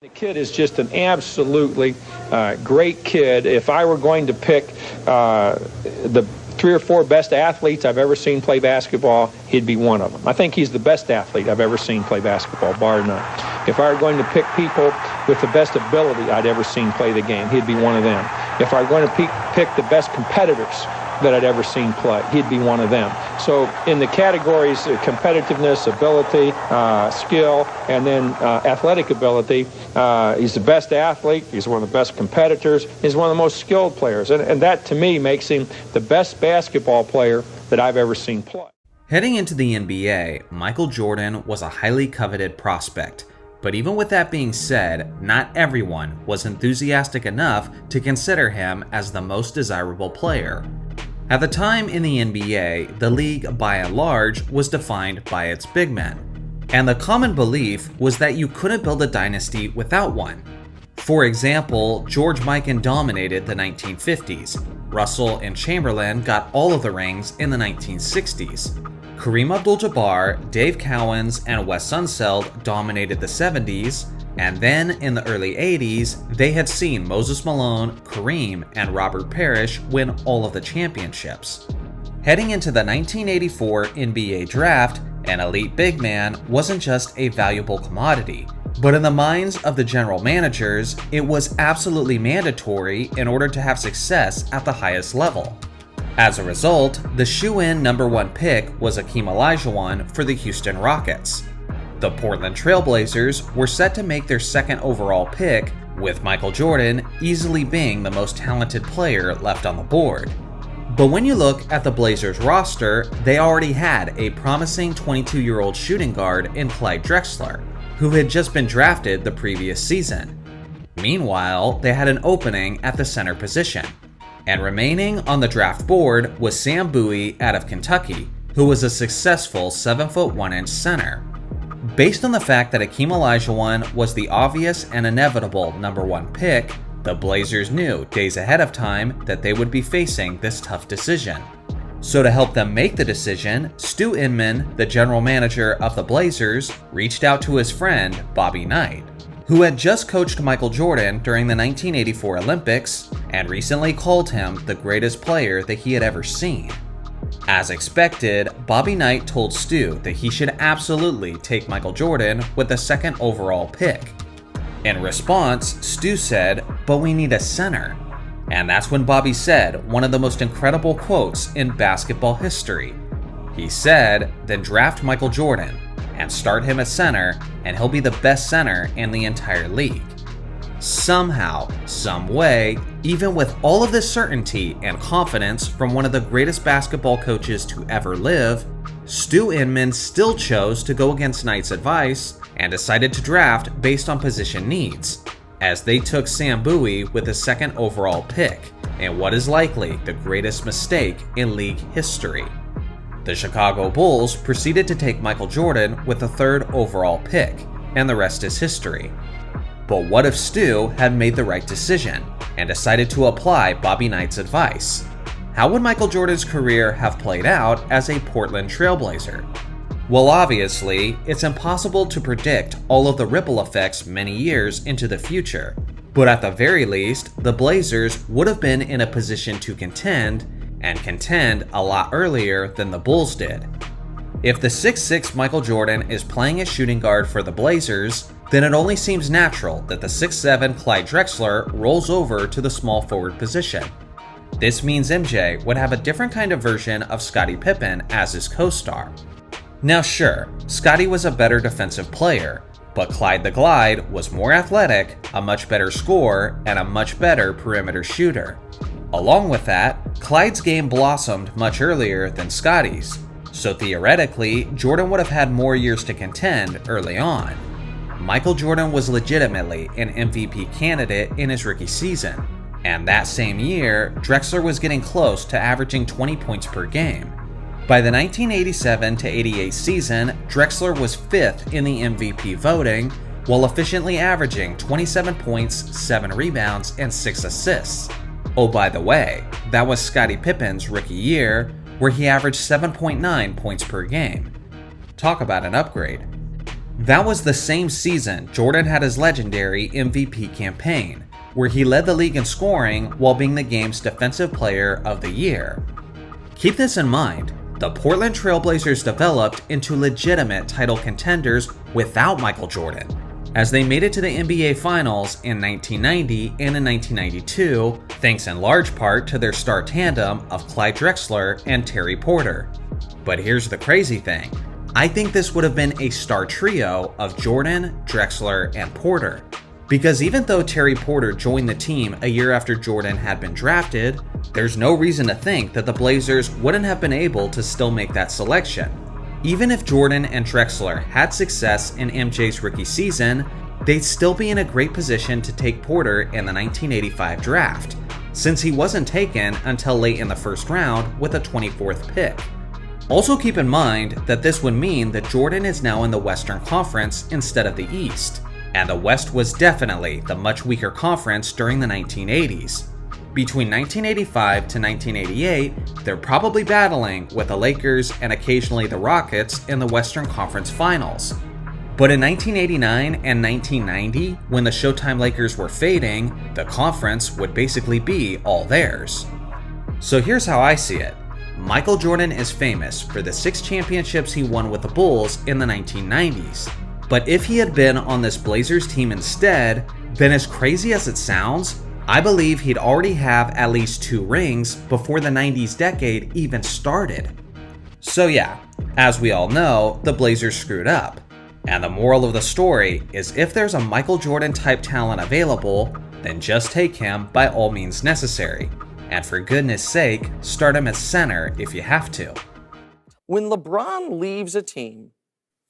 The kid is just an absolutely great kid. If I were going to pick the 3 or 4 best athletes I've ever seen play basketball, he'd be one of them. I think he's the best athlete I've ever seen play basketball, bar none. If I were going to pick people with the best ability I'd ever seen play the game, he'd be one of them. If I were going to pick the best competitors that I'd ever seen play, he'd be one of them. So in the categories of competitiveness, ability, skill, and then athletic ability, he's the best athlete, he's one of the best competitors, he's one of the most skilled players. And that, to me, makes him the best basketball player that I've ever seen play. Heading into the NBA, Michael Jordan was a highly coveted prospect. But even with that being said, not everyone was enthusiastic enough to consider him as the most desirable player. At the time in the NBA, the league by and large was defined by its big men, and the common belief was that you couldn't build a dynasty without one. For example, George Mikan dominated the 1950s, Russell and Chamberlain got all of the rings in the 1960s, Kareem Abdul-Jabbar, Dave Cowens, and Wes Unseld dominated the 70s, and then in the early 80s, they had seen Moses Malone, Kareem, and Robert Parrish win all of the championships. Heading into the 1984 NBA draft, an elite big man wasn't just a valuable commodity, but in the minds of the general managers, it was absolutely mandatory in order to have success at the highest level. As a result, the shoo-in number 1 pick was Hakeem Olajuwon for the Houston Rockets. The Portland Trail Blazers were set to make their second overall pick, with Michael Jordan easily being the most talented player left on the board. But when you look at the Blazers roster, they already had a promising 22-year-old shooting guard in Clyde Drexler, who had just been drafted the previous season. Meanwhile, they had an opening at the center position. And remaining on the draft board was Sam Bowie out of Kentucky, who was a successful 7'1" center. Based on the fact that Hakeem Olajuwon was the obvious and inevitable number 1 pick, the Blazers knew days ahead of time that they would be facing this tough decision. So to help them make the decision, Stu Inman, the general manager of the Blazers, reached out to his friend Bobby Knight, who had just coached Michael Jordan during the 1984 Olympics and recently called him the greatest player that he had ever seen. As expected, Bobby Knight told Stu that he should absolutely take Michael Jordan with the second overall pick. In response, Stu said, "But we need a center." And that's when Bobby said one of the most incredible quotes in basketball history. He said, "Then draft Michael Jordan and start him at center, and he'll be the best center in the entire league." Somehow, some way, even with all of this certainty and confidence from one of the greatest basketball coaches to ever live, Stu Inman still chose to go against Knight's advice and decided to draft based on position needs, as they took Sam Bowie with the second overall pick, and what is likely the greatest mistake in league history. The Chicago Bulls proceeded to take Michael Jordan with the third overall pick, and the rest is history. But what if Stu had made the right decision and decided to apply Bobby Knight's advice? How would Michael Jordan's career have played out as a Portland Trailblazer? Well, obviously, it's impossible to predict all of the ripple effects many years into the future, but at the very least, the Blazers would have been in a position to contend, and contend a lot earlier than the Bulls did. If the 6'6" Michael Jordan is playing as shooting guard for the Blazers, then it only seems natural that the 6'7" Clyde Drexler rolls over to the small forward position. This means MJ would have a different kind of version of Scottie Pippen as his co-star. Now sure, Scottie was a better defensive player, but Clyde the Glide was more athletic, a much better scorer, and a much better perimeter shooter. Along with that, Clyde's game blossomed much earlier than Scottie's, so theoretically, Jordan would have had more years to contend early on. Michael Jordan was legitimately an MVP candidate in his rookie season, and that same year, Drexler was getting close to averaging 20 points per game. By the 1987-88 season, Drexler was 5th in the MVP voting, while efficiently averaging 27 points, 7 rebounds, and 6 assists. Oh, by the way, that was Scottie Pippen's rookie year, where he averaged 7.9 points per game. Talk about an upgrade. That was the same season Jordan had his legendary MVP campaign, where he led the league in scoring while being the game's Defensive Player of the Year. Keep this in mind, the Portland Trail Blazers developed into legitimate title contenders without Michael Jordan, as they made it to the NBA Finals in 1990 and in 1992, thanks in large part to their star tandem of Clyde Drexler and Terry Porter. But here's the crazy thing. I think this would have been a star trio of Jordan, Drexler, and Porter. Because even though Terry Porter joined the team a year after Jordan had been drafted, there's no reason to think that the Blazers wouldn't have been able to still make that selection. Even if Jordan and Drexler had success in MJ's rookie season, they'd still be in a great position to take Porter in the 1985 draft, since he wasn't taken until late in the first round with a 24th pick. Also keep in mind that this would mean that Jordan is now in the Western Conference instead of the East, and the West was definitely the much weaker conference during the 1980s. Between 1985 to 1988, they're probably battling with the Lakers and occasionally the Rockets in the Western Conference Finals. But in 1989 and 1990, when the Showtime Lakers were fading, the conference would basically be all theirs. So here's how I see it. Michael Jordan is famous for the 6 championships he won with the Bulls in the 1990s. But if he had been on this Blazers team instead, then as crazy as it sounds, I believe he'd already have at least 2 rings before the 90s decade even started. So yeah, as we all know, the Blazers screwed up. And the moral of the story is if there's a Michael Jordan type talent available, then just take him by all means necessary. And for goodness sake, start him at center if you have to. When LeBron leaves a team,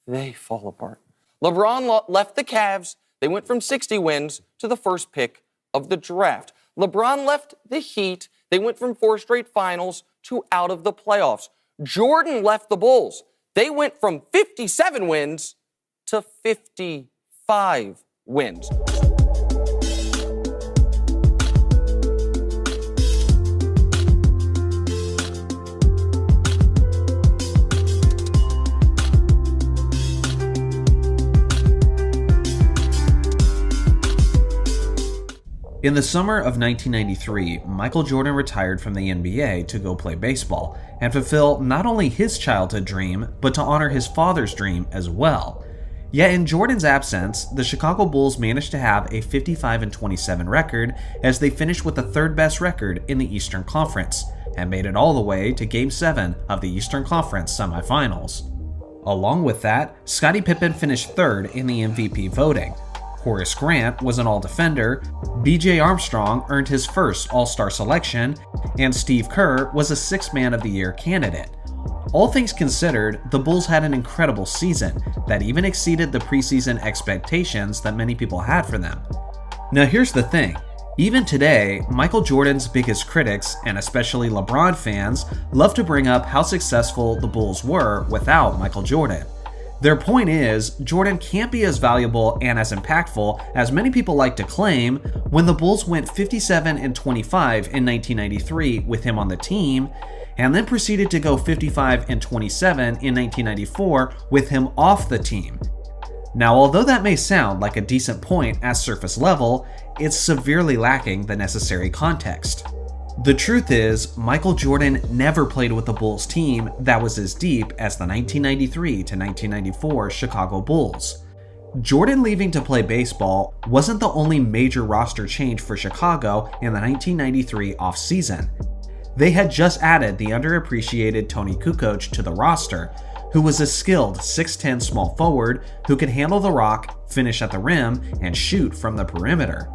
they fall apart. LeBron left the Cavs. They went from 60 wins to the first pick of the draft. LeBron left the Heat. They went from 4 straight finals to out of the playoffs. Jordan left the Bulls. They went from 57 wins to 55 wins. In the summer of 1993, Michael Jordan retired from the NBA to go play baseball and fulfill not only his childhood dream, but to honor his father's dream as well. Yet in Jordan's absence, the Chicago Bulls managed to have a 55-27 record as they finished with the 3rd best record in the Eastern Conference and made it all the way to Game 7 of the Eastern Conference semifinals. Along with that, Scottie Pippen finished 3rd in the MVP voting. Horace Grant was an All-Defender, B.J. Armstrong earned his first All-Star selection, and Steve Kerr was a 6th Man of the Year candidate. All things considered, the Bulls had an incredible season that even exceeded the preseason expectations that many people had for them. Now here's the thing, even today, Michael Jordan's biggest critics, and especially LeBron fans, love to bring up how successful the Bulls were without Michael Jordan. Their point is, Jordan can't be as valuable and as impactful as many people like to claim when the Bulls went 57-25 in 1993 with him on the team, and then proceeded to go 55-27 in 1994 with him off the team. Now, although that may sound like a decent point at surface level, it's severely lacking the necessary context. The truth is, Michael Jordan never played with a Bulls team that was as deep as the 1993 to 1994 Chicago Bulls. Jordan leaving to play baseball wasn't the only major roster change for Chicago in the 1993 offseason. They had just added the underappreciated Tony Kukoc to the roster, who was a skilled 6'10" small forward who could handle the rock, finish at the rim, and shoot from the perimeter.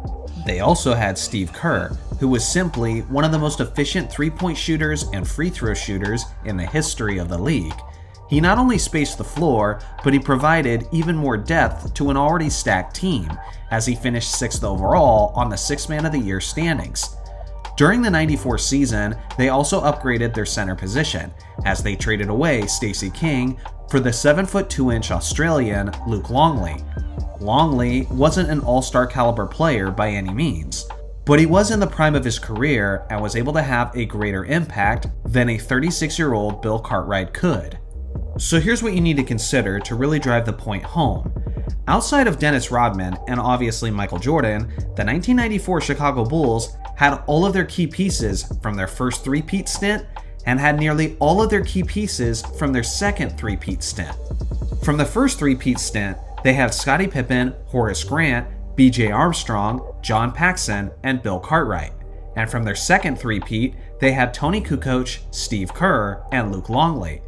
They also had Steve Kerr, who was simply one of the most efficient three-point shooters and free throw shooters in the history of the league. He not only spaced the floor, but he provided even more depth to an already stacked team, as he finished 6th overall on the 6th Man of the Year standings. During the 94 season, they also upgraded their center position, as they traded away Stacey King for the 7'2" Australian Luke Longley. Longley wasn't an all-star caliber player by any means, but he was in the prime of his career and was able to have a greater impact than a 36-year-old Bill Cartwright could. So here's what you need to consider to really drive the point home. Outside of Dennis Rodman and obviously Michael Jordan, the 1994 Chicago Bulls had all of their key pieces from their first three-peat stint and had nearly all of their key pieces from their second three-peat stint. From the first three-peat stint, they had Scottie Pippen, Horace Grant, B.J. Armstrong, John Paxson, and Bill Cartwright. And from their second three-peat, they had Tony Kukoc, Steve Kerr, and Luke Longley.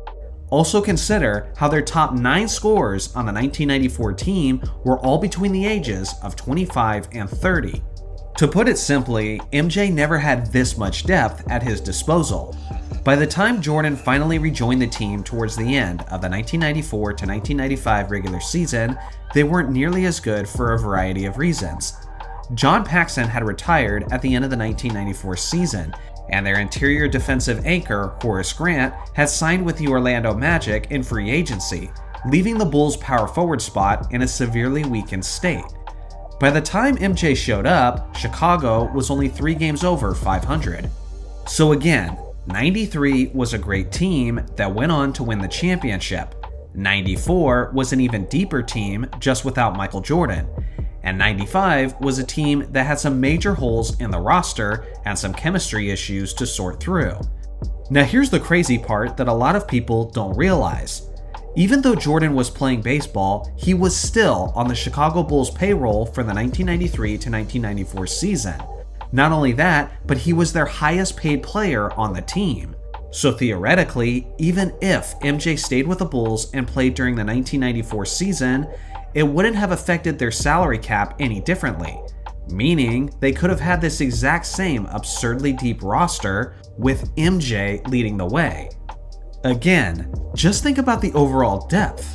Also consider how their top 9 scorers on the 1994 team were all between the ages of 25 and 30. To put it simply, MJ never had this much depth at his disposal. By the time Jordan finally rejoined the team towards the end of the 1994 to 1995 regular season, they weren't nearly as good for a variety of reasons. John Paxson had retired at the end of the 1994 season, and their interior defensive anchor, Horace Grant, had signed with the Orlando Magic in free agency, leaving the Bulls' power forward spot in a severely weakened state. By the time MJ showed up, Chicago was only 3 games over 500. So again, 93 was a great team that went on to win the championship. 94 was an even deeper team just without Michael Jordan. And 95 was a team that had some major holes in the roster and some chemistry issues to sort through. Now here's the crazy part that a lot of people don't realize. Even though Jordan was playing baseball, he was still on the Chicago Bulls payroll for the 1993 to 1994 season. Not only that, but he was their highest paid player on the team. So theoretically, even if MJ stayed with the Bulls and played during the 1994 season, it wouldn't have affected their salary cap any differently, meaning they could have had this exact same absurdly deep roster with MJ leading the way. Again, just think about the overall depth.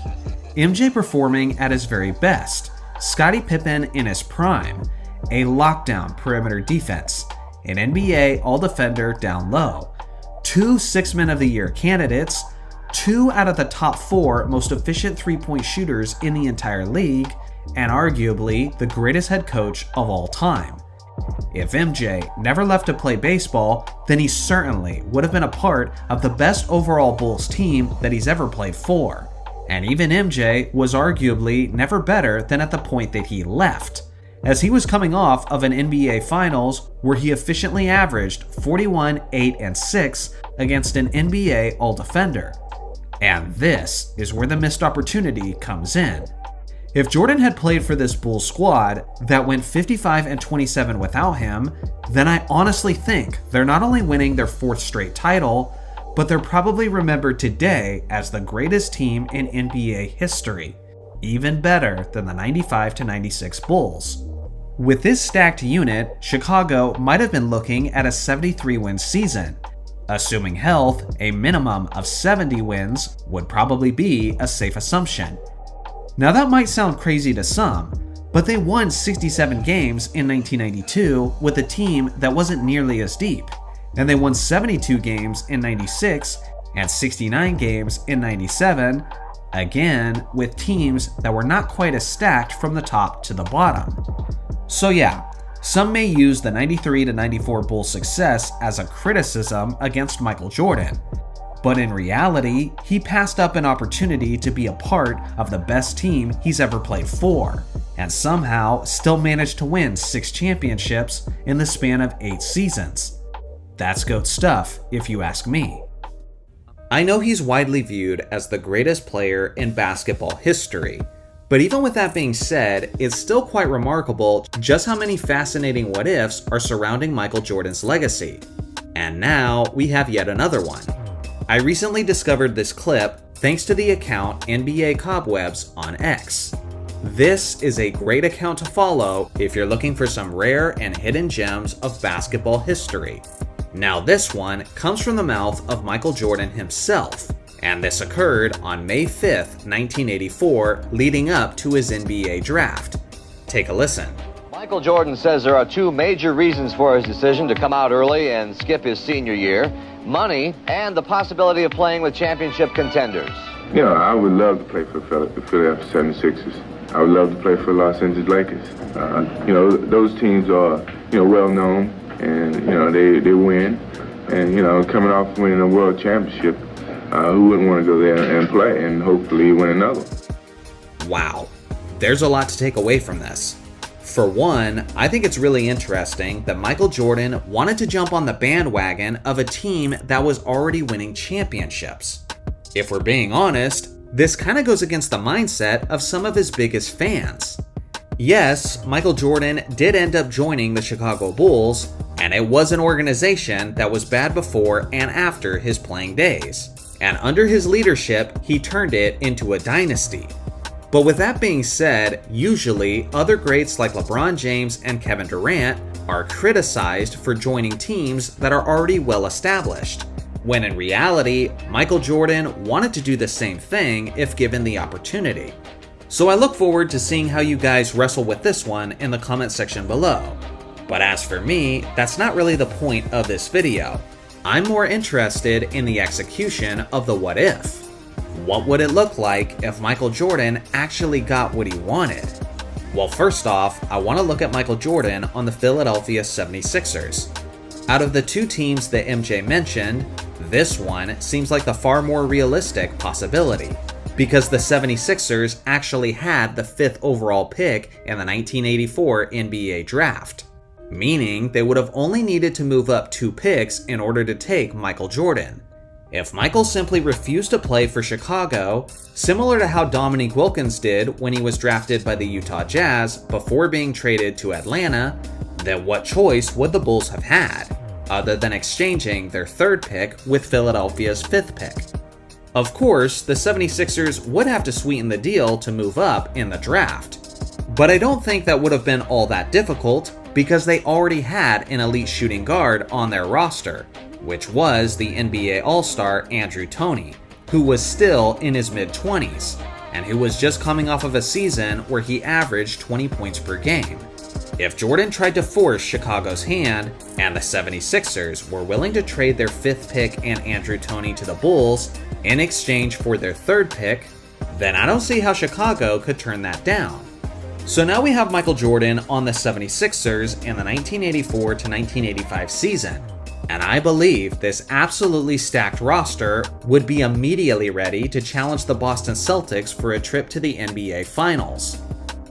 MJ performing at his very best, Scottie Pippen in his prime, a lockdown perimeter defense, an NBA All-Defender down low, 2 Six-Man of the Year candidates, 2 out of the top 4 most efficient three-point shooters in the entire league, and arguably the greatest head coach of all time. If MJ never left to play baseball, then he certainly would have been a part of the best overall Bulls team that he's ever played for. And even MJ was arguably never better than at the point that he left, as he was coming off of an NBA Finals where he efficiently averaged 41, 8, and 6 against an NBA All-Defender. And this is where the missed opportunity comes in. If Jordan had played for this Bulls squad that went 55 and 27 without him, then I honestly think they're not only winning their 4th straight title, but they're probably remembered today as the greatest team in NBA history, even better than the 95 to 96 Bulls. With this stacked unit, Chicago might have been looking at a 73-win season. Assuming health, a minimum of 70 wins would probably be a safe assumption. Now that might sound crazy to some, but they won 67 games in 1992 with a team that wasn't nearly as deep, and they won 72 games in 96 and 69 games in 97, again with teams that were not quite as stacked from the top to the bottom. So yeah, some may use the 93 to 94 Bulls success as a criticism against Michael Jordan, but in reality, he passed up an opportunity to be a part of the best team he's ever played for, and somehow still managed to win 6 championships in the span of 8 seasons. That's GOAT stuff, if you ask me. I know he's widely viewed as the greatest player in basketball history, but even with that being said, it's still quite remarkable just how many fascinating what-ifs are surrounding Michael Jordan's legacy. And now we have yet another one. I recently discovered this clip thanks to the account NBA Cobwebs on X. This is a great account to follow if you're looking for some rare and hidden gems of basketball history. Now this one comes from the mouth of Michael Jordan himself, and this occurred on May 5th, 1984, leading up to his NBA draft. Take a listen. Michael Jordan says there are 2 major reasons for his decision to come out early and skip his senior year: money and the possibility of playing with championship contenders. You know, I would love to play for the Philadelphia 76ers. I would love to play for Los Angeles Lakers. You know, those teams are, well known, and, they win. And, coming off winning a world championship, who wouldn't want to go there and play and hopefully win another? Wow. There's a lot to take away from this. For one, I think it's really interesting that Michael Jordan wanted to jump on the bandwagon of a team that was already winning championships. If we're being honest, this kind of goes against the mindset of some of his biggest fans. Yes, Michael Jordan did end up joining the Chicago Bulls, and it was an organization that was bad before and after his playing days. And under his leadership, he turned it into a dynasty. But with that being said, usually other greats like LeBron James and Kevin Durant are criticized for joining teams that are already well established, when in reality, Michael Jordan wanted to do the same thing if given the opportunity. So I look forward to seeing how you guys wrestle with this one in the comment section below. But as for me, that's not really the point of this video. I'm more interested in the execution of the what if. What would it look like if Michael Jordan actually got what he wanted? Well, first off, I want to look at Michael Jordan on the Philadelphia 76ers. Out of the two teams that MJ mentioned, this one seems like the far more realistic possibility, because the 76ers actually had the 5th overall pick in the 1984 NBA draft, meaning they would have only needed to move up 2 picks in order to take Michael Jordan. If Michael simply refused to play for Chicago, similar to how Dominique Wilkins did when he was drafted by the Utah Jazz before being traded to Atlanta, then what choice would the Bulls have had, other than exchanging their 3rd pick with Philadelphia's 5th pick? Of course, the 76ers would have to sweeten the deal to move up in the draft, but I don't think that would have been all that difficult because they already had an elite shooting guard on their roster, which was the NBA All-Star Andrew Toney, who was still in his mid-20s, and who was just coming off of a season where he averaged 20 points per game. If Jordan tried to force Chicago's hand, and the 76ers were willing to trade their 5th pick and Andrew Toney to the Bulls in exchange for their 3rd pick, then I don't see how Chicago could turn that down. So now we have Michael Jordan on the 76ers in the 1984 to 1985 season. And I believe this absolutely stacked roster would be immediately ready to challenge the Boston Celtics for a trip to the NBA Finals.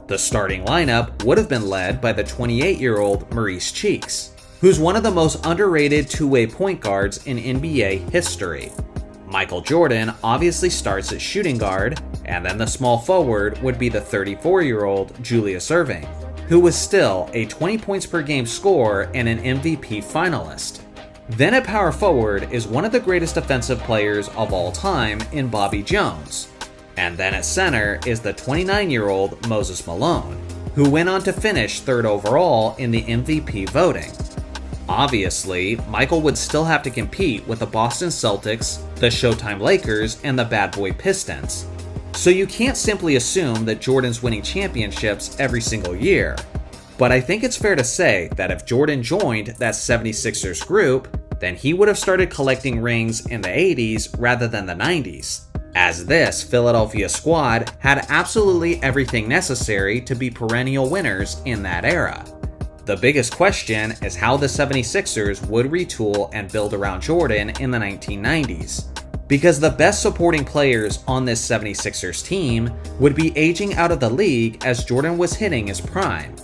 The starting lineup would have been led by the 28-year-old Maurice Cheeks, who's one of the most underrated two-way point guards in NBA history. Michael Jordan obviously starts at shooting guard, and then the small forward would be the 34-year-old Julius Erving, who was still a 20 points per game scorer and an MVP finalist. Then at power forward is one of the greatest defensive players of all time in Bobby Jones. And then at center is the 29-year-old Moses Malone, who went on to finish 3rd overall in the MVP voting. Obviously, Michael would still have to compete with the Boston Celtics, the Showtime Lakers, and the Bad Boy Pistons. So you can't simply assume that Jordan's winning championships every single year. But I think it's fair to say that if Jordan joined that 76ers group, then he would have started collecting rings in the 80s rather than the 90s, as this Philadelphia squad had absolutely everything necessary to be perennial winners in that era. The biggest question is how the 76ers would retool and build around Jordan in the 1990s, because the best supporting players on this 76ers team would be aging out of the league as Jordan was hitting his prime.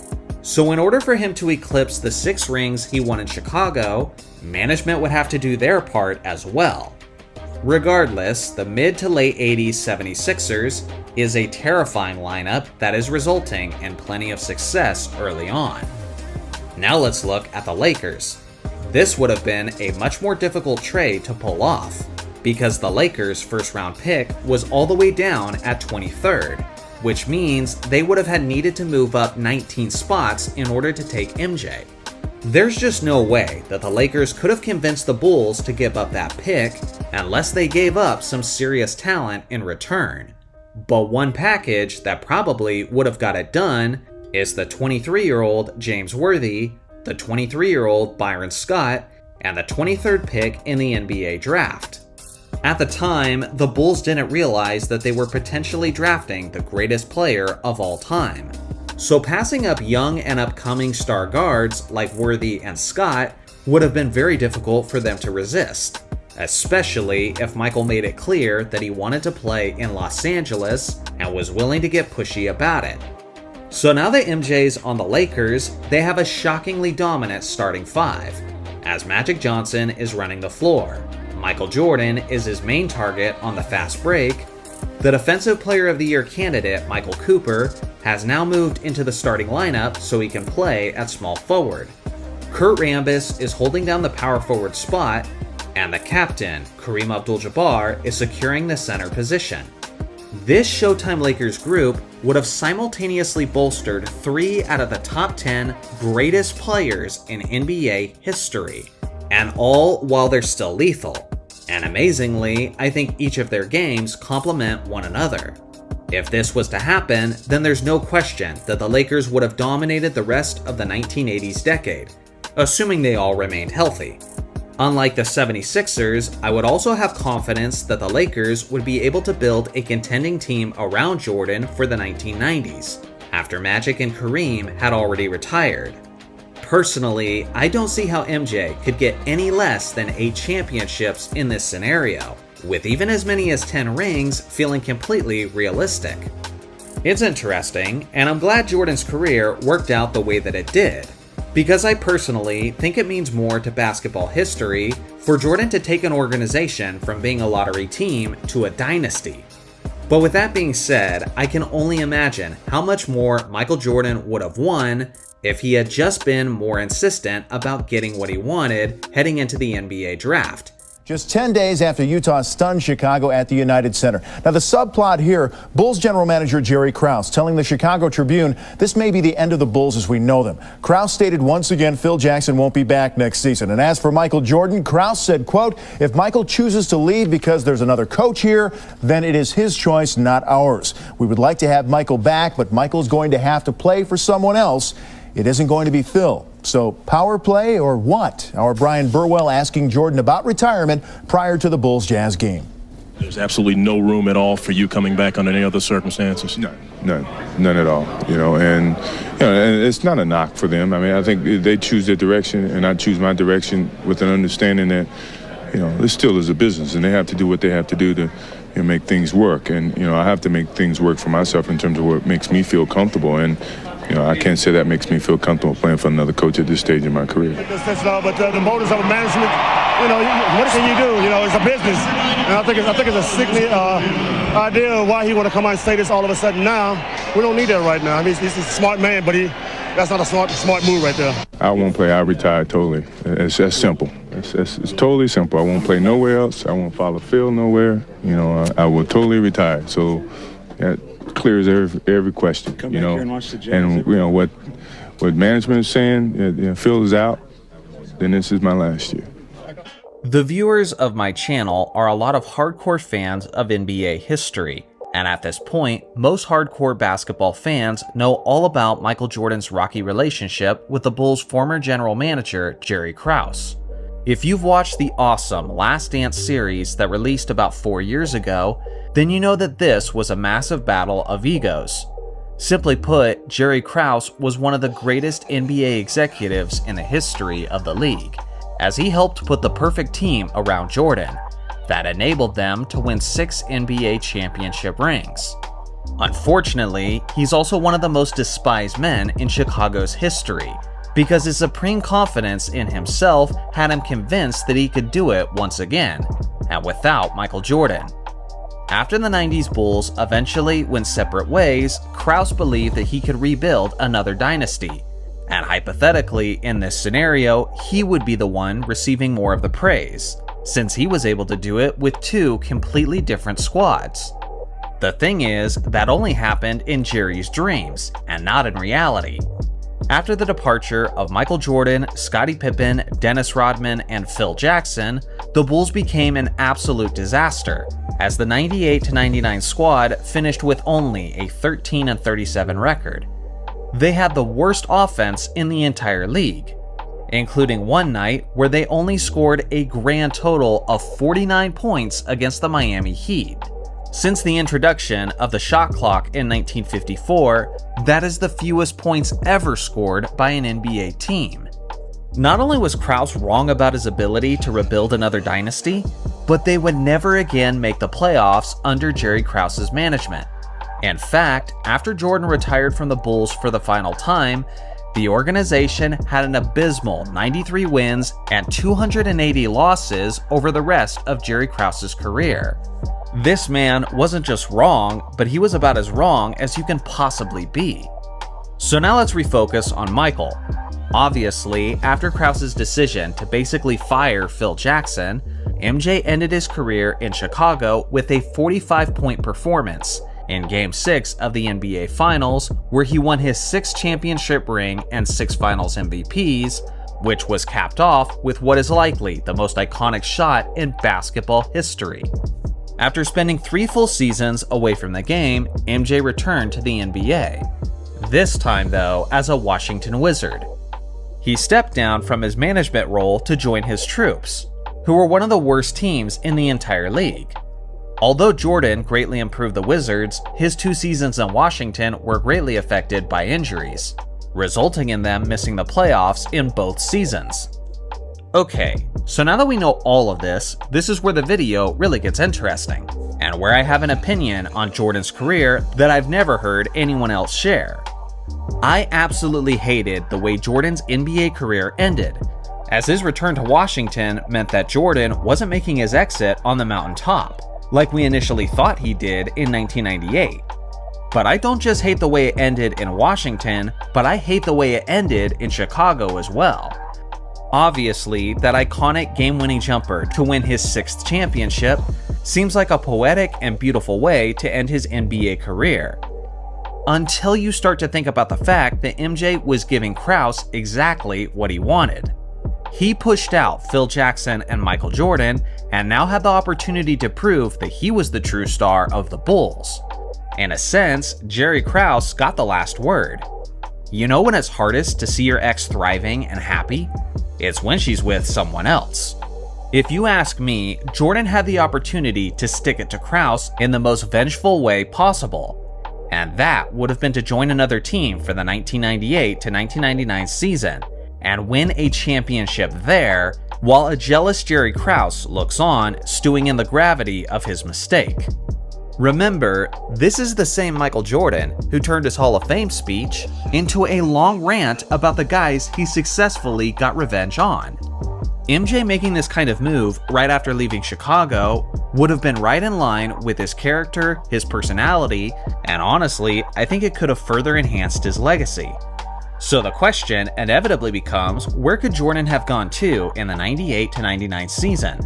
So in order for him to eclipse the 6 rings he won in Chicago, management would have to do their part as well. Regardless, the mid to late 80s 76ers is a terrifying lineup that is resulting in plenty of success early on. Now let's look at the Lakers. This would have been a much more difficult trade to pull off, because the Lakers' first round pick was all the way down at 23rd, which means they would have had needed to move up 19 spots in order to take MJ. There's just no way that the Lakers could have convinced the Bulls to give up that pick unless they gave up some serious talent in return. But one package that probably would have got it done is the 23-year-old James Worthy, the 23-year-old Byron Scott, and the 23rd pick in the NBA draft. At the time, the Bulls didn't realize that they were potentially drafting the greatest player of all time. So passing up young and upcoming star guards like Worthy and Scott would have been very difficult for them to resist, especially if Michael made it clear that he wanted to play in Los Angeles and was willing to get pushy about it. So now that MJ's on the Lakers, they have a shockingly dominant starting five, as Magic Johnson is running the floor. Michael Jordan is his main target on the fast break. The Defensive Player of the Year candidate, Michael Cooper, has now moved into the starting lineup so he can play at small forward. Kurt Rambis is holding down the power forward spot, and the captain, Kareem Abdul-Jabbar, is securing the center position. This Showtime Lakers group would have simultaneously bolstered 3 out of the top 10 greatest players in NBA history, and all while they're still lethal. And amazingly, I think each of their games complement one another. If this was to happen, then there's no question that the Lakers would have dominated the rest of the 1980s decade, assuming they all remained healthy. Unlike the 76ers, I would also have confidence that the Lakers would be able to build a contending team around Jordan for the 1990s, after Magic and Kareem had already retired. Personally, I don't see how MJ could get any less than 8 championships in this scenario, with even as many as 10 rings feeling completely realistic. It's interesting, and I'm glad Jordan's career worked out the way that it did, because I personally think it means more to basketball history for Jordan to take an organization from being a lottery team to a dynasty. But with that being said, I can only imagine how much more Michael Jordan would have won if he had just been more insistent about getting what he wanted heading into the NBA draft. Just 10 days after Utah stunned Chicago at the United Center. Now, the subplot here, Bulls general manager Jerry Krause telling the Chicago Tribune this may be the end of the Bulls as we know them. Krause stated once again Phil Jackson won't be back next season. And as for Michael Jordan, Krause said, quote, if Michael chooses to leave because there's another coach here, then it is his choice, not ours. We would like to have Michael back, but Michael's going to have to play for someone else. It isn't going to be Phil. So power play or what? Our Brian Burwell asking Jordan about retirement prior to the Bulls-Jazz game. There's absolutely no room at all for you coming back under any other circumstances? None at all. And it's not a knock for them. I mean, I think they choose their direction and I choose my direction with an understanding that, this still is a business and they have to do what they have to do to make things work. And, I have to make things work for myself in terms of what makes me feel comfortable. And, I can't say that makes me feel comfortable playing for another coach at this stage in my career. But the motives of management, what can you do? It's a business. And I think it's a sickly idea why he want to come out and say this all of a sudden now. We don't need that right now. I mean, he's a smart man, but that's not a smart move right there. I won't play. I retire totally. It's that simple. It's totally simple. I won't play nowhere else. I won't follow Phil nowhere. I will totally retire. So that clears every question. Come back here and watch the Jazz. And what management is saying, Phil is out, then this is my last year. The viewers of my channel are a lot of hardcore fans of NBA history, and at this point, most hardcore basketball fans know all about Michael Jordan's rocky relationship with the Bulls' former general manager, Jerry Krause. If you've watched the awesome Last Dance series that released about 4 years ago, then you know that this was a massive battle of egos. Simply put, Jerry Krause was one of the greatest NBA executives in the history of the league, as he helped put the perfect team around Jordan that enabled them to win 6 NBA championship rings. Unfortunately, he's also one of the most despised men in Chicago's history, because his supreme confidence in himself had him convinced that he could do it once again, and without Michael Jordan. After the 90s Bulls eventually went separate ways, Krause believed that he could rebuild another dynasty, and hypothetically, in this scenario, he would be the one receiving more of the praise, since he was able to do it with 2 completely different squads. The thing is, that only happened in Jerry's dreams, and not in reality. After the departure of Michael Jordan, Scottie Pippen, Dennis Rodman, and Phil Jackson, the Bulls became an absolute disaster, as the 98-99 squad finished with only a 13-37 record. They had the worst offense in the entire league, including one night where they only scored a grand total of 49 points against the Miami Heat. Since the introduction of the shot clock in 1954, that is the fewest points ever scored by an NBA team. Not only was Krause wrong about his ability to rebuild another dynasty, but they would never again make the playoffs under Jerry Krause's management. In fact, after Jordan retired from the Bulls for the final time, the organization had an abysmal 93 wins and 280 losses over the rest of Jerry Krause's career. This man wasn't just wrong, but he was about as wrong as you can possibly be. So now let's refocus on Michael. Obviously, after Krause's decision to basically fire Phil Jackson, MJ ended his career in Chicago with a 45-point performance in Game 6 of the NBA Finals, where he won his 6th championship ring and 6 Finals MVPs, which was capped off with what is likely the most iconic shot in basketball history. After spending 3 full seasons away from the game, MJ returned to the NBA. This time, though, as a Washington Wizard. He stepped down from his management role to join his troops, who were one of the worst teams in the entire league. Although Jordan greatly improved the Wizards, his 2 seasons in Washington were greatly affected by injuries, resulting in them missing the playoffs in both seasons. Okay, so now that we know all of this, this is where the video really gets interesting, and where I have an opinion on Jordan's career that I've never heard anyone else share. I absolutely hated the way Jordan's NBA career ended, as his return to Washington meant that Jordan wasn't making his exit on the mountaintop, like we initially thought he did in 1998. But I don't just hate the way it ended in Washington, but I hate the way it ended in Chicago as well. Obviously, that iconic game-winning jumper to win his 6th championship seems like a poetic and beautiful way to end his NBA career. Until you start to think about the fact that MJ was giving Krause exactly what he wanted. He pushed out Phil Jackson and Michael Jordan, and now had the opportunity to prove that he was the true star of the Bulls. In a sense, Jerry Krause got the last word. You know when it's hardest to see your ex thriving and happy? It's when she's with someone else. If you ask me, Jordan had the opportunity to stick it to Krause in the most vengeful way possible, and that would have been to join another team for the 1998 to 1999 season and win a championship there, while a jealous Jerry Krause looks on, stewing in the gravity of his mistake. Remember, this is the same Michael Jordan who turned his Hall of Fame speech into a long rant about the guys he successfully got revenge on. MJ making this kind of move right after leaving Chicago would have been right in line with his character, his personality, and honestly, I think it could have further enhanced his legacy. So the question inevitably becomes, where could Jordan have gone to in the 98 to 99 season?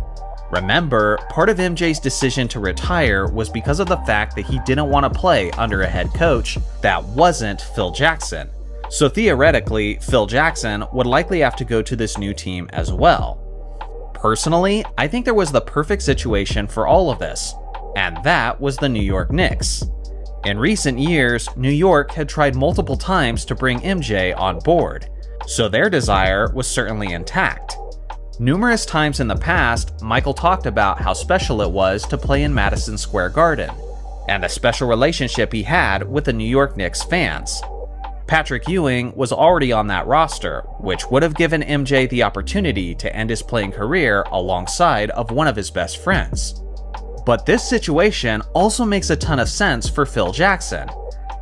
Remember, part of MJ's decision to retire was because of the fact that he didn't want to play under a head coach that wasn't Phil Jackson. So theoretically, Phil Jackson would likely have to go to this new team as well. Personally, I think there was the perfect situation for all of this, and that was the New York Knicks. In recent years, New York had tried multiple times to bring MJ on board, so their desire was certainly intact. Numerous times in the past, Michael talked about how special it was to play in Madison Square Garden, and the special relationship he had with the New York Knicks fans. Patrick Ewing was already on that roster, which would have given MJ the opportunity to end his playing career alongside of one of his best friends. But this situation also makes a ton of sense for Phil Jackson.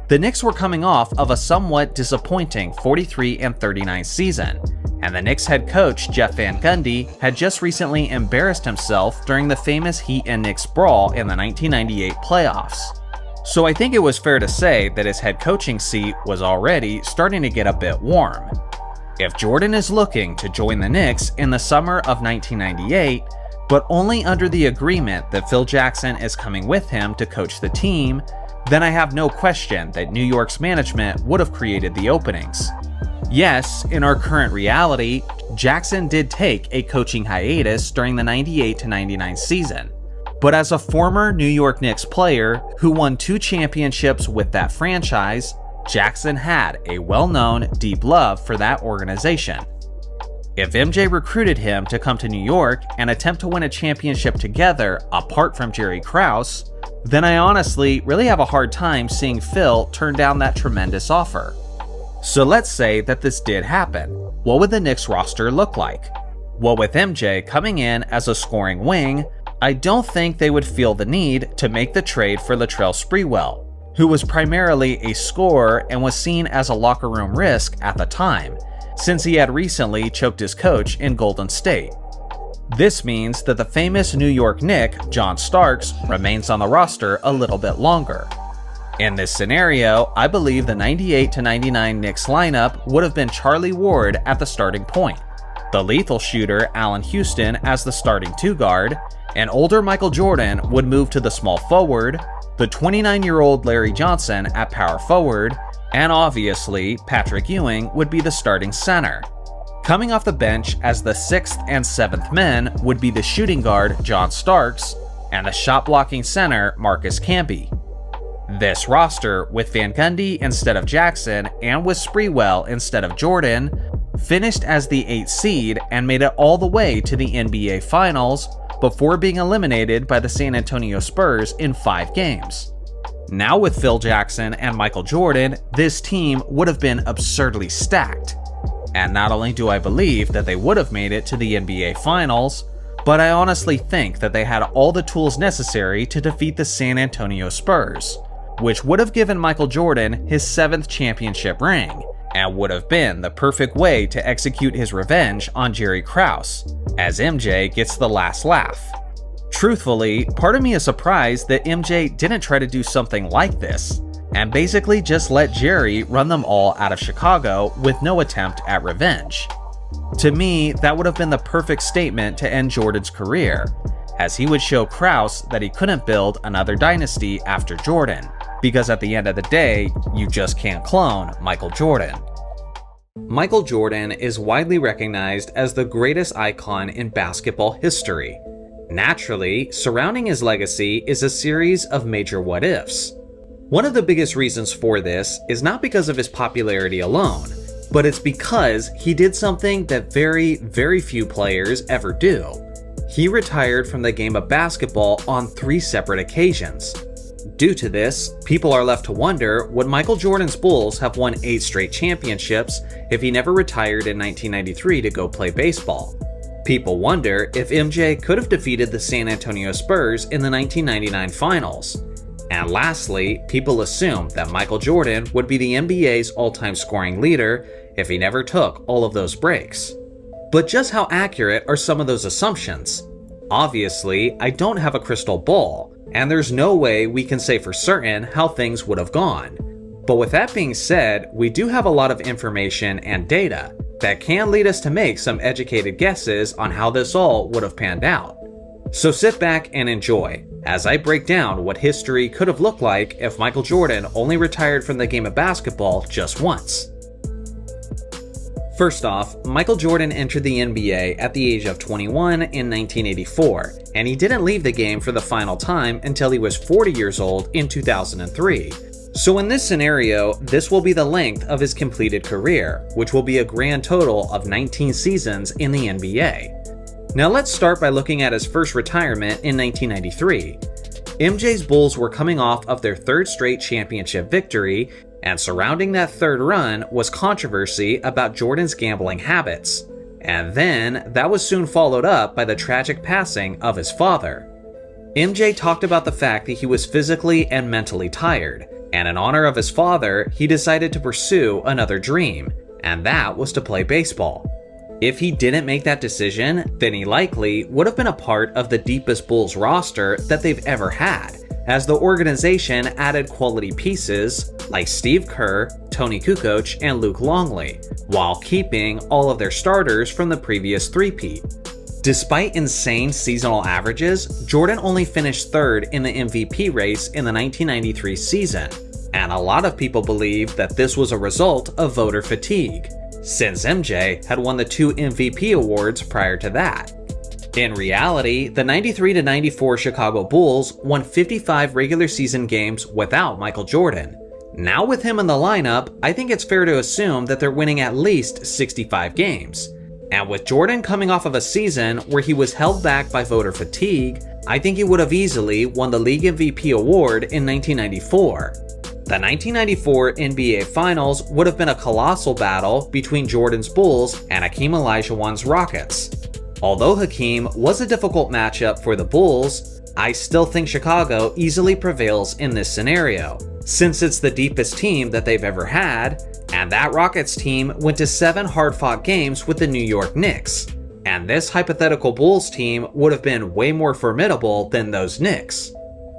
The Knicks were coming off of a somewhat disappointing 43-39 season, and the Knicks head coach Jeff Van Gundy had just recently embarrassed himself during the famous Heat and Knicks brawl in the 1998 playoffs. So I think it was fair to say that his head coaching seat was already starting to get a bit warm. If Jordan is looking to join the Knicks in the summer of 1998, but only under the agreement that Phil Jackson is coming with him to coach the team, then I have no question that New York's management would have created the openings. Yes, in our current reality, Jackson did take a coaching hiatus during the 98 to 99 season. But as a former New York Knicks player who won 2 championships with that franchise, Jackson had a well-known, deep love for that organization. If MJ recruited him to come to New York and attempt to win a championship together apart from Jerry Krause, then I honestly really have a hard time seeing Phil turn down that tremendous offer. So let's say that this did happen. What would the Knicks roster look like? Well, with MJ coming in as a scoring wing, I don't think they would feel the need to make the trade for Latrell Sprewell, who was primarily a scorer and was seen as a locker room risk at the time, since he had recently choked his coach in Golden State. This means that the famous New York Knick, John Starks, remains on the roster a little bit longer. In this scenario, I believe the 98-99 Knicks lineup would have been Charlie Ward at the starting point, the lethal shooter Allen Houston as the starting two guard, and older Michael Jordan would move to the small forward, the 29-year-old Larry Johnson at power forward, and obviously Patrick Ewing would be the starting center. Coming off the bench as the 6th and 7th men would be the shooting guard John Starks and the shot-blocking center Marcus Camby. This roster, with Van Gundy instead of Jackson and with Sprewell instead of Jordan, finished as the 8th seed and made it all the way to the NBA Finals before being eliminated by the San Antonio Spurs in 5 games. Now with Phil Jackson and Michael Jordan, this team would have been absurdly stacked. And not only do I believe that they would have made it to the NBA Finals, but I honestly think that they had all the tools necessary to defeat the San Antonio Spurs, which would have given Michael Jordan his 7th championship ring, and would have been the perfect way to execute his revenge on Jerry Krause, as MJ gets the last laugh. Truthfully, part of me is surprised that MJ didn't try to do something like this, and basically just let Jerry run them all out of Chicago with no attempt at revenge. To me, that would have been the perfect statement to end Jordan's career, as he would show Krause that he couldn't build another dynasty after Jordan, because at the end of the day, you just can't clone Michael Jordan. Michael Jordan is widely recognized as the greatest icon in basketball history. Naturally, surrounding his legacy is a series of major what-ifs. One of the biggest reasons for this is not because of his popularity alone, but it's because he did something that very, very few players ever do. He retired from the game of basketball on 3 separate occasions. Due to this, people are left to wonder, would Michael Jordan's Bulls have won 8 straight championships if he never retired in 1993 to go play baseball? People wonder if MJ could have defeated the San Antonio Spurs in the 1999 finals. And lastly, people assume that Michael Jordan would be the NBA's all-time scoring leader if he never took all of those breaks. But just how accurate are some of those assumptions? Obviously, I don't have a crystal ball, and there's no way we can say for certain how things would have gone. But with that being said, we do have a lot of information and data that can lead us to make some educated guesses on how this all would have panned out. So sit back and enjoy, as I break down what history could have looked like if Michael Jordan only retired from the game of basketball just once. First off, Michael Jordan entered the NBA at the age of 21 in 1984, and he didn't leave the game for the final time until he was 40 years old in 2003. So in this scenario, this will be the length of his completed career, which will be a grand total of 19 seasons in the NBA. Now let's start by looking at his first retirement in 1993. MJ's Bulls were coming off of their 3rd straight championship victory, and surrounding that 3rd run was controversy about Jordan's gambling habits. And then that was soon followed up by the tragic passing of his father. MJ talked about the fact that he was physically and mentally tired, and in honor of his father, he decided to pursue another dream, and that was to play baseball. If he didn't make that decision, then he likely would have been a part of the deepest Bulls roster that they've ever had, as the organization added quality pieces like Steve Kerr, Tony Kukoc, and Luke Longley, while keeping all of their starters from the previous three-peat. Despite insane seasonal averages, Jordan only finished 3rd in the MVP race in the 1993 season, and a lot of people believe that this was a result of voter fatigue, since MJ had won the 2 MVP awards prior to that. In reality, the 93-94 Chicago Bulls won 55 regular season games without Michael Jordan. Now with him in the lineup, I think it's fair to assume that they're winning at least 65 games. And with Jordan coming off of a season where he was held back by voter fatigue, I think he would have easily won the League MVP award in 1994. The 1994 NBA Finals would have been a colossal battle between Jordan's Bulls and Hakeem Olajuwon's Rockets. Although Hakeem was a difficult matchup for the Bulls, I still think Chicago easily prevails in this scenario, since it's the deepest team that they've ever had, and that Rockets team went to 7 hard-fought games with the New York Knicks, and this hypothetical Bulls team would have been way more formidable than those Knicks.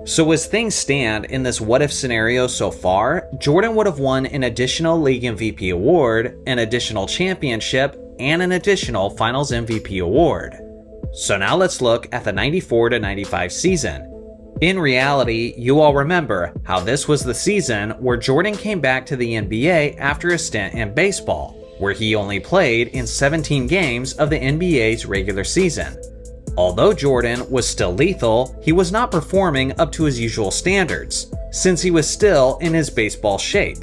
So as things stand in this what-if scenario so far, Jordan would have won an additional League MVP award, an additional championship, and an additional Finals MVP award. So now let's look at the 94-95 season. In reality, you all remember how this was the season where Jordan came back to the NBA after a stint in baseball, where he only played in 17 games of the NBA's regular season. Although Jordan was still lethal, he was not performing up to his usual standards, since he was still in his baseball shape.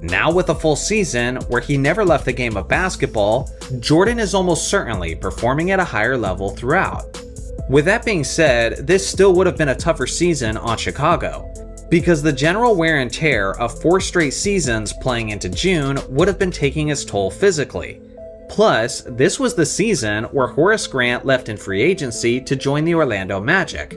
Now with a full season where he never left the game of basketball, Jordan is almost certainly performing at a higher level throughout. With that being said, this still would have been a tougher season on Chicago, because the general wear and tear of 4 straight seasons playing into June would have been taking its toll physically. Plus, this was the season where Horace Grant left in free agency to join the Orlando Magic.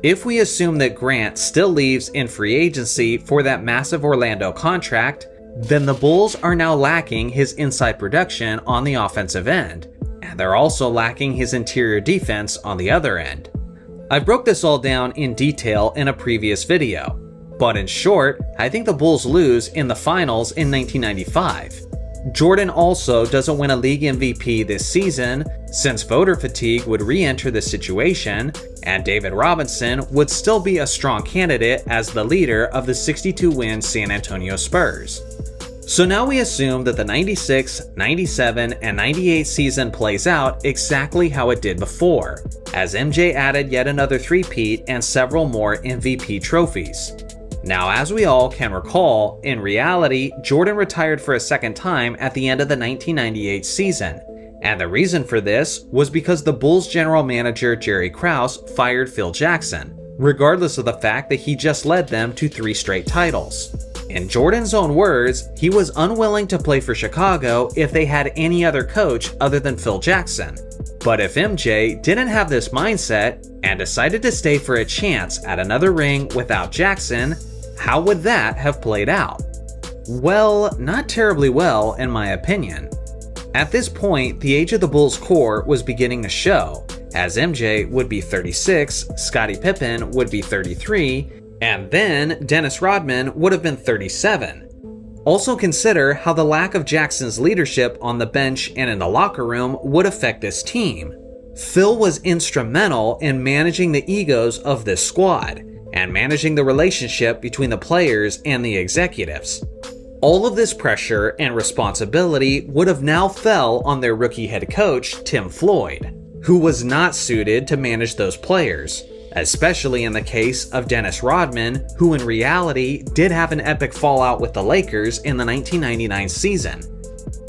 If we assume that Grant still leaves in free agency for that massive Orlando contract, then the Bulls are now lacking his inside production on the offensive end, and they're also lacking his interior defense on the other end. I broke this all down in detail in a previous video, but in short, I think the Bulls lose in the finals in 1995. Jordan also doesn't win a league MVP this season, since voter fatigue would re-enter the situation, and David Robinson would still be a strong candidate as the leader of the 62-win San Antonio Spurs. So now we assume that the 96, 97, and 98 season plays out exactly how it did before, as MJ added yet another three-peat and several more MVP trophies. Now, as we all can recall, in reality, Jordan retired for a second time at the end of the 1998 season, and the reason for this was because the Bulls general manager Jerry Krause fired Phil Jackson, regardless of the fact that he just led them to 3 straight titles. In Jordan's own words, he was unwilling to play for Chicago if they had any other coach other than Phil Jackson. But if MJ didn't have this mindset and decided to stay for a chance at another ring without Jackson, how would that have played out? Well, not terribly well in my opinion. At this point, the age of the Bulls core was beginning to show, as MJ would be 36, Scottie Pippen would be 33, and then Dennis Rodman would have been 37. Also consider how the lack of Jackson's leadership on the bench and in the locker room would affect this team. Phil was instrumental in managing the egos of this squad, and managing the relationship between the players and the executives. All of this pressure and responsibility would have now fell on their rookie head coach, Tim Floyd, who was not suited to manage those players, especially in the case of Dennis Rodman, who in reality did have an epic fallout with the Lakers in the 1999 season.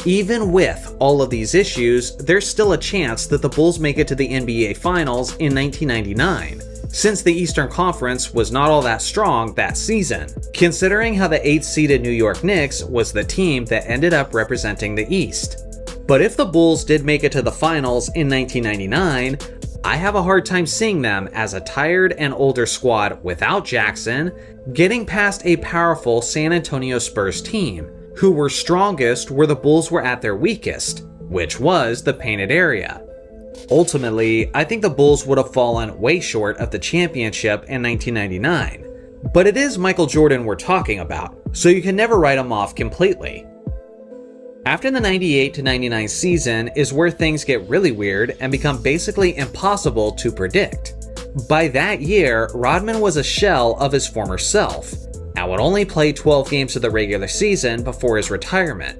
Even with all of these issues, there's still a chance that the Bulls make it to the NBA Finals in 1999, since the Eastern Conference was not all that strong that season, considering how the 8th-seeded New York Knicks was the team that ended up representing the East. But if the Bulls did make it to the Finals in 1999, I have a hard time seeing them as a tired and older squad without Jackson getting past a powerful San Antonio Spurs team, who were strongest where the Bulls were at their weakest, which was the painted area. Ultimately, I think the Bulls would have fallen way short of the championship in 1999, but it is Michael Jordan we're talking about, so you can never write him off completely. After the 98-99 season is where things get really weird and become basically impossible to predict. By that year, Rodman was a shell of his former self, and would only play 12 games of the regular season before his retirement.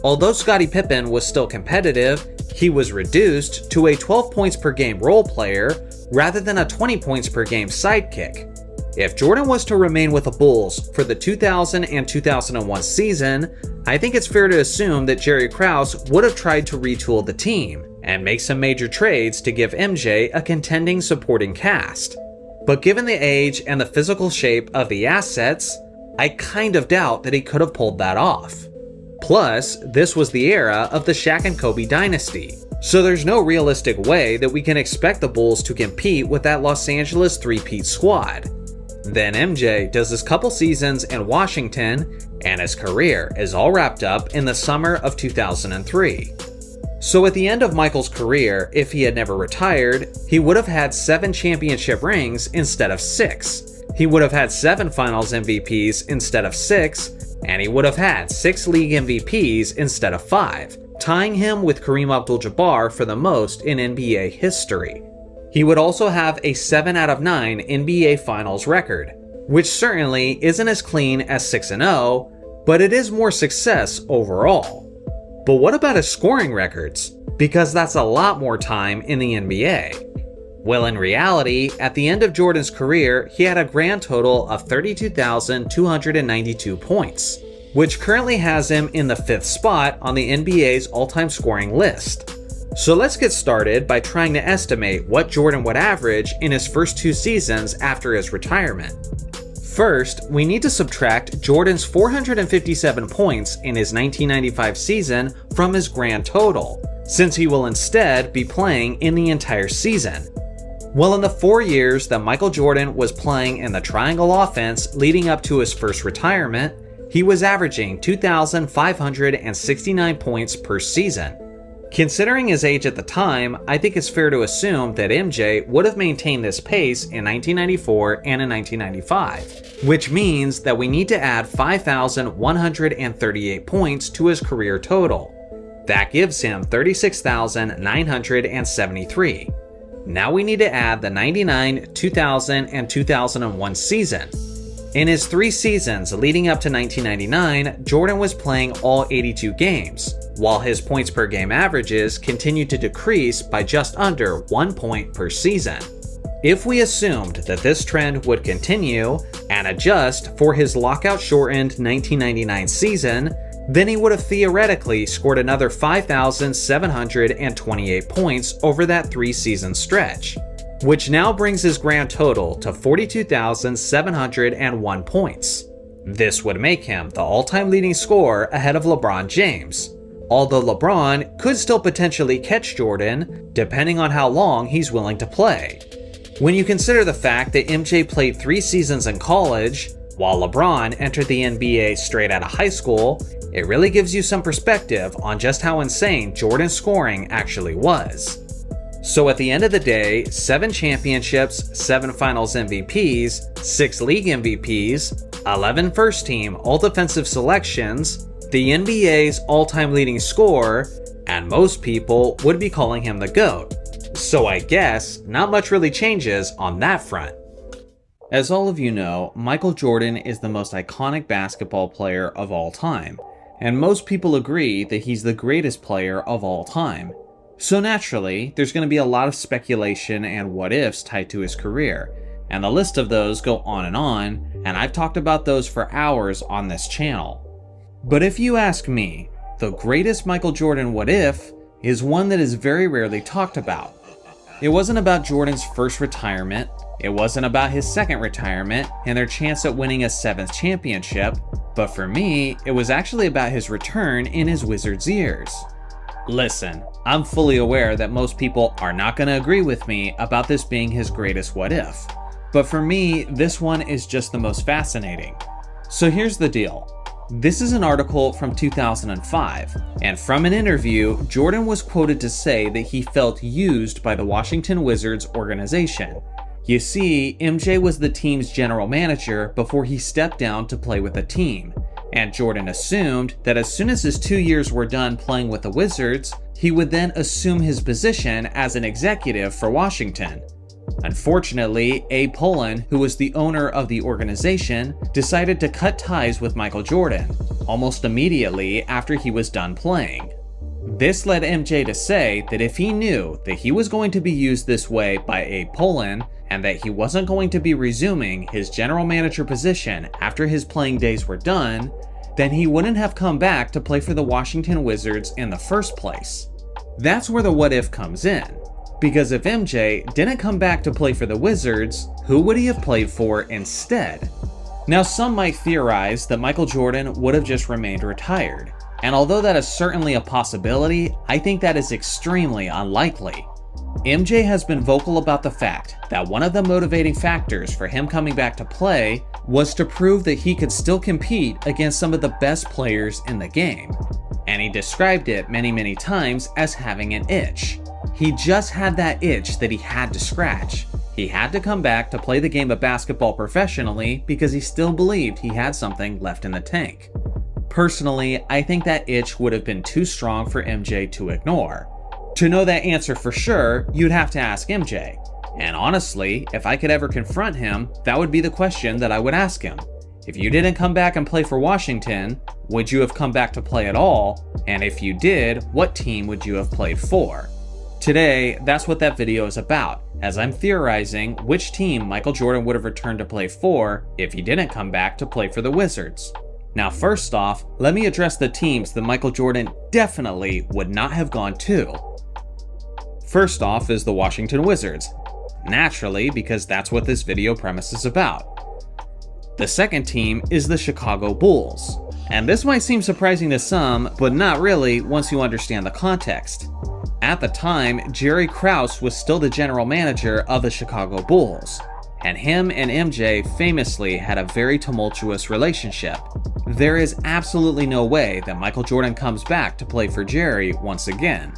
Although Scottie Pippen was still competitive, he was reduced to a 12 points per game role player rather than a 20 points per game sidekick. If Jordan was to remain with the Bulls for the 2000 and 2001 season, I think it's fair to assume that Jerry Krause would have tried to retool the team and make some major trades to give MJ a contending supporting cast. But given the age and the physical shape of the assets, I kind of doubt that he could have pulled that off. Plus, this was the era of the Shaq and Kobe dynasty, so there's no realistic way that we can expect the Bulls to compete with that Los Angeles three-peat squad. Then MJ does his couple seasons in Washington, and his career is all wrapped up in the summer of 2003. So at the end of Michael's career, if he had never retired, he would have had 7 championship rings instead of 6. He would have had 7 Finals MVPs instead of 6, and he would have had 6 league MVPs instead of 5, tying him with Kareem Abdul-Jabbar for the most in NBA history. He would also have a 7 out of 9 NBA Finals record, which certainly isn't as clean as 6-0, but it is more success overall. But what about his scoring records? Because that's a lot more time in the NBA. Well, in reality, at the end of Jordan's career, he had a grand total of 32,292 points, which currently has him in the 5th spot on the NBA's all-time scoring list. So let's get started by trying to estimate what Jordan would average in his first 2 seasons after his retirement. First, we need to subtract Jordan's 457 points in his 1995 season from his grand total, since he will instead be playing in the entire season. Well, in the 4 years that Michael Jordan was playing in the triangle offense leading up to his first retirement, he was averaging 2,569 points per season. Considering his age at the time, I think it's fair to assume that MJ would have maintained this pace in 1994 and in 1995, which means that we need to add 5,138 points to his career total. That gives him 36,973. Now we need to add the 99, 2000, and 2001 season. In his 3 seasons leading up to 1999, Jordan was playing all 82 games, while his points per game averages continued to decrease by just under 1 point per season. If we assumed that this trend would continue and adjust for his lockout-shortened 1999 season, then he would have theoretically scored another 5,728 points over that 3-season stretch, which now brings his grand total to 42,701 points. This would make him the all-time leading scorer ahead of LeBron James, although LeBron could still potentially catch Jordan depending on how long he's willing to play. When you consider the fact that MJ played 3 seasons in college, while LeBron entered the NBA straight out of high school, it really gives you some perspective on just how insane Jordan's scoring actually was. So at the end of the day, 7 championships, 7 Finals MVPs, 6 league MVPs, 11 first-team all-defensive selections, the NBA's all-time leading scorer, and most people would be calling him the GOAT. So I guess not much really changes on that front. As all of you know, Michael Jordan is the most iconic basketball player of all time, and most people agree that he's the greatest player of all time. So naturally, there's going to be a lot of speculation and what-ifs tied to his career, and the list of those go on, and I've talked about those for hours on this channel. But if you ask me, the greatest Michael Jordan what-if is one that is very rarely talked about. It wasn't about Jordan's first retirement, it wasn't about his second retirement and their chance at winning a 7th championship, but for me, it was actually about his return in his Wizards years. Listen, I'm fully aware that most people are not going to agree with me about this being his greatest what if, but for me, this one is just the most fascinating. So here's the deal. This is an article from 2005, and from an interview, Jordan was quoted to say that he felt used by the Washington Wizards organization. You see, MJ was the team's general manager before he stepped down to play with the team, and Jordan assumed that as soon as his 2 years were done playing with the Wizards, he would then assume his position as an executive for Washington. Unfortunately, Abe Pollin, who was the owner of the organization, decided to cut ties with Michael Jordan almost immediately after he was done playing. This led MJ to say that if he knew that he was going to be used this way by Abe Pollin, and that he wasn't going to be resuming his general manager position after his playing days were done, then he wouldn't have come back to play for the Washington Wizards in the first place. That's where the what if comes in, because if MJ didn't come back to play for the Wizards, who would he have played for instead? Now, some might theorize that Michael Jordan would have just remained retired, and although that is certainly a possibility, I think that is extremely unlikely. MJ has been vocal about the fact that one of the motivating factors for him coming back to play was to prove that he could still compete against some of the best players in the game. And he described it many times as having an itch. He just had that itch that he had to scratch. He had to come back to play the game of basketball professionally because he still believed he had something left in the tank. Personally, I think that itch would have been too strong for MJ to ignore. To know that answer for sure, you'd have to ask MJ. And honestly, if I could ever confront him, that would be the question that I would ask him. If you didn't come back and play for Washington, would you have come back to play at all? And if you did, what team would you have played for? Today, that's what that video is about, as I'm theorizing which team Michael Jordan would have returned to play for if he didn't come back to play for the Wizards. Now first off, let me address the teams that Michael Jordan definitely would not have gone to. First off is the Washington Wizards, naturally because that's what this video premise is about. The second team is the Chicago Bulls, and this might seem surprising to some, but not really once you understand the context. At the time, Jerry Krause was still the general manager of the Chicago Bulls, and him and MJ famously had a very tumultuous relationship. There is absolutely no way that Michael Jordan comes back to play for Jerry once again.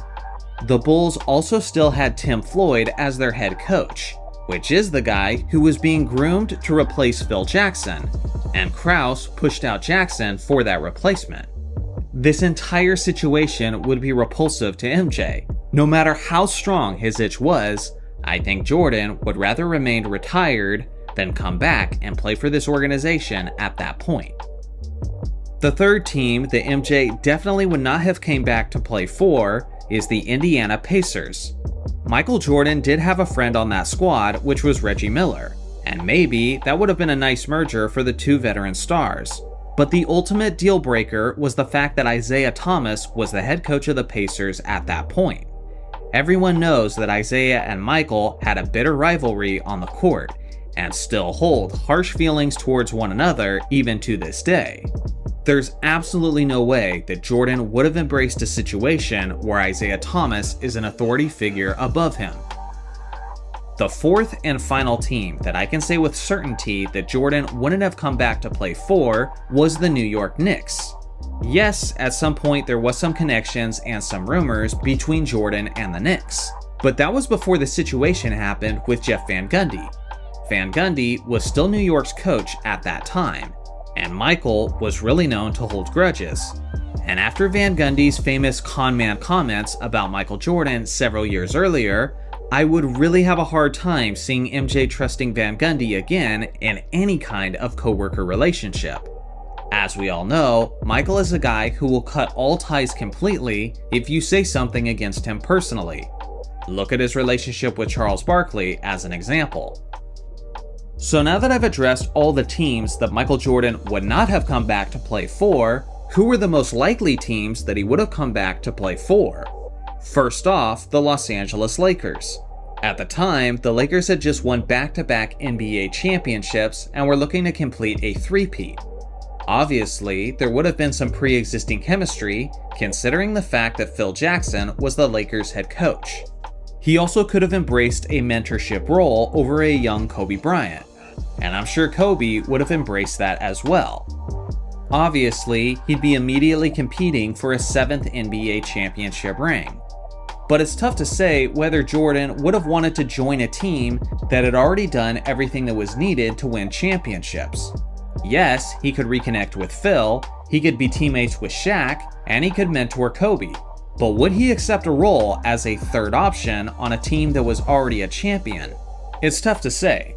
The Bulls also still had Tim Floyd as their head coach, which is the guy who was being groomed to replace Phil Jackson, and Krause pushed out Jackson for that replacement. This entire situation would be repulsive to MJ. No matter how strong his itch was, I think Jordan would rather remain retired than come back and play for this organization at that point. The third team that MJ definitely would not have came back to play for is the Indiana Pacers. Michael Jordan did have a friend on that squad, which was Reggie Miller, and maybe that would have been a nice merger for the two veteran stars. But the ultimate deal breaker was the fact that Isaiah Thomas was the head coach of the Pacers at that point. Everyone knows that Isaiah and Michael had a bitter rivalry on the court, and still hold harsh feelings towards one another even to this day. There's absolutely no way that Jordan would have embraced a situation where Isaiah Thomas is an authority figure above him. The fourth and final team that I can say with certainty that Jordan wouldn't have come back to play for was the New York Knicks. Yes, at some point there was some connections and some rumors between Jordan and the Knicks, but that was before the situation happened with Jeff Van Gundy. Van Gundy was still New York's coach at that time, and Michael was really known to hold grudges. And after Van Gundy's famous con man comments about Michael Jordan several years earlier, I would really have a hard time seeing MJ trusting Van Gundy again in any kind of coworker relationship. As we all know, Michael is a guy who will cut all ties completely if you say something against him personally. Look at his relationship with Charles Barkley as an example. So now that I've addressed all the teams that Michael Jordan would not have come back to play for, who were the most likely teams that he would have come back to play for? First off, the Los Angeles Lakers. At the time, the Lakers had just won back-to-back NBA championships and were looking to complete a three-peat. Obviously, there would have been some pre-existing chemistry, considering the fact that Phil Jackson was the Lakers' head coach. He also could have embraced a mentorship role over a young Kobe Bryant, and I'm sure Kobe would have embraced that as well. Obviously, he'd be immediately competing for a 7th NBA championship ring. But it's tough to say whether Jordan would have wanted to join a team that had already done everything that was needed to win championships. Yes, he could reconnect with Phil, he could be teammates with Shaq, and he could mentor Kobe. But would he accept a role as a third option on a team that was already a champion? It's tough to say.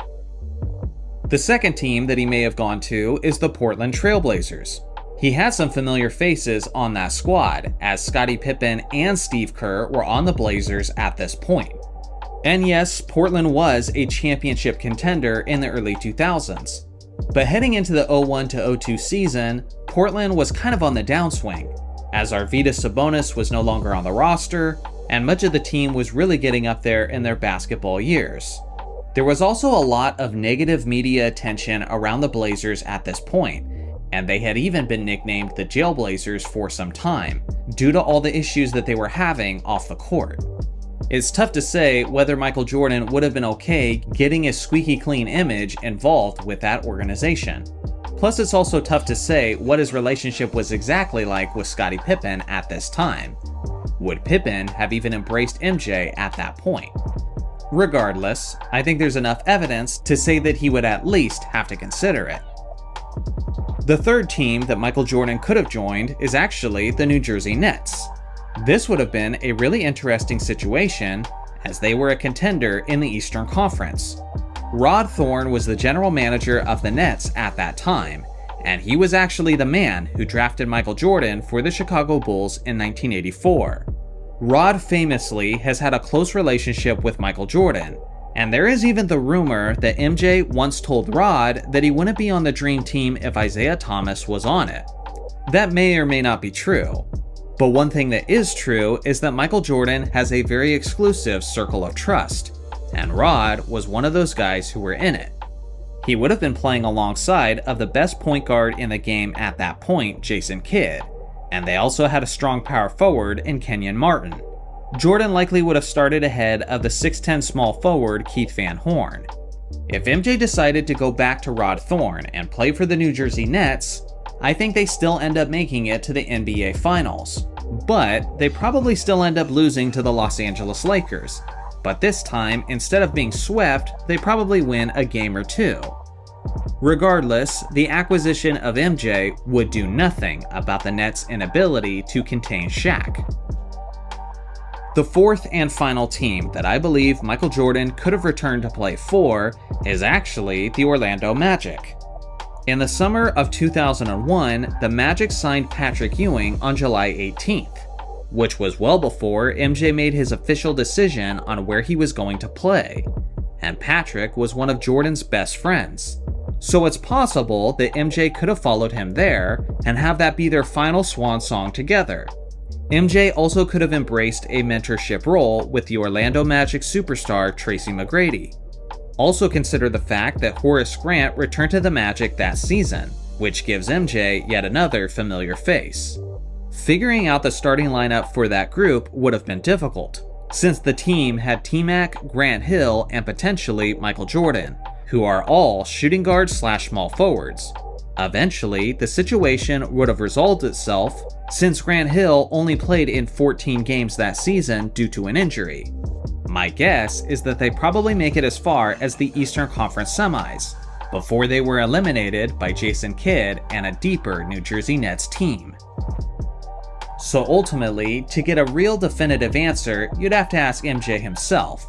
The second team that he may have gone to is the Portland Trail Blazers. He had some familiar faces on that squad, as Scottie Pippen and Steve Kerr were on the Blazers at this point. And yes, Portland was a championship contender in the early 2000s. But heading into the 01-02 season, Portland was kind of on the downswing, as Arvydas Sabonis was no longer on the roster, and much of the team was really getting up there in their basketball years. There was also a lot of negative media attention around the Blazers at this point, and they had even been nicknamed the Jailblazers for some time, due to all the issues that they were having off the court. It's tough to say whether Michael Jordan would have been okay getting a squeaky clean image involved with that organization. Plus, it's also tough to say what his relationship was exactly like with Scottie Pippen at this time. Would Pippen have even embraced MJ at that point? Regardless, I think there's enough evidence to say that he would at least have to consider it. The third team that Michael Jordan could have joined is actually the New Jersey Nets. This would have been a really interesting situation, as they were a contender in the Eastern Conference. Rod Thorne was the general manager of the Nets at that time, and he was actually the man who drafted Michael Jordan for the Chicago Bulls in 1984. Rod famously has had a close relationship with Michael Jordan, and there is even the rumor that MJ once told Rod that he wouldn't be on the Dream Team if Isaiah Thomas was on it. That may or may not be true, but one thing that is true is that Michael Jordan has a very exclusive circle of trust, and Rod was one of those guys who were in it. He would have been playing alongside of the best point guard in the game at that point, Jason Kidd, and they also had a strong power forward in Kenyon Martin. Jordan likely would have started ahead of the 6'10 small forward Keith Van Horn. If MJ decided to go back to Rod Thorne and play for the New Jersey Nets, I think they still end up making it to the NBA Finals, but they probably still end up losing to the Los Angeles Lakers. But this time, instead of being swept, they probably win a game or two. Regardless, the acquisition of MJ would do nothing about the Nets' inability to contain Shaq. The fourth and final team that I believe Michael Jordan could have returned to play for is actually the Orlando Magic. In the summer of 2001, the Magic signed Patrick Ewing on July 18th, which was well before MJ made his official decision on where he was going to play, and Patrick was one of Jordan's best friends. So it's possible that MJ could have followed him there and have that be their final swan song together. MJ also could have embraced a mentorship role with the Orlando Magic superstar Tracy McGrady. Also consider the fact that Horace Grant returned to the Magic that season, which gives MJ yet another familiar face. Figuring out the starting lineup for that group would have been difficult, since the team had T-Mac, Grant Hill, and potentially Michael Jordan, who are all shooting guards / small forwards. Eventually, the situation would have resolved itself, since Grant Hill only played in 14 games that season due to an injury. My guess is that they probably make it as far as the Eastern Conference semis, before they were eliminated by Jason Kidd and a deeper New Jersey Nets team. So ultimately, to get a real definitive answer, you'd have to ask MJ himself.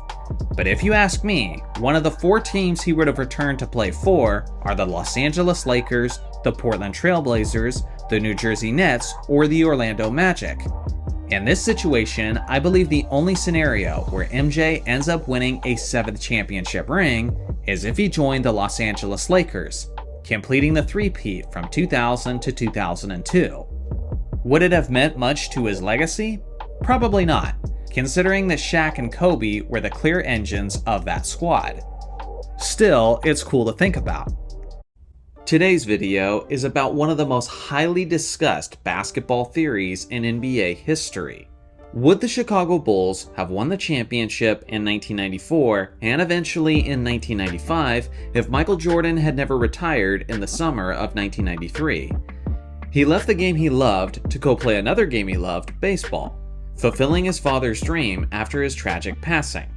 But if you ask me, one of the four teams he would have returned to play for are the Los Angeles Lakers, the Portland Trail Blazers, the New Jersey Nets, or the Orlando Magic. In this situation, I believe the only scenario where MJ ends up winning a 7th championship ring is if he joined the Los Angeles Lakers, completing the three-peat from 2000 to 2002. Would it have meant much to his legacy? Probably not, considering that Shaq and Kobe were the clear engines of that squad. Still, it's cool to think about. Today's video is about one of the most highly discussed basketball theories in NBA history. Would the Chicago Bulls have won the championship in 1994 and eventually in 1995 if Michael Jordan had never retired in the summer of 1993? He left the game he loved to go play another game he loved, baseball, fulfilling his father's dream after his tragic passing.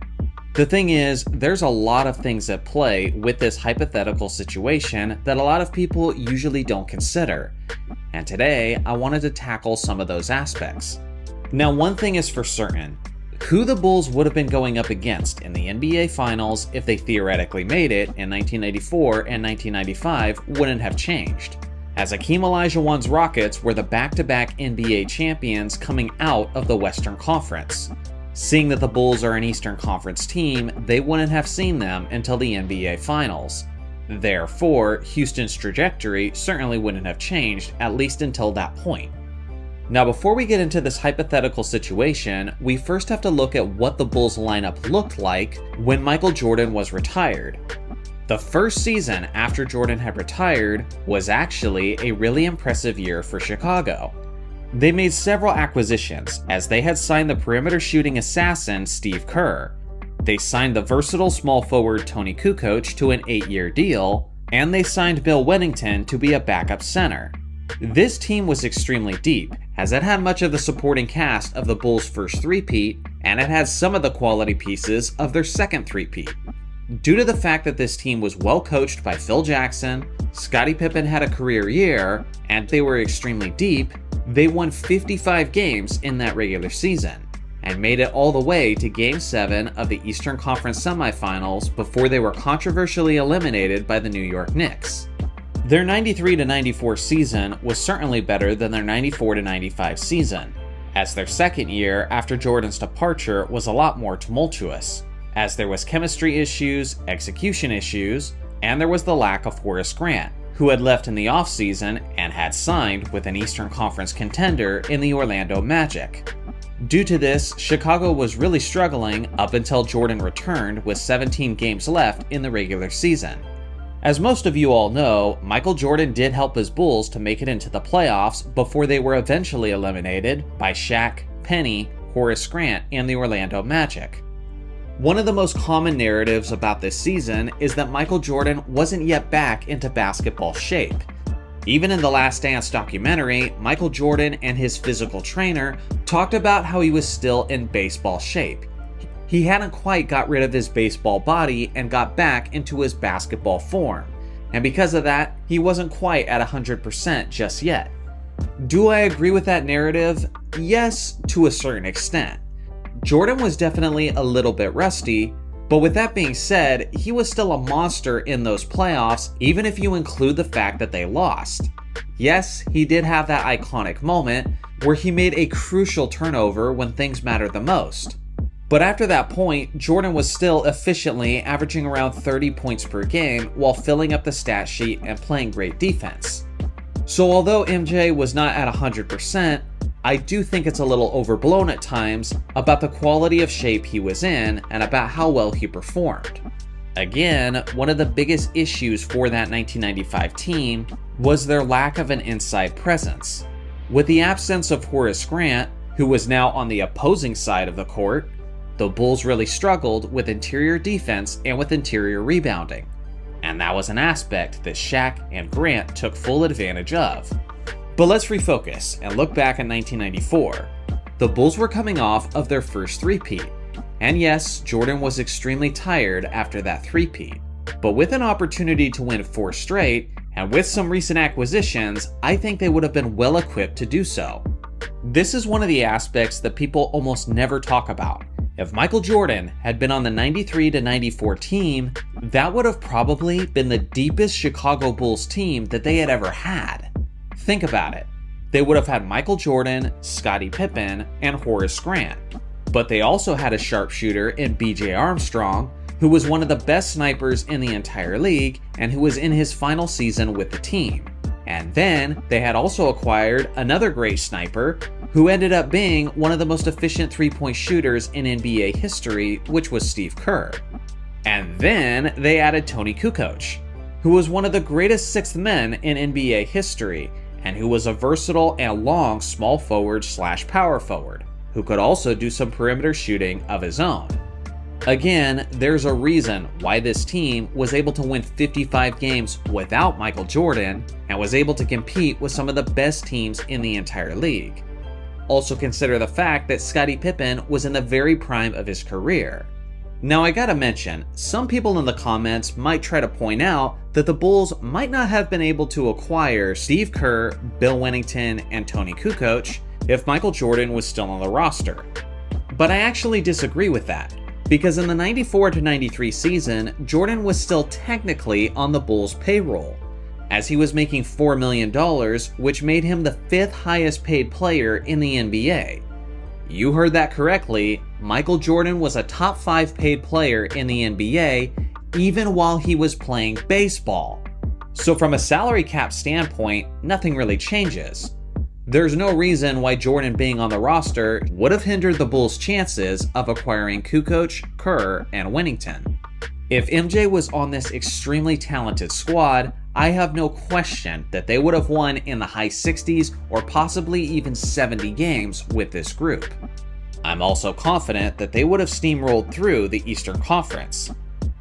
The thing is, there's a lot of things at play with this hypothetical situation that a lot of people usually don't consider, and today I wanted to tackle some of those aspects. Now, one thing is for certain, who the Bulls would have been going up against in the NBA Finals if they theoretically made it in 1994 and 1995 wouldn't have changed, as Hakeem Olajuwon's Rockets were the back-to-back NBA champions coming out of the Western Conference. Seeing that the Bulls are an Eastern Conference team, they wouldn't have seen them until the NBA Finals. Therefore, Houston's trajectory certainly wouldn't have changed, at least until that point. Now, before we get into this hypothetical situation, we first have to look at what the Bulls lineup looked like when Michael Jordan was retired. The first season after Jordan had retired was actually a really impressive year for Chicago. They made several acquisitions, as they had signed the perimeter shooting assassin Steve Kerr. They signed the versatile small forward Tony Kukoc to an 8-year deal, and they signed Bill Wennington to be a backup center. This team was extremely deep, as it had much of the supporting cast of the Bulls' first three-peat, and it had some of the quality pieces of their second three-peat. Due to the fact that this team was well coached by Phil Jackson, Scottie Pippen had a career year, and they were extremely deep, they won 55 games in that regular season, and made it all the way to Game 7 of the Eastern Conference semifinals before they were controversially eliminated by the New York Knicks. Their 93-94 season was certainly better than their 94-95 season, as their second year after Jordan's departure was a lot more tumultuous, as there was chemistry issues, execution issues, and there was the lack of Horace Grant, who had left in the offseason and had signed with an Eastern Conference contender in the Orlando Magic. Due to this, Chicago was really struggling up until Jordan returned with 17 games left in the regular season. As most of you all know, Michael Jordan did help his Bulls to make it into the playoffs before they were eventually eliminated by Shaq, Penny, Horace Grant, and the Orlando Magic. One of the most common narratives about this season is that Michael Jordan wasn't yet back into basketball shape. Even in the Last Dance documentary, Michael Jordan and his physical trainer talked about how he was still in baseball shape. He hadn't quite got rid of his baseball body and got back into his basketball form, and because of that, he wasn't quite at 100% just yet. Do I agree with that narrative? Yes, to a certain extent. Jordan was definitely a little bit rusty, but with that being said, he was still a monster in those playoffs, even if you include the fact that they lost. Yes, he did have that iconic moment where he made a crucial turnover when things mattered the most. But after that point, Jordan was still efficiently averaging around 30 points per game while filling up the stat sheet and playing great defense. So although MJ was not at 100%, I do think it's a little overblown at times about the quality of shape he was in and about how well he performed. Again, one of the biggest issues for that 1995 team was their lack of an inside presence. With the absence of Horace Grant, who was now on the opposing side of the court, the Bulls really struggled with interior defense and with interior rebounding. And that was an aspect that Shaq and Grant took full advantage of. But let's refocus and look back at 1994. The Bulls were coming off of their first three-peat. And yes, Jordan was extremely tired after that three-peat. But with an opportunity to win 4 straight, and with some recent acquisitions, I think they would have been well equipped to do so. This is one of the aspects that people almost never talk about. If Michael Jordan had been on the 93-94 team, that would have probably been the deepest Chicago Bulls team that they had ever had. Think about it. They would have had Michael Jordan, Scottie Pippen, and Horace Grant. But they also had a sharpshooter in B.J. Armstrong, who was one of the best snipers in the entire league and who was in his final season with the team. And then they had also acquired another great sniper who ended up being one of the most efficient three-point shooters in NBA history, which was Steve Kerr. And then they added Tony Kukoc, who was one of the greatest sixth men in NBA history and who was a versatile and long small forward / power forward, who could also do some perimeter shooting of his own. Again, there's a reason why this team was able to win 55 games without Michael Jordan and was able to compete with some of the best teams in the entire league. Also consider the fact that Scottie Pippen was in the very prime of his career. Now I gotta mention, some people in the comments might try to point out that the Bulls might not have been able to acquire Steve Kerr, Bill Wennington, and Tony Kukoc if Michael Jordan was still on the roster. But I actually disagree with that, because in the 94-93 season, Jordan was still technically on the Bulls' payroll, as he was making $4 million, which made him the 5th highest paid player in the NBA. You heard that correctly, Michael Jordan was a top 5 paid player in the NBA, even while he was playing baseball. So from a salary cap standpoint, nothing really changes. There's no reason why Jordan being on the roster would have hindered the Bulls' chances of acquiring Kukoc, Kerr, and Wennington. If MJ was on this extremely talented squad, I have no question that they would have won in the high 60s or possibly even 70 games with this group. I'm also confident that they would have steamrolled through the Eastern Conference.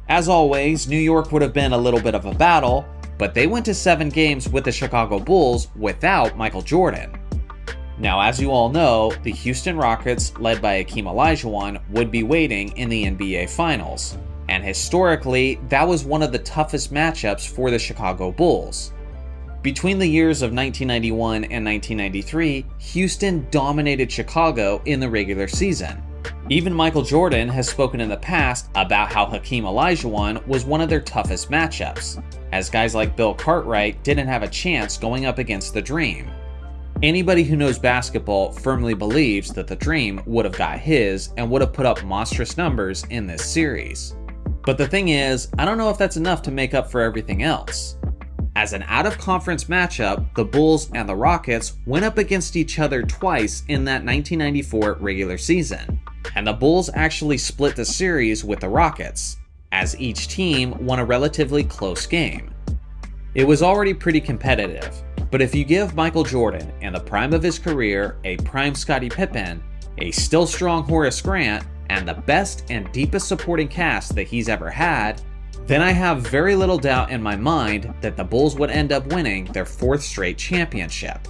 As always, New York would have been a little bit of a battle, but they went to 7 games with the Chicago Bulls without Michael Jordan. Now, as you all know, the Houston Rockets, led by Hakeem Olajuwon, would be waiting in the NBA Finals. And historically, that was one of the toughest matchups for the Chicago Bulls. Between the years of 1991 and 1993, Houston dominated Chicago in the regular season. Even Michael Jordan has spoken in the past about how Hakeem Olajuwon was one of their toughest matchups, as guys like Bill Cartwright didn't have a chance going up against the Dream. Anybody who knows basketball firmly believes that the Dream would have got his and would have put up monstrous numbers in this series. But the thing is, I don't know if that's enough to make up for everything else. As an out-of-conference matchup, the Bulls and the Rockets went up against each other twice in that 1994 regular season, and the Bulls actually split the series with the Rockets, as each team won a relatively close game. It was already pretty competitive, but if you give Michael Jordan, in the prime of his career, a prime Scottie Pippen, a still strong Horace Grant, and the best and deepest supporting cast that he's ever had, then I have very little doubt in my mind that the Bulls would end up winning their 4th straight championship.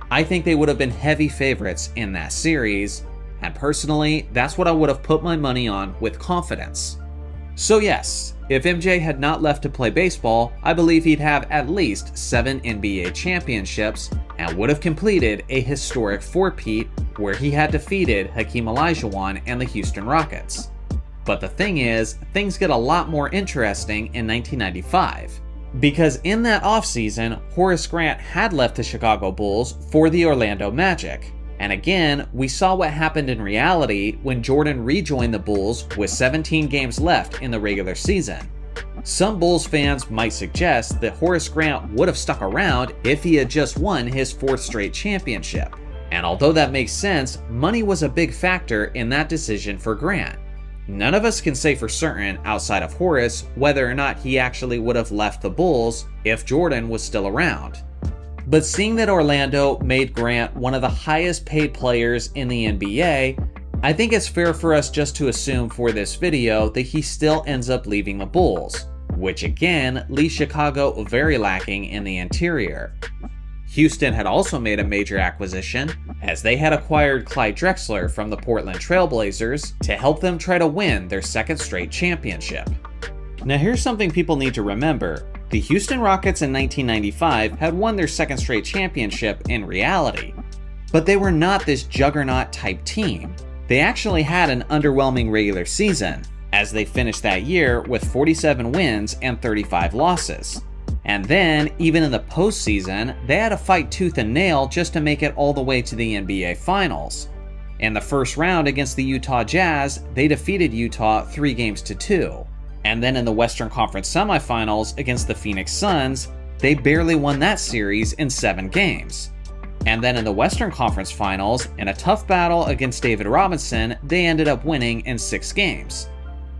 I think they would have been heavy favorites in that series, and personally, that's what I would have put my money on with confidence. So yes, if MJ had not left to play baseball, I believe he'd have at least 7 NBA championships and would have completed a historic four-peat where he had defeated Hakeem Olajuwon and the Houston Rockets. But the thing is, things get a lot more interesting in 1995. Because in that offseason, Horace Grant had left the Chicago Bulls for the Orlando Magic. And again, we saw what happened in reality when Jordan rejoined the Bulls with 17 games left in the regular season. Some Bulls fans might suggest that Horace Grant would have stuck around if he had just won his 4th straight championship. And although that makes sense, money was a big factor in that decision for Grant. None of us can say for certain, outside of Horace, whether or not he actually would have left the Bulls if Jordan was still around. But seeing that Orlando made Grant one of the highest paid players in the NBA, I think it's fair for us just to assume for this video that he still ends up leaving the Bulls, which again leaves Chicago very lacking in the interior. Houston had also made a major acquisition, as they had acquired Clyde Drexler from the Portland Trail Blazers to help them try to win their 2nd straight championship. Now here's something people need to remember. The Houston Rockets in 1995 had won their 2nd straight championship in reality, but they were not this juggernaut type team. They actually had an underwhelming regular season, as they finished that year with 47 wins and 35 losses. And then, even in the postseason, they had to fight tooth and nail just to make it all the way to the NBA Finals. In the first round against the Utah Jazz, they defeated Utah 3-2. And then in the Western Conference semifinals against the Phoenix Suns, they barely won that series in 7 games. And then in the Western Conference Finals, in a tough battle against David Robinson, they ended up winning in 6 games.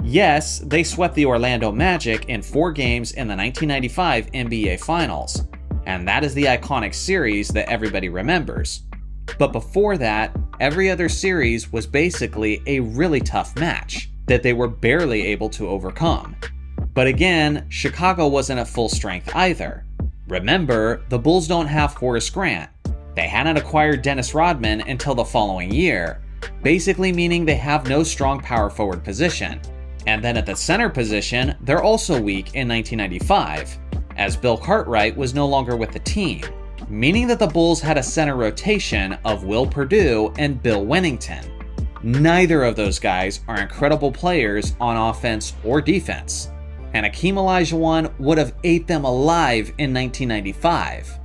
Yes, they swept the Orlando Magic in 4 games in the 1995 NBA Finals, and that is the iconic series that everybody remembers. But before that, every other series was basically a really tough match that they were barely able to overcome. But again, Chicago wasn't at full strength either. Remember, the Bulls don't have Horace Grant. They hadn't acquired Dennis Rodman until the following year, basically meaning they have no strong power forward position. And then at the center position, they're also weak in 1995, as Bill Cartwright was no longer with the team, meaning that the Bulls had a center rotation of Will Perdue and Bill Wennington. Neither of those guys are incredible players on offense or defense, and Hakeem Olajuwon would have ate them alive in 1995.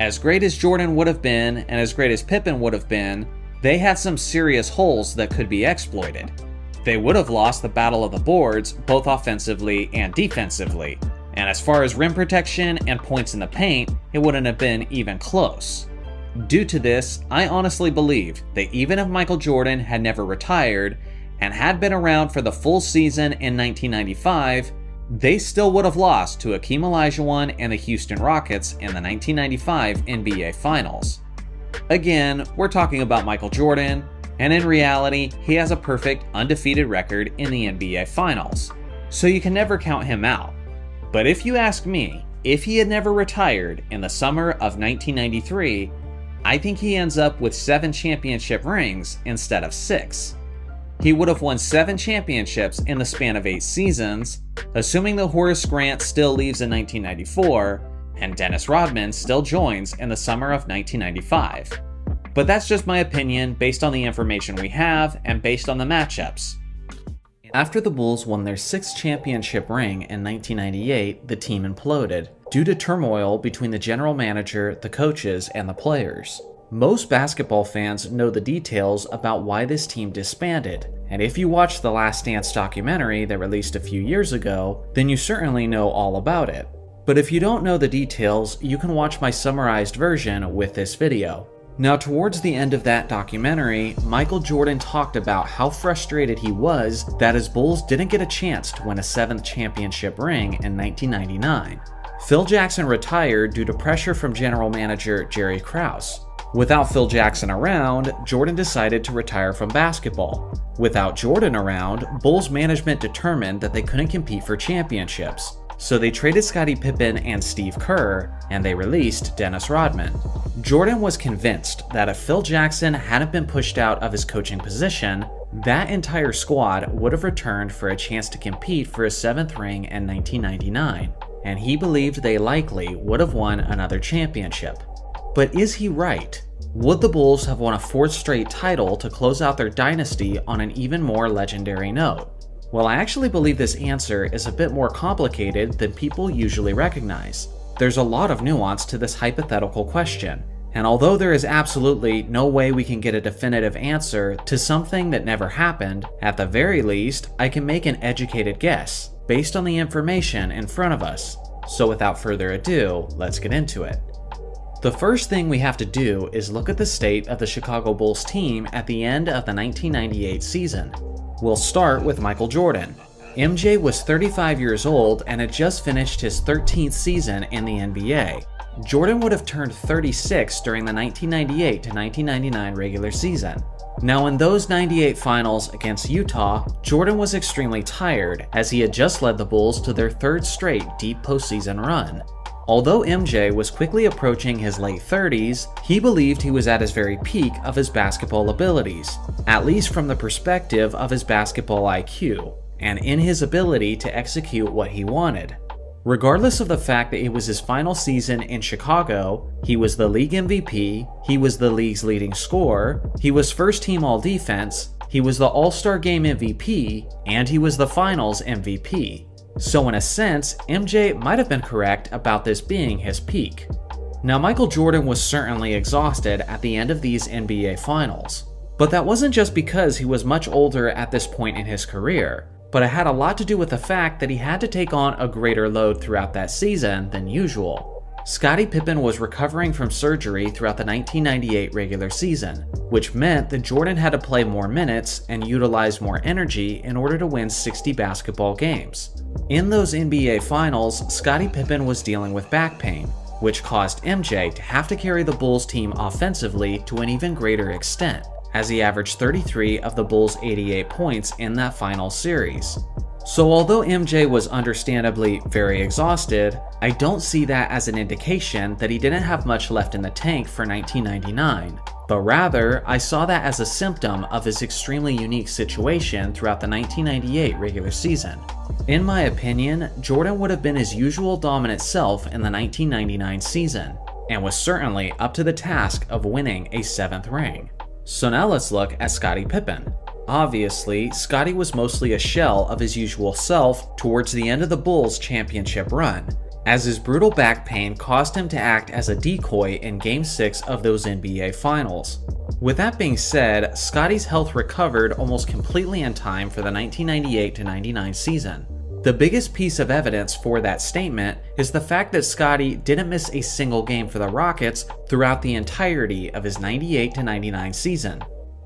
As great as Jordan would have been, and as great as Pippen would have been, they had some serious holes that could be exploited. They would have lost the battle of the boards, both offensively and defensively, and as far as rim protection and points in the paint, it wouldn't have been even close. Due to this, I honestly believe that even if Michael Jordan had never retired and had been around for the full season in 1995, they still would have lost to Hakeem Olajuwon and the Houston Rockets in the 1995 NBA Finals. Again, we're talking about Michael Jordan, and in reality, he has a perfect undefeated record in the NBA Finals, so you can never count him out. But if you ask me, if he had never retired in the summer of 1993, I think he ends up with 7 championship rings instead of 6. He would have won 7 championships in the span of 8 seasons, assuming that Horace Grant still leaves in 1994, and Dennis Rodman still joins in the summer of 1995. But that's just my opinion based on the information we have and based on the matchups. After the Bulls won their 6th championship ring in 1998, the team imploded due to turmoil between the general manager, the coaches, and the players. Most basketball fans know the details about why this team disbanded, and if you watched the Last Dance documentary that released a few years ago, then you certainly know all about it. But if you don't know the details, you can watch my summarized version with this video. Now, towards the end of that documentary, Michael Jordan talked about how frustrated he was that his Bulls didn't get a chance to win a 7th championship ring in 1999. Phil Jackson retired due to pressure from general manager Jerry Krause. Without Phil Jackson around, Jordan decided to retire from basketball. Without Jordan around, Bulls management determined that they couldn't compete for championships. So they traded Scottie Pippen and Steve Kerr, and they released Dennis Rodman. Jordan was convinced that if Phil Jackson hadn't been pushed out of his coaching position, that entire squad would have returned for a chance to compete for a 7th ring in 1999, and he believed they likely would have won another championship. But is he right? Would the Bulls have won a 4th straight title to close out their dynasty on an even more legendary note? Well, I actually believe this answer is a bit more complicated than people usually recognize. There's a lot of nuance to this hypothetical question, and although there is absolutely no way we can get a definitive answer to something that never happened, at the very least, I can make an educated guess based on the information in front of us. So without further ado, let's get into it. The first thing we have to do is look at the state of the Chicago Bulls team at the end of the 1998 season. We'll start with Michael Jordan. MJ was 35 years old and had just finished his 13th season in the NBA. Jordan would have turned 36 during the 1998 to 1999 regular season. Now, in those 98 finals against Utah, Jordan was extremely tired as he had just led the Bulls to their 3rd straight deep postseason run. Although MJ was quickly approaching his late 30s, he believed he was at his very peak of his basketball abilities, at least from the perspective of his basketball IQ, and in his ability to execute what he wanted. Regardless of the fact that it was his final season in Chicago, he was the league MVP, he was the league's leading scorer, he was first team all-defense, he was the All-Star Game MVP, and he was the Finals MVP. So in a sense, MJ might have been correct about this being his peak. Now, Michael Jordan was certainly exhausted at the end of these NBA Finals. But that wasn't just because he was much older at this point in his career, but it had a lot to do with the fact that he had to take on a greater load throughout that season than usual. Scottie Pippen was recovering from surgery throughout the 1998 regular season, which meant that Jordan had to play more minutes and utilize more energy in order to win 60 basketball games. In those NBA Finals, Scottie Pippen was dealing with back pain, which caused MJ to have to carry the Bulls team offensively to an even greater extent, as he averaged 33 of the Bulls' 88 points in that final series. So although MJ was understandably very exhausted, I don't see that as an indication that he didn't have much left in the tank for 1999, but rather I saw that as a symptom of his extremely unique situation throughout the 1998 regular season. In my opinion, Jordan would have been his usual dominant self in the 1999 season, and was certainly up to the task of winning a 7th ring. So now let's look at Scottie Pippen. Obviously, Scottie was mostly a shell of his usual self towards the end of the Bulls' championship run, as his brutal back pain caused him to act as a decoy in Game 6 of those NBA Finals. With that being said, Scottie's health recovered almost completely in time for the 1998-99 season. The biggest piece of evidence for that statement is the fact that Scottie didn't miss a single game for the Rockets throughout the entirety of his 98-99 season.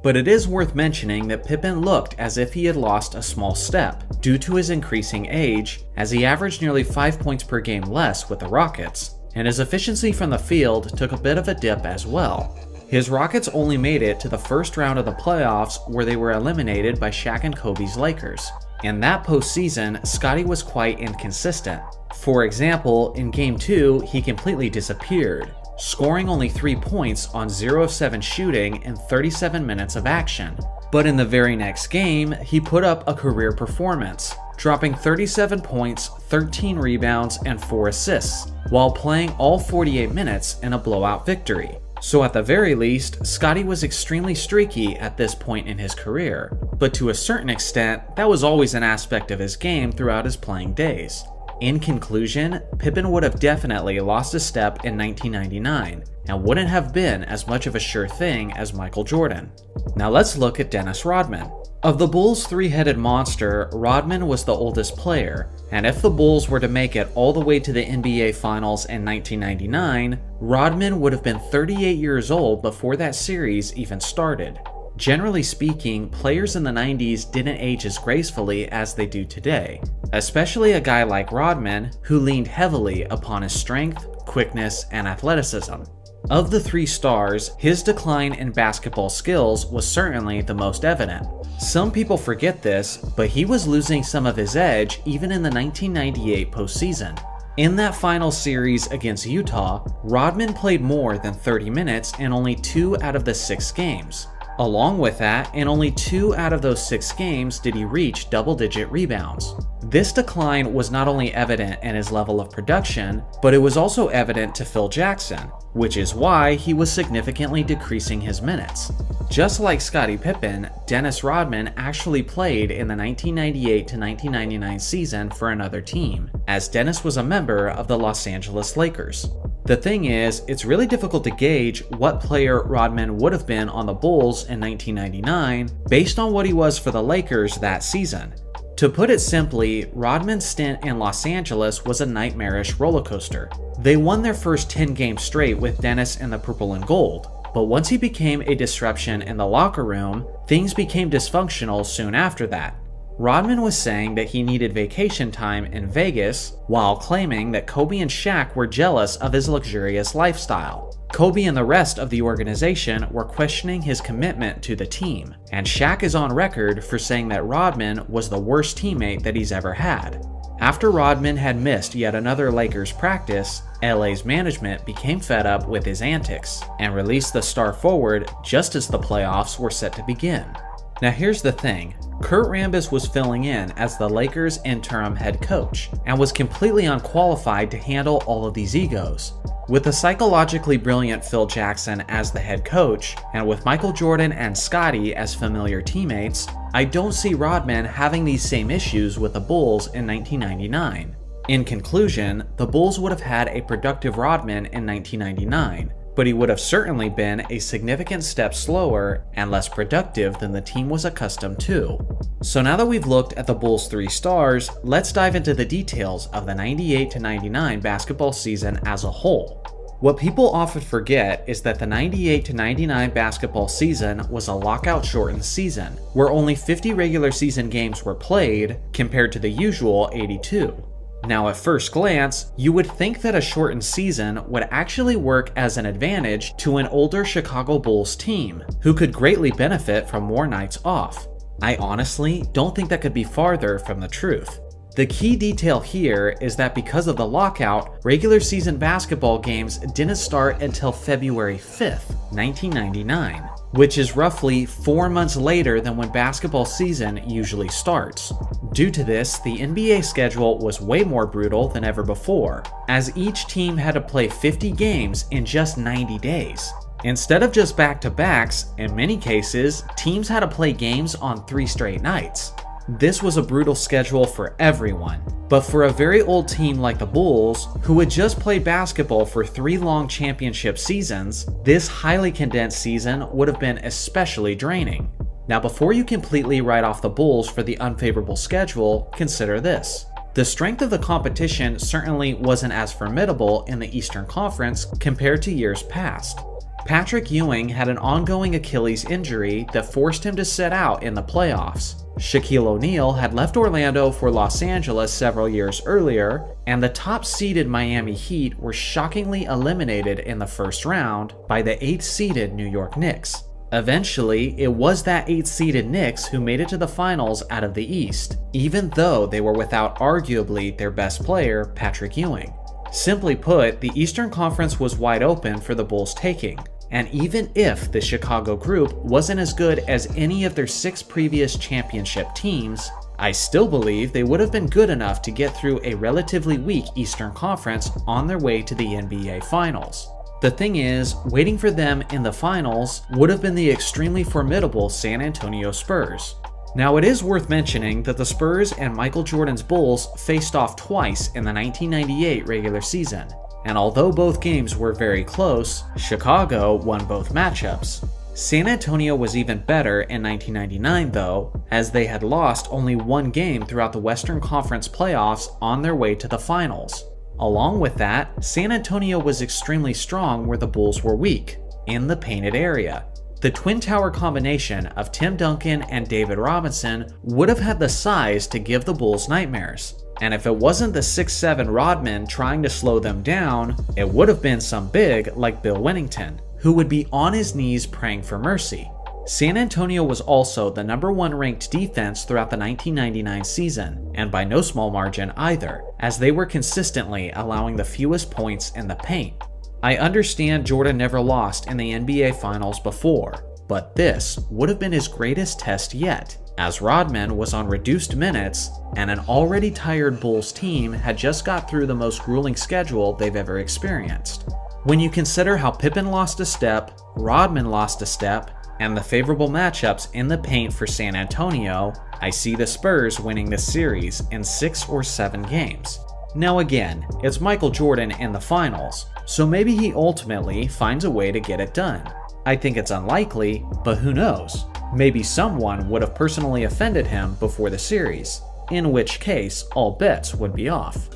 But it is worth mentioning that Pippen looked as if he had lost a small step due to his increasing age, as he averaged nearly 5 points per game less with the Rockets, and his efficiency from the field took a bit of a dip as well. His Rockets only made it to the first round of the playoffs, where they were eliminated by Shaq and Kobe's Lakers. In that postseason, Scottie was quite inconsistent. For example, in Game 2, he completely disappeared, scoring only 3 points on 0 of 7 shooting in 37 minutes of action. But in the very next game, he put up a career performance, dropping 37 points, 13 rebounds, and 4 assists, while playing all 48 minutes in a blowout victory. So at the very least, Scottie was extremely streaky at this point in his career, but to a certain extent, that was always an aspect of his game throughout his playing days. In conclusion, Pippen would have definitely lost a step in 1999 and wouldn't have been as much of a sure thing as Michael Jordan. Now let's look at Dennis Rodman. Of the Bulls' three-headed monster, Rodman was the oldest player, and if the Bulls were to make it all the way to the NBA Finals in 1999, Rodman would have been 38 years old before that series even started. Generally speaking, players in the 90s didn't age as gracefully as they do today, especially a guy like Rodman, who leaned heavily upon his strength, quickness, and athleticism. Of the three stars, his decline in basketball skills was certainly the most evident. Some people forget this, but he was losing some of his edge even in the 1998 postseason. In that final series against Utah, Rodman played more than 30 minutes in only 2 out of the 6 games. Along with that, in only 2 out of those 6 games did he reach double-digit rebounds. This decline was not only evident in his level of production, but it was also evident to Phil Jackson, which is why he was significantly decreasing his minutes. Just like Scottie Pippen, Dennis Rodman actually played in the 1998 to 1999 season for another team, as Dennis was a member of the Los Angeles Lakers. The thing is, it's really difficult to gauge what player Rodman would have been on the Bulls in 1999 based on what he was for the Lakers that season. To put it simply, Rodman's stint in Los Angeles was a nightmarish roller coaster. They won their first 10 games straight with Dennis in the purple and gold, but once he became a disruption in the locker room, things became dysfunctional soon after that. Rodman was saying that he needed vacation time in Vegas, while claiming that Kobe and Shaq were jealous of his luxurious lifestyle. Kobe and the rest of the organization were questioning his commitment to the team, and Shaq is on record for saying that Rodman was the worst teammate that he's ever had. After Rodman had missed yet another Lakers practice, LA's management became fed up with his antics and released the star forward just as the playoffs were set to begin. Now here's the thing, Kurt Rambis was filling in as the Lakers' interim head coach and was completely unqualified to handle all of these egos. With the psychologically brilliant Phil Jackson as the head coach, and with Michael Jordan and Scottie as familiar teammates, I don't see Rodman having these same issues with the Bulls in 1999. In conclusion, the Bulls would have had a productive Rodman in 1999, but he would have certainly been a significant step slower and less productive than the team was accustomed to. So now that we've looked at the Bulls' 3 stars, let's dive into the details of the 98 to 99 basketball season as a whole. What people often forget is that the 98 to 99 basketball season was a lockout-shortened season, where only 50 regular season games were played compared to the usual 82. Now at first glance, you would think that a shortened season would actually work as an advantage to an older Chicago Bulls team, who could greatly benefit from more nights off. I honestly don't think that could be farther from the truth. The key detail here is that because of the lockout, regular season basketball games didn't start until February 5th, 1999, which is roughly 4 months later than when basketball season usually starts. Due to this, the NBA schedule was way more brutal than ever before, as each team had to play 50 games in just 90 days. Instead of just back-to-backs, in many cases, teams had to play games on 3 straight nights. This was a brutal schedule for everyone, but for a very old team like the Bulls, who had just played basketball for 3 long championship seasons, this highly condensed season would have been especially draining. Now before you completely write off the Bulls for the unfavorable schedule, consider this. The strength of the competition certainly wasn't as formidable in the Eastern Conference compared to years past. Patrick Ewing had an ongoing Achilles injury that forced him to sit out in the playoffs. Shaquille O'Neal had left Orlando for Los Angeles several years earlier, and the top-seeded Miami Heat were shockingly eliminated in the first round by the 8th-seeded New York Knicks. Eventually, it was that 8th-seeded Knicks who made it to the finals out of the East, even though they were without arguably their best player, Patrick Ewing. Simply put, the Eastern Conference was wide open for the Bulls' taking. And even if the Chicago group wasn't as good as any of their 6 previous championship teams, I still believe they would have been good enough to get through a relatively weak Eastern Conference on their way to the NBA Finals. The thing is, waiting for them in the finals would have been the extremely formidable San Antonio Spurs. Now, it is worth mentioning that the Spurs and Michael Jordan's Bulls faced off twice in the 1998 regular season. And although both games were very close, Chicago won both matchups. San Antonio was even better in 1999 though, as they had lost only one game throughout the Western Conference playoffs on their way to the finals. Along with that, San Antonio was extremely strong where the Bulls were weak, in the painted area. The Twin Tower combination of Tim Duncan and David Robinson would have had the size to give the Bulls nightmares. And if it wasn't the 6'7" Rodman trying to slow them down, it would have been some big like Bill Wennington, who would be on his knees praying for mercy. San Antonio was also the #1 ranked defense throughout the 1999 season, and by no small margin either, as they were consistently allowing the fewest points in the paint. I understand Jordan never lost in the NBA Finals before, but this would have been his greatest test yet, as Rodman was on reduced minutes and an already tired Bulls team had just got through the most grueling schedule they've ever experienced. When you consider how Pippen lost a step, Rodman lost a step, and the favorable matchups in the paint for San Antonio, I see the Spurs winning this series in 6 or 7 games. Now again, it's Michael Jordan in the finals, so maybe he ultimately finds a way to get it done. I think it's unlikely, but who knows? Maybe someone would have personally offended him before the series, in which case all bets would be off.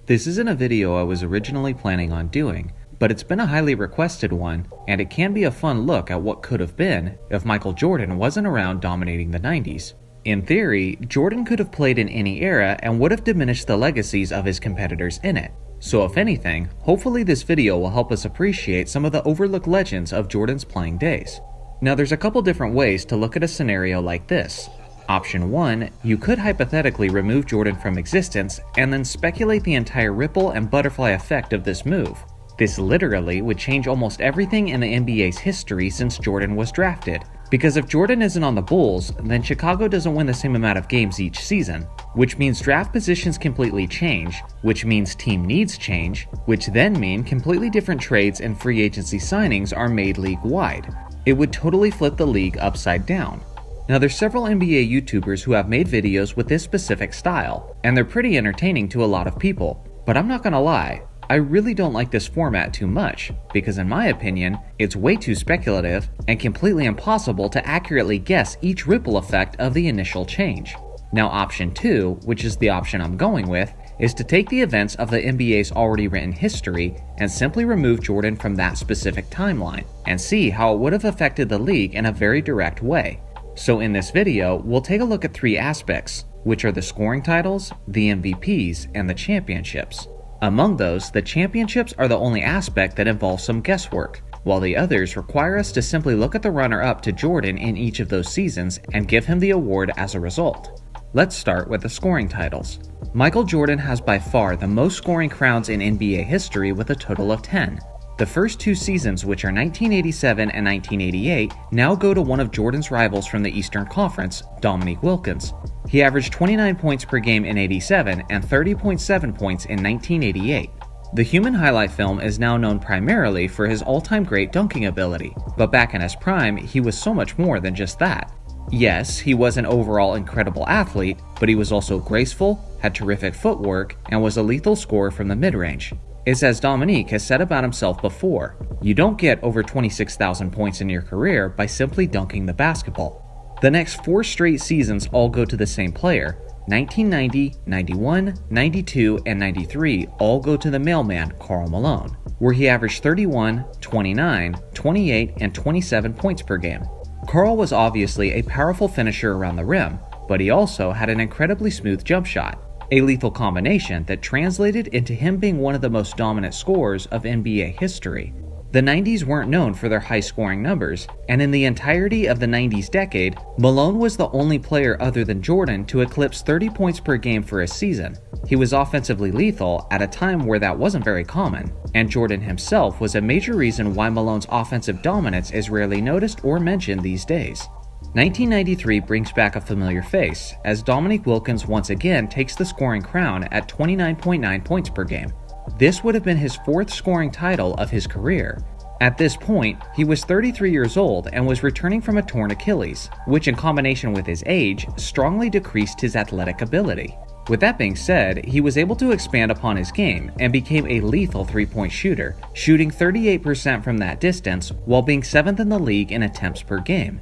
This isn't a video I was originally planning on doing, but it's been a highly requested one, and it can be a fun look at what could have been if Michael Jordan wasn't around dominating the 90s. In theory, Jordan could have played in any era and would have diminished the legacies of his competitors in it. So if anything, hopefully this video will help us appreciate some of the overlooked legends of Jordan's playing days. Now there's a couple different ways to look at a scenario like this. Option 1, you could hypothetically remove Jordan from existence and then speculate the entire ripple and butterfly effect of this move. This literally would change almost everything in the NBA's history since Jordan was drafted. Because if Jordan isn't on the Bulls, then Chicago doesn't win the same amount of games each season, which means draft positions completely change, which means team needs change, which then mean completely different trades and free agency signings are made league-wide. It would totally flip the league upside down. Now there's several NBA YouTubers who have made videos with this specific style, and they're pretty entertaining to a lot of people, but I'm not gonna lie, I really don't like this format too much, because in my opinion, it's way too speculative and completely impossible to accurately guess each ripple effect of the initial change. Now option 2, which is the option I'm going with, is to take the events of the NBA's already written history and simply remove Jordan from that specific timeline, and see how it would have affected the league in a very direct way. So in this video, we'll take a look at 3 aspects, which are the scoring titles, the MVPs, and the championships. Among those, the championships are the only aspect that involves some guesswork, while the others require us to simply look at the runner-up to Jordan in each of those seasons and give him the award as a result. Let's start with the scoring titles. Michael Jordan has by far the most scoring crowns in NBA history with a total of 10. The first 2 seasons, which are 1987 and 1988, now go to one of Jordan's rivals from the Eastern Conference, Dominique Wilkins. He averaged 29 points per game in '87 and 30.7 points in 1988. The human highlight film is now known primarily for his all-time great dunking ability, but back in his prime, he was so much more than just that. Yes, he was an overall incredible athlete, but he was also graceful, had terrific footwork, and was a lethal scorer from the mid-range. It's as Dominique has said about himself before, you don't get over 26,000 points in your career by simply dunking the basketball. The next 4 straight seasons all go to the same player. 1990, 91, 92, and 93 all go to the mailman, Karl Malone. where he averaged 31, 29, 28, and 27 points per game. Karl was obviously a powerful finisher around the rim, but he also had an incredibly smooth jump shot, a lethal combination that translated into him being one of the most dominant scorers of NBA history. The 90s weren't known for their high-scoring numbers, and in the entirety of the 90s decade, Malone was the only player other than Jordan to eclipse 30 points per game for a season. He was offensively lethal at a time where that wasn't very common, and Jordan himself was a major reason why Malone's offensive dominance is rarely noticed or mentioned these days. 1993 brings back a familiar face, as Dominique Wilkins once again takes the scoring crown at 29.9 points per game. This would have been his fourth scoring title of his career. At this point, he was 33 years old and was returning from a torn Achilles, which in combination with his age, strongly decreased his athletic ability. With that being said, he was able to expand upon his game and became a lethal three-point shooter, shooting 38% from that distance while being 7th in the league in attempts per game.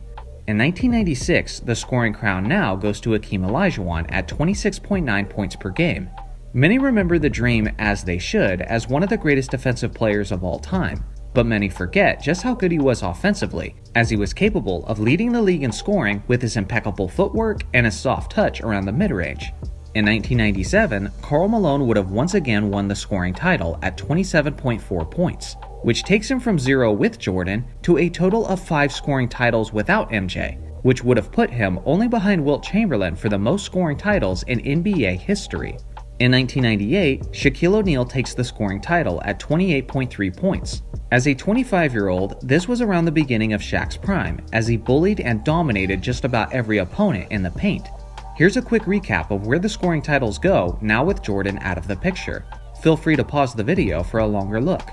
In 1996, the scoring crown now goes to Hakeem Olajuwon at 26.9 points per game. Many remember the Dream, as they should, as one of the greatest defensive players of all time, but many forget just how good he was offensively, as he was capable of leading the league in scoring with his impeccable footwork and his soft touch around the mid-range. In 1997, Karl Malone would have once again won the scoring title at 27.4 points, which takes him from 0 with Jordan to a total of 5 scoring titles without MJ, which would have put him only behind Wilt Chamberlain for the most scoring titles in NBA history. In 1998, Shaquille O'Neal takes the scoring title at 28.3 points. As a 25-year-old, this was around the beginning of Shaq's prime, as he bullied and dominated just about every opponent in the paint. Here's a quick recap of where the scoring titles go now with Jordan out of the picture. Feel free to pause the video for a longer look.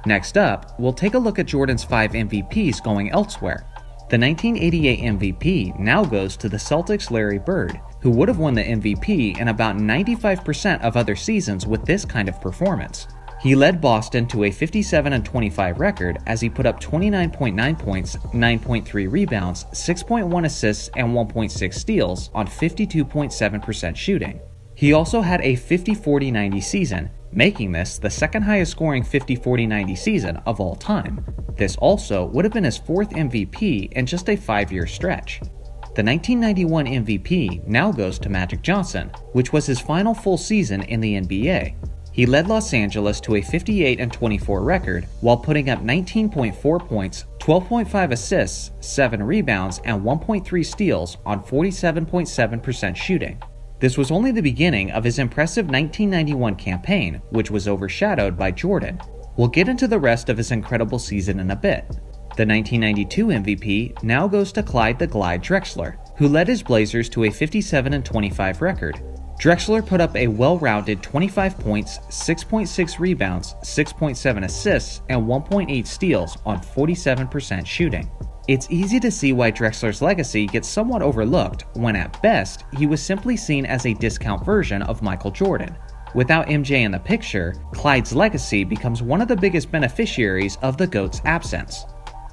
Next up, we'll take a look at Jordan's 5 MVPs going elsewhere. The 1988 MVP now goes to the Celtics' Larry Bird, who would have won the MVP in about 95% of other seasons with this kind of performance. He led Boston to a 57-25 record as he put up 29.9 points, 9.3 rebounds, 6.1 assists, and 1.6 steals on 52.7% shooting. He also had a 50-40-90 season, making this the second highest scoring 50-40-90 season of all time. This also would have been his 4th MVP in just a 5-year stretch. The 1991 MVP now goes to Magic Johnson, which was his final full season in the NBA. He led Los Angeles to a 58-24 record while putting up 19.4 points, 12.5 assists, 7 rebounds, and 1.3 steals on 47.7% shooting. This was only the beginning of his impressive 1991 campaign, which was overshadowed by Jordan. We'll get into the rest of his incredible season in a bit. The 1992 MVP now goes to Clyde the Glide Drexler, who led his Blazers to a 57-25 record. Drexler put up a well-rounded 25 points, 6.6 rebounds, 6.7 assists, and 1.8 steals on 47% shooting. It's easy to see why Drexler's legacy gets somewhat overlooked when at best he was simply seen as a discount version of Michael Jordan. Without MJ in the picture, Clyde's legacy becomes one of the biggest beneficiaries of the GOAT's absence.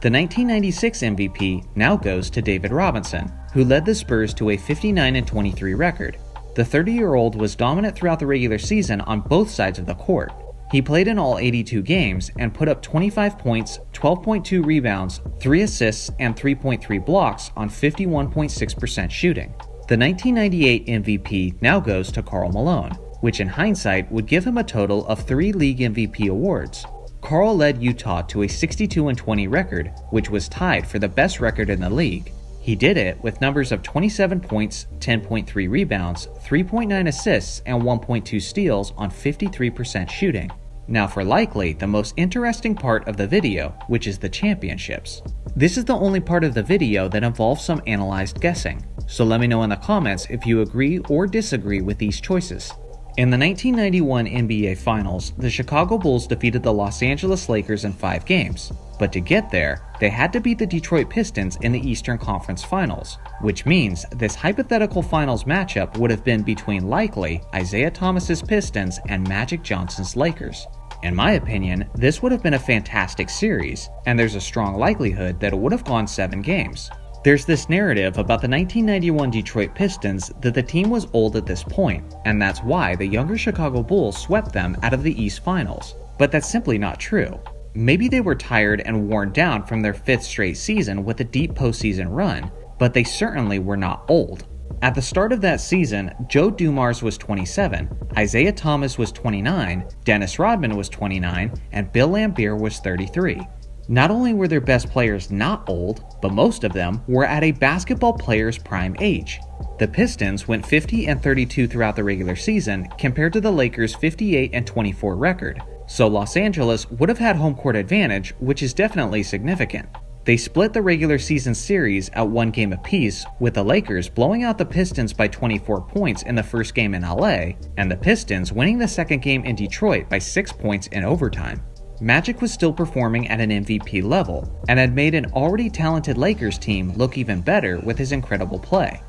The 1996 MVP now goes to David Robinson, who led the Spurs to a 59-23 record. The 30-year-old was dominant throughout the regular season on both sides of the court. He played in all 82 games and put up 25 points, 12.2 rebounds, 3 assists, and 3.3 blocks on 51.6% shooting. The 1998 MVP now goes to Karl Malone, which in hindsight would give him a total of 3 league MVP awards. Karl led Utah to a 62-20 record, which was tied for the best record in the league. He did it with numbers of 27 points, 10.3 rebounds, 3.9 assists, and 1.2 steals on 53% shooting. Now for likely the most interesting part of the video, which is the championships. This is the only part of the video that involves some analyzed guessing, so let me know in the comments if you agree or disagree with these choices. In the 1991 NBA Finals, the Chicago Bulls defeated the Los Angeles Lakers in 5 games, but to get there, they had to beat the Detroit Pistons in the Eastern Conference Finals, which means this hypothetical finals matchup would have been between likely Isaiah Thomas's Pistons and Magic Johnson's Lakers. In my opinion, this would have been a fantastic series, and there's a strong likelihood that it would have gone 7 games. There's this narrative about the 1991 Detroit Pistons that the team was old at this point, and that's why the younger Chicago Bulls swept them out of the East Finals. but that's simply not true. Maybe they were tired and worn down from their 5th straight season with a deep postseason run, but they certainly were not old. At the start of that season, Joe Dumars was 27, Isaiah Thomas was 29, Dennis Rodman was 29, and Bill Laimbeer was 33. Not only were their best players not old, but most of them were at a basketball player's prime age. The Pistons went 50 and 32 throughout the regular season compared to the Lakers' 58 and 24 record, so Los Angeles would have had home court advantage, which is definitely significant. They split the regular season series at 1 game apiece, with the Lakers blowing out the Pistons by 24 points in the first game in LA, and the Pistons winning the second game in Detroit by 6 points in overtime. Magic was still performing at an MVP level, and had made an already talented Lakers team look even better with his incredible play.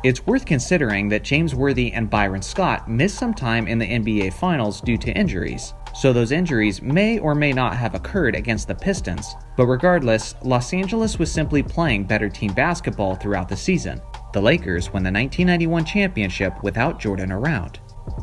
It's worth considering that James Worthy and Byron Scott missed some time in the NBA Finals due to injuries, so those injuries may or may not have occurred against the Pistons, but regardless, Los Angeles was simply playing better team basketball throughout the season. The Lakers won the 1991 championship without Jordan around.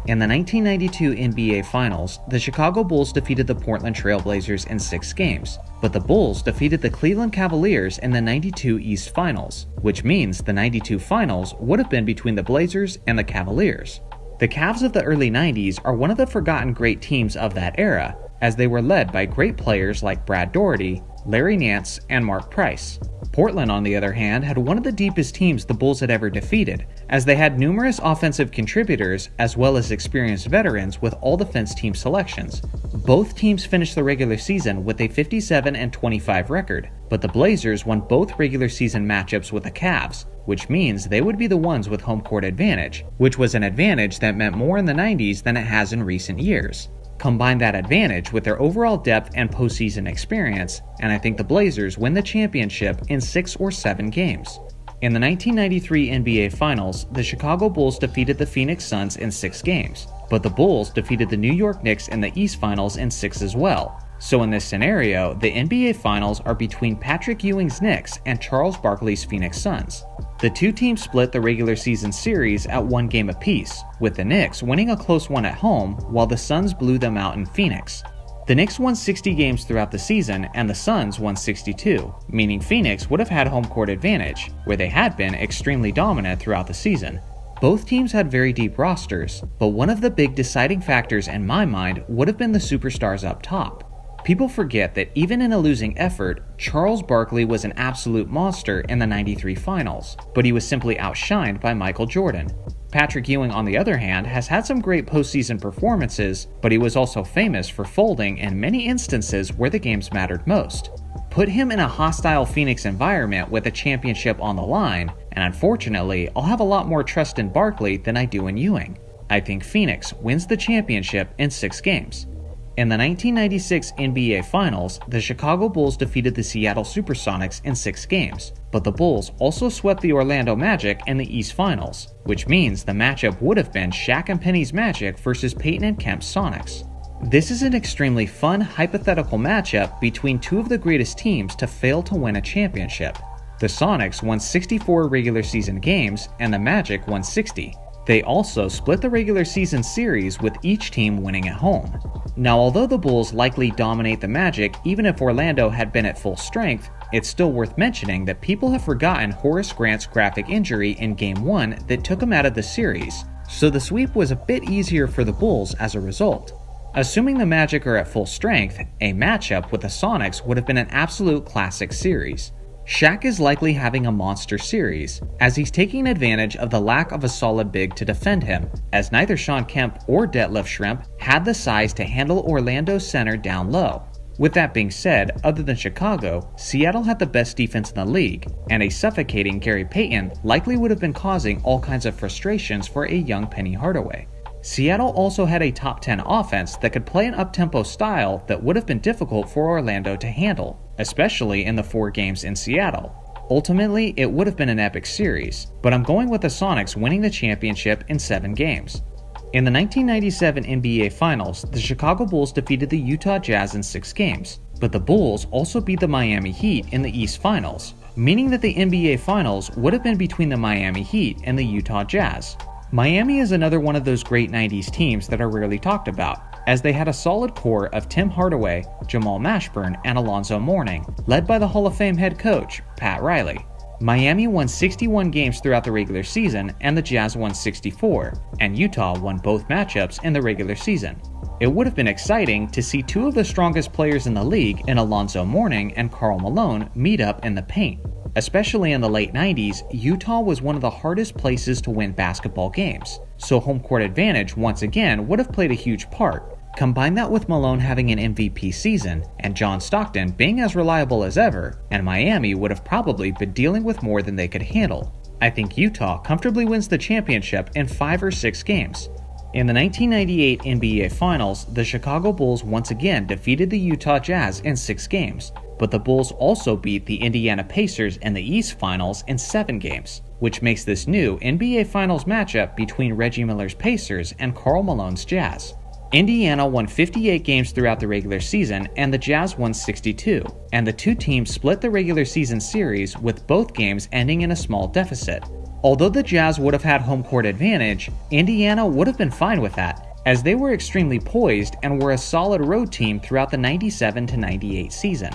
In the 1992 NBA Finals, the Chicago Bulls defeated the Portland Trail Blazers in 6 games, but the Bulls defeated the Cleveland Cavaliers in the 92 East Finals, which means the 92 Finals would have been between the Blazers and the Cavaliers. The Cavs of the early 90s are one of the forgotten great teams of that era, as they were led by great players like Brad Daugherty, Larry Nance, and Mark Price. Portland, on the other hand, had one of the deepest teams the Bulls had ever defeated, as they had numerous offensive contributors as well as experienced veterans with all-defense team selections. Both teams finished the regular season with a 57 and 25 record, but the Blazers won both regular season matchups with the Cavs, which means they would be the ones with home court advantage, which was an advantage that meant more in the 90s than it has in recent years. Combine that advantage with their overall depth and postseason experience, and I think the Blazers win the championship in 6 or 7 games. In the 1993 NBA Finals, the Chicago Bulls defeated the Phoenix Suns in 6 games, but the Bulls defeated the New York Knicks in the East Finals in 6 as well. So in this scenario, the NBA Finals are between Patrick Ewing's Knicks and Charles Barkley's Phoenix Suns. The two teams split the regular season series at 1 game apiece, with the Knicks winning a close one at home while the Suns blew them out in Phoenix. The Knicks won 60 games throughout the season and the Suns won 62, meaning Phoenix would have had home court advantage, where they had been extremely dominant throughout the season. Both teams had very deep rosters, but one of the big deciding factors in my mind would have been the superstars up top. People forget that even in a losing effort, Charles Barkley was an absolute monster in the 93 Finals, but he was simply outshined by Michael Jordan. Patrick Ewing, on the other hand, has had some great postseason performances, but he was also famous for folding in many instances where the games mattered most. Put him in a hostile Phoenix environment with a championship on the line, and unfortunately, I'll have a lot more trust in Barkley than I do in Ewing. I think Phoenix wins the championship in 6 games. In the 1996 NBA Finals, the Chicago Bulls defeated the Seattle Supersonics in 6 games, but the Bulls also swept the Orlando Magic in the East Finals, which means the matchup would have been Shaq and Penny's Magic versus Peyton and Kemp's Sonics. This is an extremely fun, hypothetical matchup between two of the greatest teams to fail to win a championship. The Sonics won 64 regular season games, and the Magic won 60. They also split the regular season series with each team winning at home. Now, although the Bulls likely dominate the Magic even if Orlando had been at full strength, it's still worth mentioning that people have forgotten Horace Grant's graphic injury in Game 1 that took him out of the series, so the sweep was a bit easier for the Bulls as a result. Assuming the Magic are at full strength, a matchup with the Sonics would have been an absolute classic series. Shaq is likely having a monster series, as he's taking advantage of the lack of a solid big to defend him, as neither Shawn Kemp or Detlef Schrempf had the size to handle Orlando's center down low. With that being said, other than Chicago, Seattle had the best defense in the league, and a suffocating Gary Payton likely would have been causing all kinds of frustrations for a young Penny Hardaway. Seattle also had a top 10 offense that could play an up-tempo style that would have been difficult for Orlando to handle, especially in the 4 games in Seattle. Ultimately, it would have been an epic series, but I'm going with the Sonics winning the championship in 7 games. In the 1997 NBA Finals, the Chicago Bulls defeated the Utah Jazz in 6 games, but the Bulls also beat the Miami Heat in the East Finals, meaning that the NBA Finals would have been between the Miami Heat and the Utah Jazz. Miami is another one of those great 90s teams that are rarely talked about, as they had a solid core of Tim Hardaway, Jamal Mashburn, and Alonzo Mourning, led by the Hall of Fame head coach, Pat Riley. Miami won 61 games throughout the regular season, and the Jazz won 64, and Utah won both matchups in the regular season. It would have been exciting to see two of the strongest players in the league in Alonzo Mourning and Karl Malone meet up in the paint. Especially in the late 90s, Utah was one of the hardest places to win basketball games, so home court advantage once again would have played a huge part. Combine that with Malone having an MVP season, and John Stockton being as reliable as ever, and Miami would have probably been dealing with more than they could handle. I think Utah comfortably wins the championship in 5 or 6 games. In the 1998 NBA Finals, the Chicago Bulls once again defeated the Utah Jazz in 6 games, but the Bulls also beat the Indiana Pacers in the East Finals in 7 games, which makes this new NBA Finals matchup between Reggie Miller's Pacers and Karl Malone's Jazz. Indiana won 58 games throughout the regular season, and the Jazz won 62, and the two teams split the regular season series with both games ending in a small deficit. Although the Jazz would have had home court advantage, Indiana would have been fine with that, as they were extremely poised and were a solid road team throughout the 97-98 season.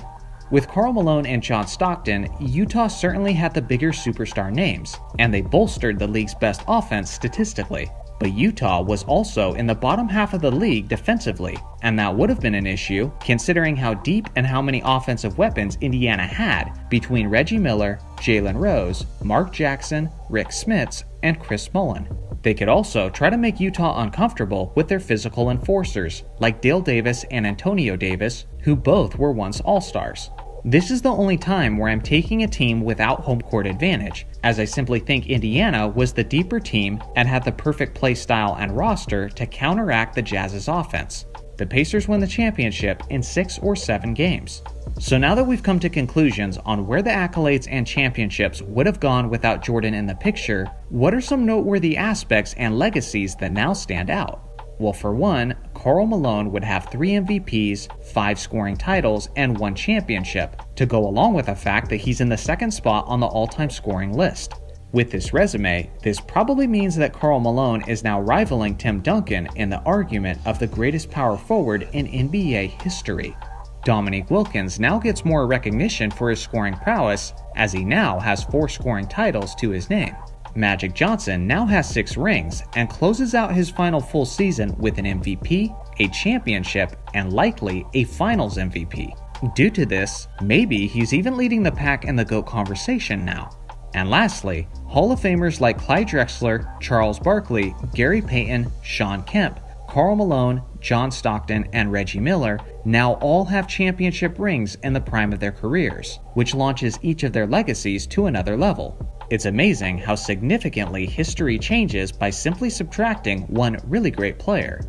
With Karl Malone and John Stockton, Utah certainly had the bigger superstar names, and they bolstered the league's best offense statistically. But Utah was also in the bottom half of the league defensively, and that would have been an issue considering how deep and how many offensive weapons Indiana had between Reggie Miller, Jalen Rose, Mark Jackson, Rick Smits, and Chris Mullin. They could also try to make Utah uncomfortable with their physical enforcers, like Dale Davis and Antonio Davis, who both were once All-Stars. This is the only time where I'm taking a team without home court advantage, as I simply think Indiana was the deeper team and had the perfect play style and roster to counteract the Jazz's offense. The Pacers win the championship in 6 or 7 games. So now that we've come to conclusions on where the accolades and championships would have gone without Jordan in the picture, what are some noteworthy aspects and legacies that now stand out? Well, for one, Karl Malone would have 3 MVPs, 5 scoring titles, and 1 championship, to go along with the fact that he's in the second spot on the all-time scoring list. With this resume, this probably means that Karl Malone is now rivaling Tim Duncan in the argument of the greatest power forward in NBA history. Dominique Wilkins now gets more recognition for his scoring prowess, as he now has 4 scoring titles to his name. Magic Johnson now has 6 rings and closes out his final full season with an MVP, a championship, and likely a Finals MVP. Due to this, maybe he's even leading the pack in the GOAT conversation now. And lastly, Hall of Famers like Clyde Drexler, Charles Barkley, Gary Payton, Shawn Kemp, Karl Malone, John Stockton, and Reggie Miller now all have championship rings in the prime of their careers, which launches each of their legacies to another level. It's amazing how significantly history changes by simply subtracting one really great player.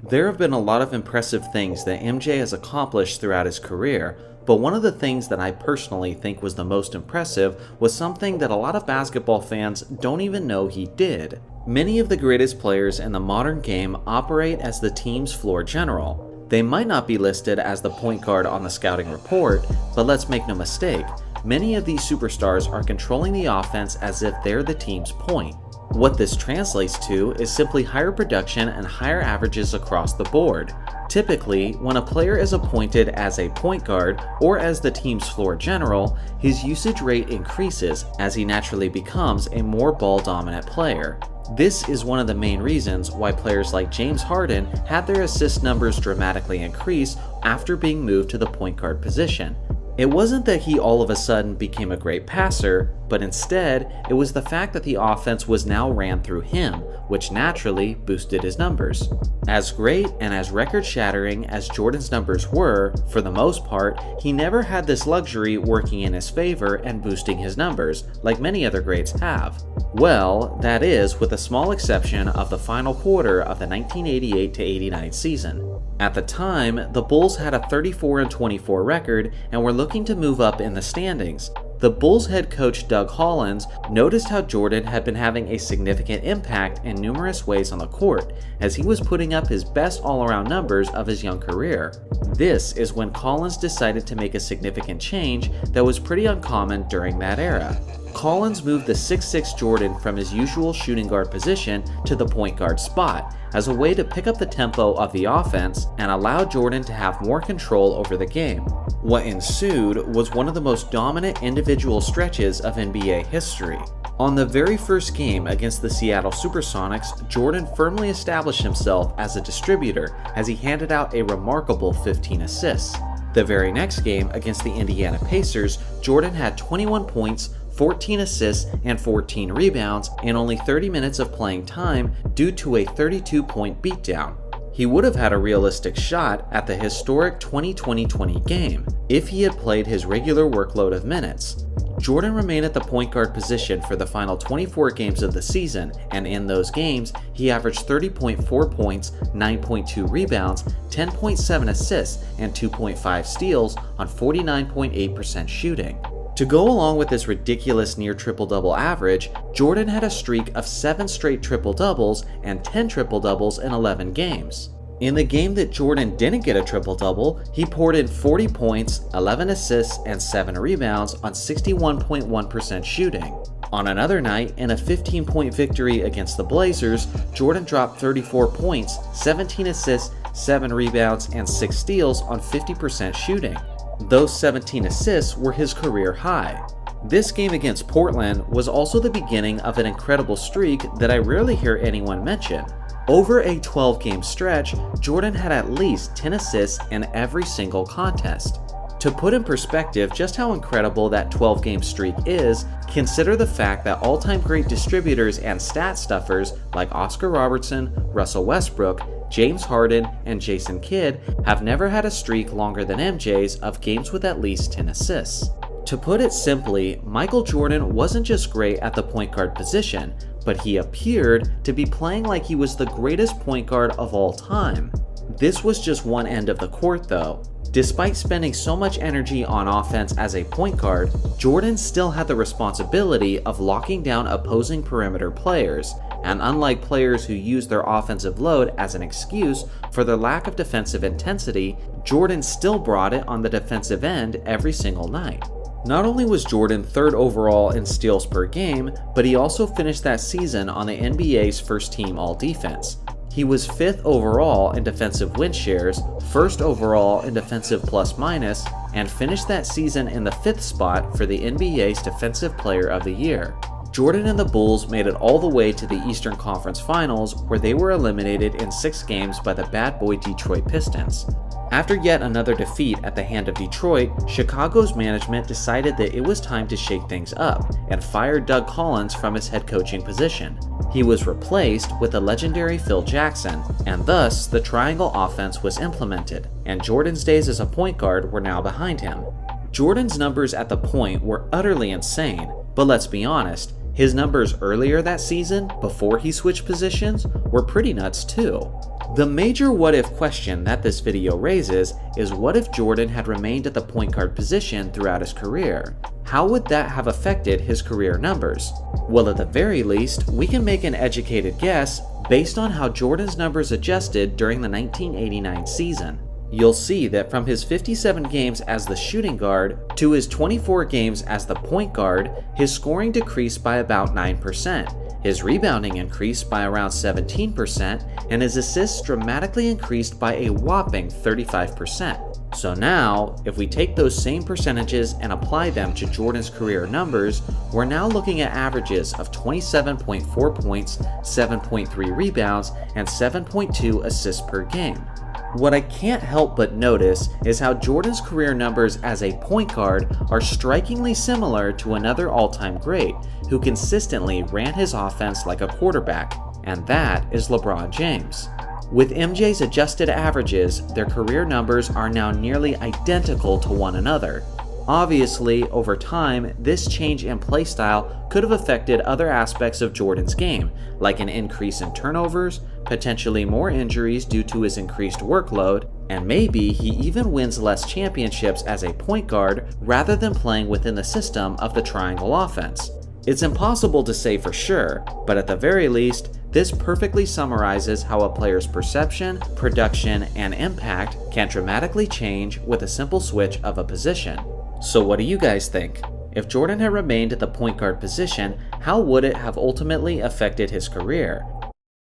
There have been a lot of impressive things that MJ has accomplished throughout his career, but one of the things that I personally think was the most impressive was something that a lot of basketball fans don't even know he did. Many of the greatest players in the modern game operate as the team's floor general. They might not be listed as the point guard on the scouting report, but let's make no mistake, many of these superstars are controlling the offense as if they're the team's point. What this translates to is simply higher production and higher averages across the board. Typically, when a player is appointed as a point guard or as the team's floor general, his usage rate increases as he naturally becomes a more ball-dominant player. This is one of the main reasons why players like James Harden had their assist numbers dramatically increase after being moved to the point guard position. It wasn't that he all of a sudden became a great passer, but instead, it was the fact that the offense was now ran through him, which naturally boosted his numbers. As great and as record-shattering as Jordan's numbers were, for the most part, he never had this luxury working in his favor and boosting his numbers, like many other greats have. Well, that is with a small exception of the final quarter of the 1988-89 season. At the time, the Bulls had a 34-24 record and were looking to move up in the standings. The Bulls head coach Doug Hollins noticed how Jordan had been having a significant impact in numerous ways on the court, as he was putting up his best all-around numbers of his young career. This is when Hollins decided to make a significant change that was pretty uncommon during that era. Collins moved the 6'6" Jordan from his usual shooting guard position to the point guard spot as a way to pick up the tempo of the offense and allow Jordan to have more control over the game. What ensued was one of the most dominant individual stretches of NBA history. On the very first game against the Seattle Supersonics, Jordan firmly established himself as a distributor as he handed out a remarkable 15 assists. The very next game against the Indiana Pacers, Jordan had 21 points, 14 assists, and 14 rebounds in only 30 minutes of playing time due to a 32-point beatdown. He would have had a realistic shot at the historic 20-20-20 game if he had played his regular workload of minutes. Jordan remained at the point guard position for the final 24 games of the season, and in those games, he averaged 30.4 points, 9.2 rebounds, 10.7 assists, and 2.5 steals on 49.8% shooting. To go along with this ridiculous near triple-double average, Jordan had a streak of 7 straight triple-doubles and 10 triple-doubles in 11 games. In the game that Jordan didn't get a triple-double, he poured in 40 points, 11 assists, and 7 rebounds on 61.1% shooting. On another night, in a 15-point victory against the Blazers, Jordan dropped 34 points, 17 assists, 7 rebounds, and 6 steals on 50% shooting. Those 17 assists were his career high. This game against Portland was also the beginning of an incredible streak that I rarely hear anyone mention. Over a 12-game stretch, Jordan had at least 10 assists in every single contest. To put in perspective just how incredible that 12-game streak is, consider the fact that all-time great distributors and stat stuffers like Oscar Robertson, Russell Westbrook, James Harden, and Jason Kidd have never had a streak longer than MJ's of games with at least 10 assists. To put it simply, Michael Jordan wasn't just great at the point guard position, but he appeared to be playing like he was the greatest point guard of all time. This was just one end of the court though. Despite spending so much energy on offense as a point guard, Jordan still had the responsibility of locking down opposing perimeter players, and unlike players who use their offensive load as an excuse for their lack of defensive intensity, Jordan still brought it on the defensive end every single night. Not only was Jordan 3rd overall in steals per game, but he also finished that season on the NBA's first team all-defense. He was 5th overall in defensive win shares, 1st overall in defensive plus-minus, and finished that season in the 5th spot for the NBA's Defensive Player of the Year. Jordan and the Bulls made it all the way to the Eastern Conference Finals, where they were eliminated in 6 games by the bad boy Detroit Pistons. After yet another defeat at the hand of Detroit, Chicago's management decided that it was time to shake things up and fired Doug Collins from his head coaching position. He was replaced with the legendary Phil Jackson, and thus the triangle offense was implemented, and Jordan's days as a point guard were now behind him. Jordan's numbers at the point were utterly insane, but let's be honest, his numbers earlier that season, before he switched positions, were pretty nuts too. The major what-if question that this video raises is, what if Jordan had remained at the point guard position throughout his career? How would that have affected his career numbers? Well, at the very least, we can make an educated guess based on how Jordan's numbers adjusted during the 1989 season. You'll see that from his 57 games as the shooting guard to his 24 games as the point guard, his scoring decreased by about 9%, his rebounding increased by around 17%, and his assists dramatically increased by a whopping 35%. So now, if we take those same percentages and apply them to Jordan's career numbers, we're now looking at averages of 27.4 points, 7.3 rebounds, and 7.2 assists per game. What I can't help but notice is how Jordan's career numbers as a point guard are strikingly similar to another all-time great who consistently ran his offense like a quarterback, and that is LeBron James. With MJ's adjusted averages, their career numbers are now nearly identical to one another. Obviously, over time, this change in playstyle could have affected other aspects of Jordan's game, like an increase in turnovers, potentially more injuries due to his increased workload, and maybe he even wins less championships as a point guard rather than playing within the system of the triangle offense. It's impossible to say for sure, but at the very least, this perfectly summarizes how a player's perception, production, and impact can dramatically change with a simple switch of a position. So what do you guys think? If Jordan had remained at the point guard position, how would it have ultimately affected his career?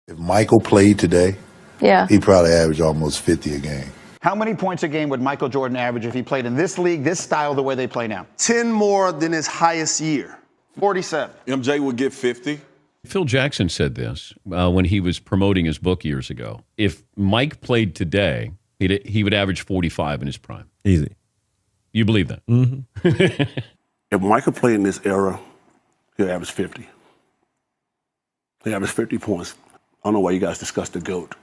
If Michael played today, he'd probably average almost 50 a game. How many points a game would Michael Jordan average if he played in this league, this style, the way they play now? 10 more than his highest year. 47. MJ would get 50. Phil Jackson said this when he was promoting his book years ago. If Mike played today, he would average 45 in his prime. Easy. You believe that? Mm-hmm. If Michael played in this era, he'll average 50. He'll average 50 points. I don't know why you guys discuss the GOAT.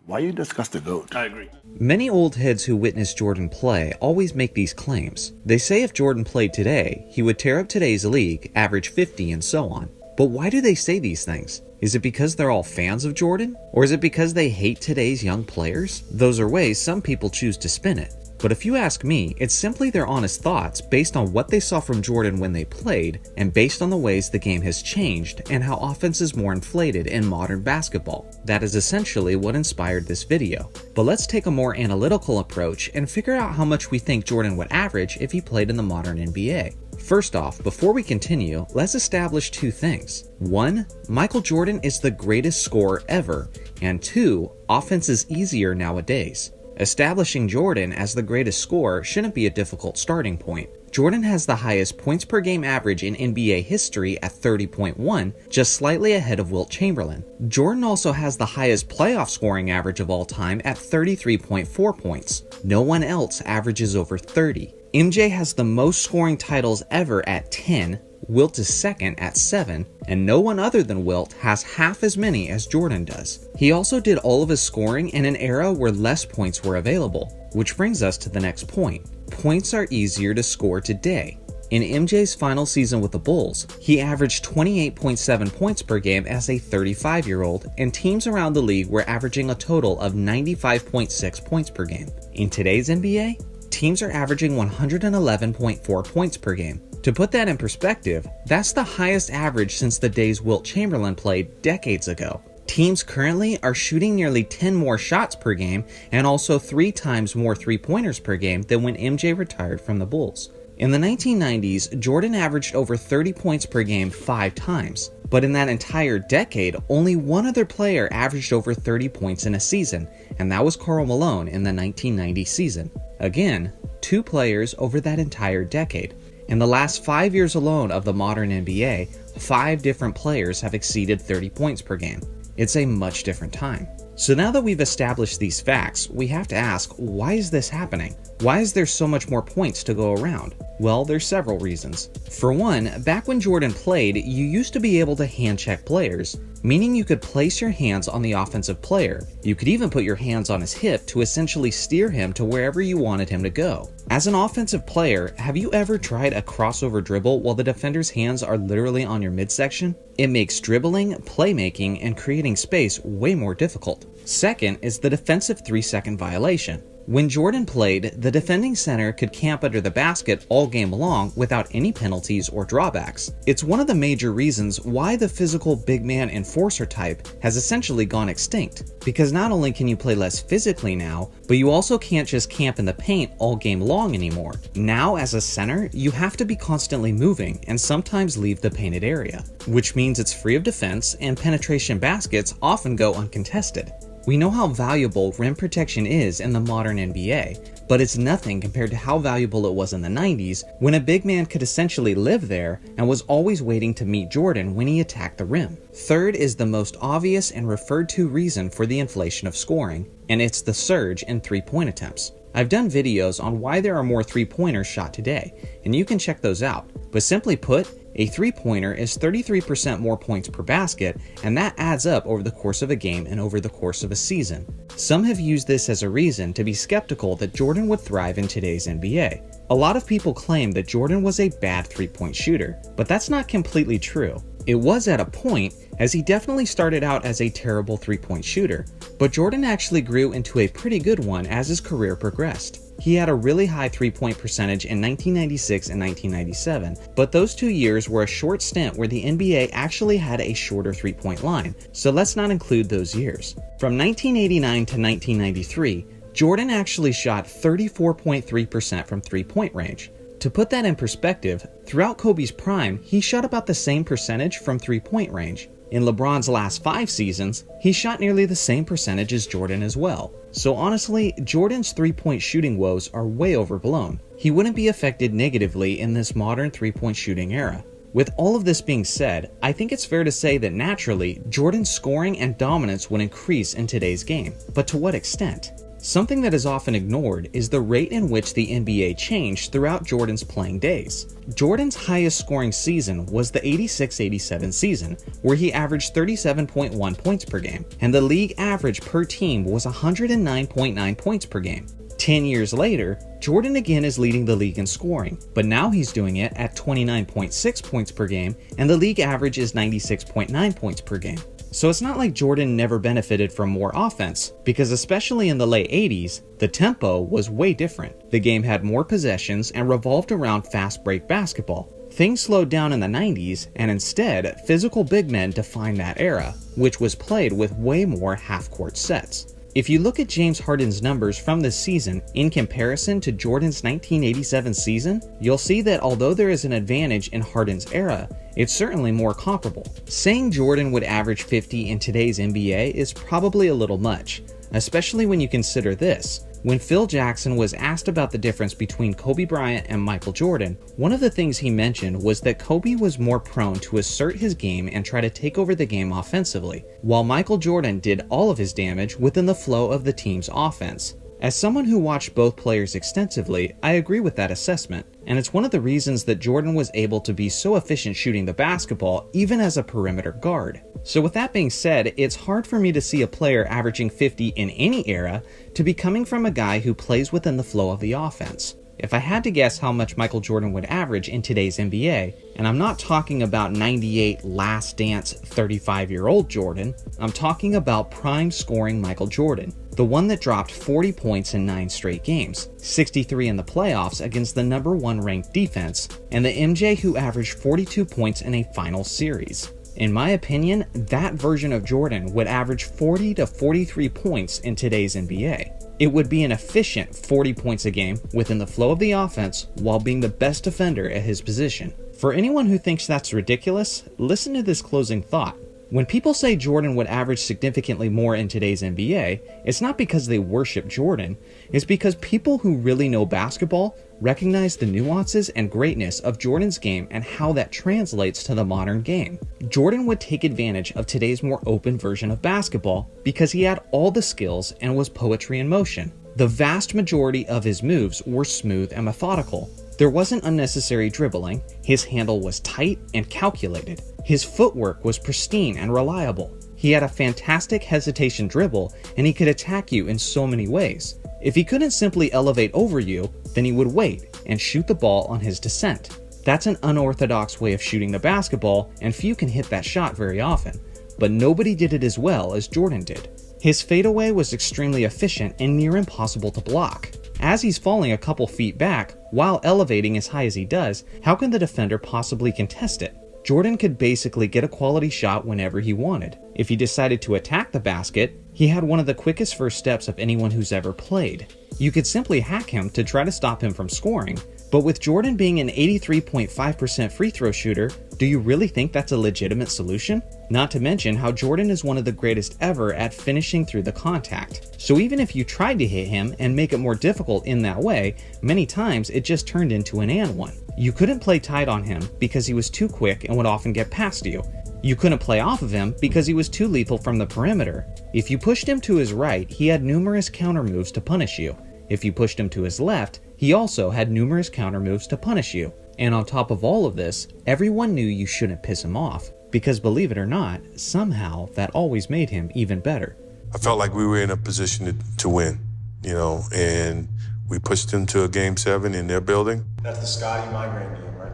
Why you discuss the GOAT? I agree. Many old heads who witness Jordan play always make these claims. They say if Jordan played today, he would tear up today's league, average 50, and so on. But why do they say these things? Is it because they're all fans of Jordan? Or is it because they hate today's young players? Those are ways some people choose to spin it. But if you ask me, it's simply their honest thoughts based on what they saw from Jordan when they played, and based on the ways the game has changed and how offense is more inflated in modern basketball. That is essentially what inspired this video. But let's take a more analytical approach and figure out how much we think Jordan would average if he played in the modern NBA. First off, before we continue, let's establish two things. 1, Michael Jordan is the greatest scorer ever, and 2, offense is easier nowadays. Establishing Jordan as the greatest scorer shouldn't be a difficult starting point. Jordan has the highest points per game average in NBA history at 30.1, just slightly ahead of Wilt Chamberlain. Jordan also has the highest playoff scoring average of all time at 33.4 points. No one else averages over 30. MJ has the most scoring titles ever at 10, Wilt is second at 7, and no one other than Wilt has half as many as Jordan does. He also did all of his scoring in an era where less points were available, which brings us to the next point. Points are easier to score today. In MJ's final season with the Bulls, he averaged 28.7 points per game as a 35-year-old, and teams around the league were averaging a total of 95.6 points per game. In today's NBA, teams are averaging 111.4 points per game. To put that in perspective, that's the highest average since the days Wilt Chamberlain played decades ago. Teams currently are shooting nearly 10 more shots per game and also 3 times more three-pointers per game than when MJ retired from the Bulls. In the 1990s, Jordan averaged over 30 points per game 5 times, but in that entire decade, only one other player averaged over 30 points in a season, and that was Karl Malone in the 1990 season. Again, 2 players over that entire decade. In the last 5 years alone of the modern NBA, 5 different players have exceeded 30 points per game. It's a much different time. So now that we've established these facts, we have to ask, why is this happening? Why is there so much more points to go around? Well, there's several reasons. For one, back when Jordan played, you used to be able to hand check players, meaning you could place your hands on the offensive player. You could even put your hands on his hip to essentially steer him to wherever you wanted him to go. As an offensive player, have you ever tried a crossover dribble while the defender's hands are literally on your midsection? It makes dribbling, playmaking, and creating space way more difficult. Second is the defensive 3-second violation. When Jordan played, the defending center could camp under the basket all game long without any penalties or drawbacks. It's one of the major reasons why the physical big man enforcer type has essentially gone extinct, because not only can you play less physically now, but you also can't just camp in the paint all game long anymore. Now, as a center, you have to be constantly moving and sometimes leave the painted area, which means it's free of defense and penetration baskets often go uncontested. We know how valuable rim protection is in the modern NBA, but it's nothing compared to how valuable it was in the 90s when a big man could essentially live there and was always waiting to meet Jordan when he attacked the rim. Third is the most obvious and referred to reason for the inflation of scoring, and it's the surge in three-point attempts. I've done videos on why there are more three-pointers shot today, and you can check those out, but simply put, a three-pointer is 33% more points per basket, and that adds up over the course of a game and over the course of a season. Some have used this as a reason to be skeptical that Jordan would thrive in today's NBA. A lot of people claim that Jordan was a bad three-point shooter, but that's not completely true. It was at a point, as he definitely started out as a terrible three-point shooter, but Jordan actually grew into a pretty good one as his career progressed. He had a really high three-point percentage in 1996 and 1997, but those 2 years were a short stint where the NBA actually had a shorter three-point line, so let's not include those years. From 1989 to 1993, Jordan actually shot 34.3% from three-point range. To put that in perspective, throughout Kobe's prime, he shot about the same percentage from three-point range. In LeBron's last 5 seasons, he shot nearly the same percentage as Jordan as well. So honestly, Jordan's three-point shooting woes are way overblown. He wouldn't be affected negatively in this modern three-point shooting era. With all of this being said, I think it's fair to say that naturally, Jordan's scoring and dominance would increase in today's game. But to what extent? Something that is often ignored is the rate in which the NBA changed throughout Jordan's playing days. Jordan's highest scoring season was the 86-87 season, where he averaged 37.1 points per game, and the league average per team was 109.9 points per game. 10 years later, Jordan again is leading the league in scoring, but now he's doing it at 29.6 points per game, and the league average is 96.9 points per game. So it's not like Jordan never benefited from more offense, because especially in the late 80s, the tempo was way different. The game had more possessions and revolved around fast break basketball. Things slowed down in the 90s, and instead, physical big men defined that era, which was played with way more half-court sets. If you look at James Harden's numbers from this season in comparison to Jordan's 1987 season, you'll see that although there is an advantage in Harden's era, it's certainly more comparable. Saying Jordan would average 50 in today's NBA is probably a little much, especially when you consider this. When Phil Jackson was asked about the difference between Kobe Bryant and Michael Jordan, one of the things he mentioned was that Kobe was more prone to assert his game and try to take over the game offensively, while Michael Jordan did all of his damage within the flow of the team's offense. As someone who watched both players extensively, I agree with that assessment, and it's one of the reasons that Jordan was able to be so efficient shooting the basketball even as a perimeter guard. So with that being said, it's hard for me to see a player averaging 50 in any era to be coming from a guy who plays within the flow of the offense. If I had to guess how much Michael Jordan would average in today's NBA, and I'm not talking about 98 last dance 35-year-old Jordan, I'm talking about prime scoring Michael Jordan, the one that dropped 40 points in 9 straight games, 63 in the playoffs against the #1 ranked defense, and the MJ who averaged 42 points in a final series. In my opinion, that version of Jordan would average 40 to 43 points in today's NBA. It would be an efficient 40 points a game within the flow of the offense while being the best defender at his position. For anyone who thinks that's ridiculous, listen to this closing thought. When people say Jordan would average significantly more in today's NBA, it's not because they worship Jordan, it's because people who really know basketball recognize the nuances and greatness of Jordan's game and how that translates to the modern game. Jordan would take advantage of today's more open version of basketball because he had all the skills and was poetry in motion. The vast majority of his moves were smooth and methodical. There wasn't unnecessary dribbling, his handle was tight and calculated, his footwork was pristine and reliable. He had a fantastic hesitation dribble, and he could attack you in so many ways. If he couldn't simply elevate over you, then he would wait and shoot the ball on his descent. That's an unorthodox way of shooting the basketball, and few can hit that shot very often, but nobody did it as well as Jordan did. His fadeaway was extremely efficient and near impossible to block. As he's falling a couple feet back, while elevating as high as he does, how can the defender possibly contest it? Jordan could basically get a quality shot whenever he wanted. If he decided to attack the basket, he had one of the quickest first steps of anyone who's ever played. You could simply hack him to try to stop him from scoring, but with Jordan being an 83.5% free throw shooter, do you really think that's a legitimate solution? Not to mention how Jordan is one of the greatest ever at finishing through the contact. So even if you tried to hit him and make it more difficult in that way, many times it just turned into an and one. You couldn't play tight on him because he was too quick and would often get past you. You couldn't play off of him because he was too lethal from the perimeter. If you pushed him to his right, he had numerous counter moves to punish you. If you pushed him to his left, he also had numerous counter moves to punish you. And on top of all of this, everyone knew you shouldn't piss him off, because believe it or not, somehow that always made him even better. I felt like we were in a position to win, and we pushed them to a Game 7 in their building. That's the Scotty migraine game, right?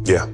Yeah.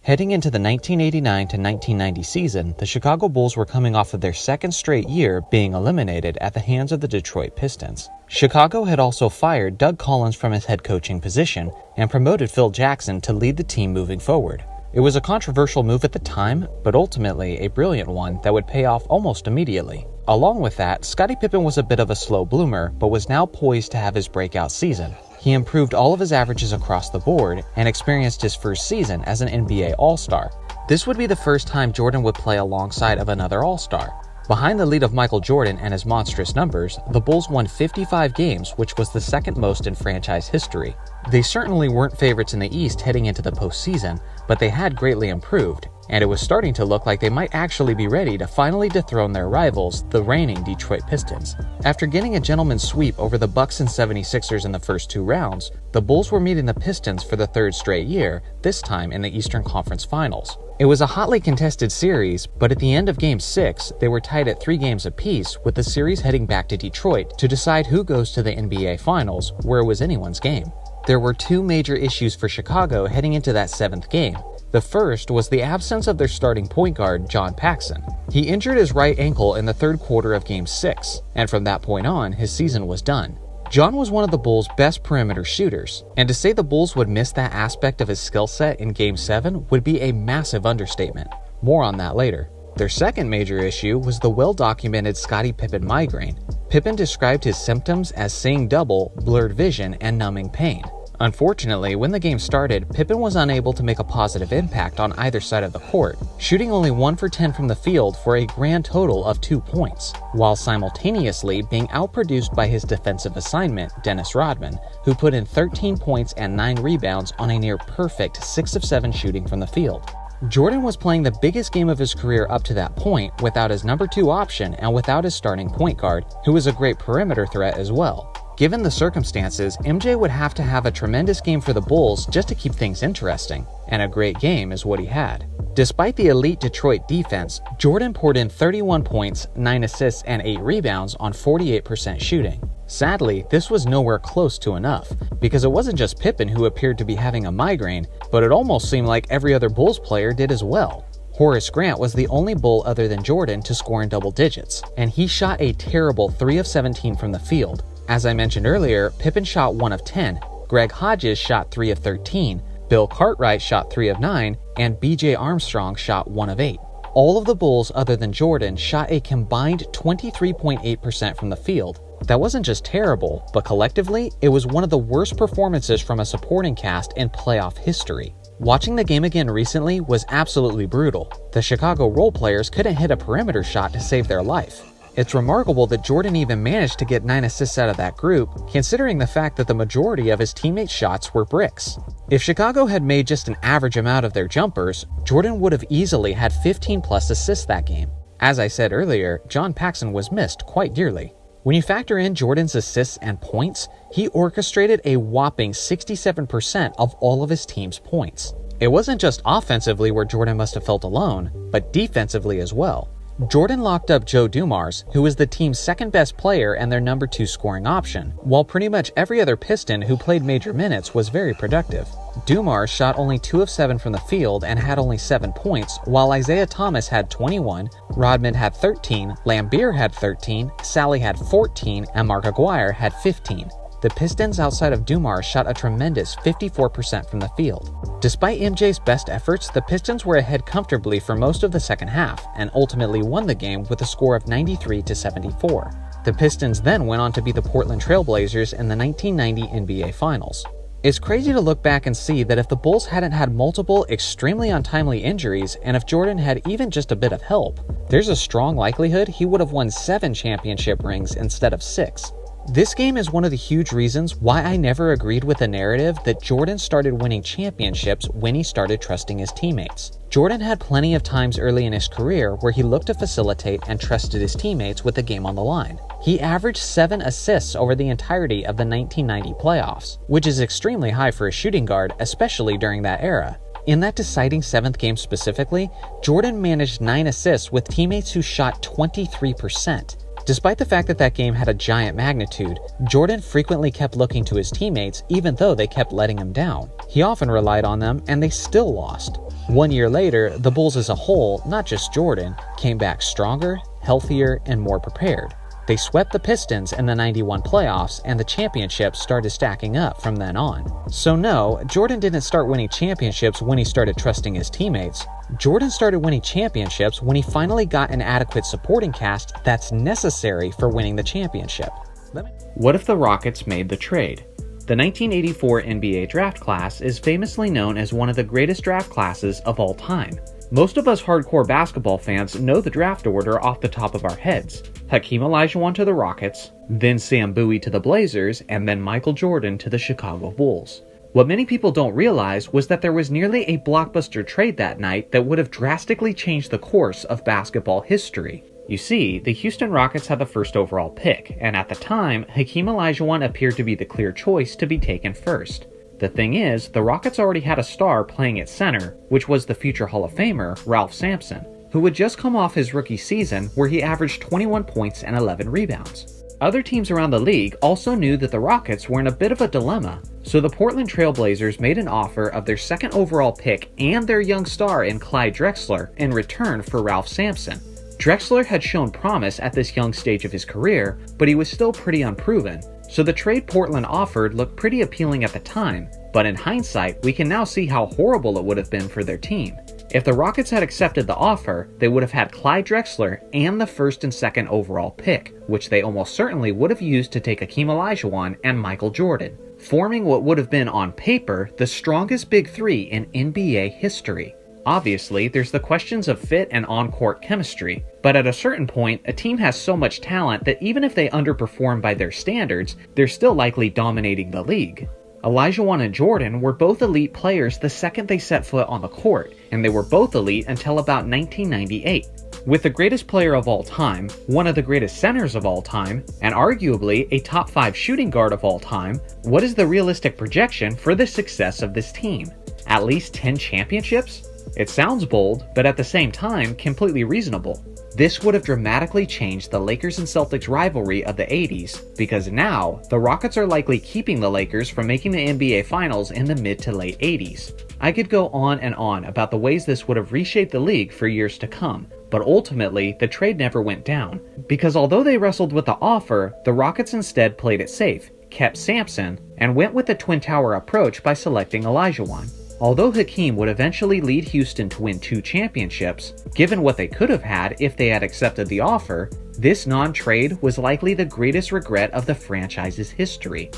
Heading into the 1989 to 1990 season, the Chicago Bulls were coming off of their second straight year being eliminated at the hands of the Detroit Pistons. Chicago had also fired Doug Collins from his head coaching position and promoted Phil Jackson to lead the team moving forward. It was a controversial move at the time, but ultimately a brilliant one that would pay off almost immediately. Along with that, Scottie Pippen was a bit of a slow bloomer, but was now poised to have his breakout season. he improved all of his averages across the board and experienced his first season as an NBA All-Star. This would be the first time Jordan would play alongside of another All-Star. Behind the lead of Michael Jordan and his monstrous numbers, the Bulls won 55 games, which was the second most in franchise history. They certainly weren't favorites in the East heading into the postseason, but they had greatly improved, and it was starting to look like they might actually be ready to finally dethrone their rivals, the reigning Detroit Pistons. After getting a gentleman's sweep over the Bucks and 76ers in the first 2 rounds, the Bulls were meeting the Pistons for the 3rd straight year, this time in the Eastern Conference Finals. It was a hotly contested series, but at the end of Game 6, they were tied at 3 games apiece, with the series heading back to Detroit to decide who goes to the NBA Finals, where it was anyone's game. There were 2 major issues for Chicago heading into that 7th game. The first was the absence of their starting point guard, John Paxson. He injured his right ankle in the 3rd quarter of Game 6, and from that point on, his season was done. John was one of the Bulls' best perimeter shooters, and to say the Bulls would miss that aspect of his skill set in Game 7 would be a massive understatement. More on that later. Their second major issue was the well-documented Scottie Pippen migraine. Pippen described his symptoms as seeing double, blurred vision, and numbing pain. Unfortunately, when the game started, Pippen was unable to make a positive impact on either side of the court, shooting only 1 for 10 from the field for a grand total of 2 points, while simultaneously being outproduced by his defensive assignment, Dennis Rodman, who put in 13 points and 9 rebounds on a near-perfect 6 of 7 shooting from the field. Jordan was playing the biggest game of his career up to that point without his number 2 option and without his starting point guard, who was a great perimeter threat as well. Given the circumstances, MJ would have to have a tremendous game for the Bulls just to keep things interesting, and a great game is what he had. Despite the elite Detroit defense, Jordan poured in 31 points, 9 assists, and 8 rebounds on 48% shooting. Sadly, this was nowhere close to enough, because it wasn't just Pippen who appeared to be having a migraine, but it almost seemed like every other Bulls player did as well. Horace Grant was the only Bull other than Jordan to score in double digits, and he shot a terrible 3 of 17 from the field. As I mentioned earlier, Pippen shot 1 of 10, Greg Hodges shot 3 of 13, Bill Cartwright shot 3 of 9, and BJ Armstrong shot 1 of 8. All of the Bulls other than Jordan shot a combined 23.8% from the field. That wasn't just terrible, but collectively, it was one of the worst performances from a supporting cast in playoff history. Watching the game again recently was absolutely brutal. The Chicago role players couldn't hit a perimeter shot to save their life. It's remarkable that Jordan even managed to get 9 assists out of that group, considering the fact that the majority of his teammates' shots were bricks. If Chicago had made just an average amount of their jumpers, Jordan would have easily had 15+ assists that game. As I said earlier, John Paxson was missed quite dearly. When you factor in Jordan's assists and points, he orchestrated a whopping 67% of all of his team's points. It wasn't just offensively where Jordan must have felt alone, but defensively as well. Jordan locked up Joe Dumars, who was the team's second best player and their number 2 scoring option, while pretty much every other Piston who played major minutes was very productive. Dumars shot only 2 of 7 from the field and had only 7 points, while Isaiah Thomas had 21, Rodman had 13, Lambeer had 13, Sally had 14, and Mark Aguirre had 15. The Pistons outside of Dumars shot a tremendous 54% from the field. Despite MJ's best efforts, the Pistons were ahead comfortably for most of the second half and ultimately won the game with a score of 93-74. The Pistons then went on to beat the Portland Trail Blazers in the 1990 NBA Finals. It's crazy to look back and see that if the Bulls hadn't had multiple extremely untimely injuries and if Jordan had even just a bit of help, there's a strong likelihood he would have won 7 championship rings instead of 6. This game is one of the huge reasons why I never agreed with the narrative that Jordan started winning championships when he started trusting his teammates. Jordan had plenty of times early in his career where he looked to facilitate and trusted his teammates with the game on the line. He averaged 7 assists over the entirety of the 1990 playoffs, which is extremely high for a shooting guard, especially during that era. In that deciding 7th game specifically, Jordan managed 9 assists with teammates who shot 23%. Despite the fact that that game had a giant magnitude, Jordan frequently kept looking to his teammates even though they kept letting him down. He often relied on them and they still lost. 1 year later, the Bulls as a whole, not just Jordan, came back stronger, healthier, and more prepared. They swept the Pistons in the 91 playoffs and the championships started stacking up from then on. So no, Jordan didn't start winning championships when he started trusting his teammates. Jordan started winning championships when he finally got an adequate supporting cast that's necessary for winning the championship. What if the Rockets made the trade? The 1984 NBA draft class is famously known as one of the greatest draft classes of all time. Most of us hardcore basketball fans know the draft order off the top of our heads. Hakeem Olajuwon to the Rockets, then Sam Bowie to the Blazers, and then Michael Jordan to the Chicago Bulls. What many people don't realize was that there was nearly a blockbuster trade that night that would have drastically changed the course of basketball history. You see, the Houston Rockets had the first overall pick, and at the time, Hakeem Olajuwon appeared to be the clear choice to be taken first. The thing is, the Rockets already had a star playing at center, which was the future Hall of Famer, Ralph Sampson, who had just come off his rookie season where he averaged 21 points and 11 rebounds. Other teams around the league also knew that the Rockets were in a bit of a dilemma, so the Portland Trail Blazers made an offer of their second overall pick and their young star in Clyde Drexler in return for Ralph Sampson. Drexler had shown promise at this young stage of his career, but he was still pretty unproven, so the trade Portland offered looked pretty appealing at the time, but in hindsight, we can now see how horrible it would have been for their team. If the Rockets had accepted the offer, they would have had Clyde Drexler and the first and second overall pick, which they almost certainly would have used to take Hakeem Olajuwon and Michael Jordan, forming what would have been on paper the strongest big three in NBA history. Obviously, there's the questions of fit and on-court chemistry, but at a certain point, a team has so much talent that even if they underperform by their standards, they're still likely dominating the league. Olajuwon and Jordan were both elite players the second they set foot on the court, and they were both elite until about 1998. With the greatest player of all time, one of the greatest centers of all time, and arguably a top 5 shooting guard of all time, what is the realistic projection for the success of this team? At least 10 championships? It sounds bold, but at the same time, completely reasonable. This would have dramatically changed the Lakers and Celtics rivalry of the 80s, because now, the Rockets are likely keeping the Lakers from making the NBA Finals in the mid to late 80s. I could go on and on about the ways this would have reshaped the league for years to come, but ultimately, the trade never went down, because although they wrestled with the offer, the Rockets instead played it safe, kept Sampson, and went with the Twin Tower approach by selecting Olajuwon. Although Hakeem would eventually lead Houston to win 2 championships, given what they could have had if they had accepted the offer, this non-trade was likely the greatest regret of the franchise's history.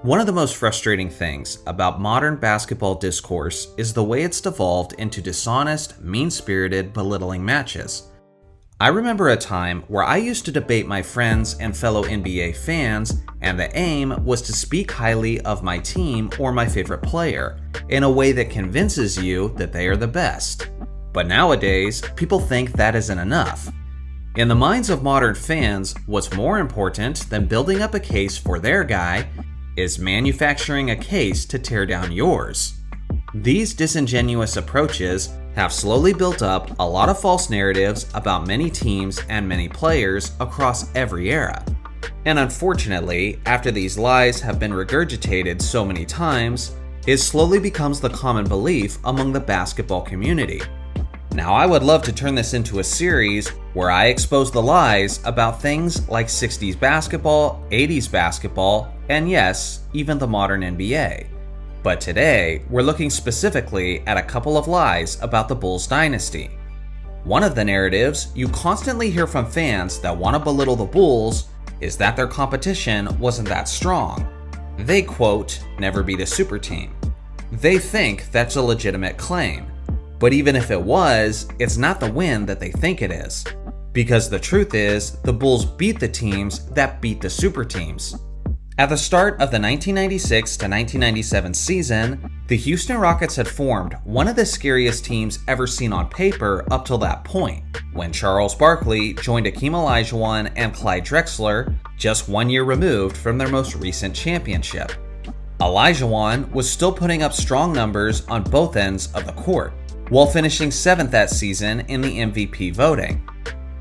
One of the most frustrating things about modern basketball discourse is the way it's devolved into dishonest, mean-spirited, belittling matches. I remember a time where I used to debate my friends and fellow NBA fans, and the aim was to speak highly of my team or my favorite player, in a way that convinces you that they are the best. But nowadays, people think that isn't enough. In the minds of modern fans, what's more important than building up a case for their guy is manufacturing a case to tear down yours. These disingenuous approaches have slowly built up a lot of false narratives about many teams and many players across every era. And unfortunately, after these lies have been regurgitated so many times, it slowly becomes the common belief among the basketball community. Now, I would love to turn this into a series where I expose the lies about things like 60s basketball, 80s basketball, and yes, even the modern NBA. But today, we're looking specifically at a couple of lies about the Bulls dynasty. One of the narratives you constantly hear from fans that want to belittle the Bulls is that their competition wasn't that strong. They quote, "never beat a super team." They think that's a legitimate claim. But even if it was, it's not the win that they think it is. Because the truth is, the Bulls beat the teams that beat the super teams. At the start of the 1996 to 1997 season, the Houston Rockets had formed one of the scariest teams ever seen on paper up till that point, when Charles Barkley joined Hakeem Olajuwon and Clyde Drexler, just 1 year removed from their most recent championship. Olajuwon was still putting up strong numbers on both ends of the court, while finishing 7th that season in the MVP voting.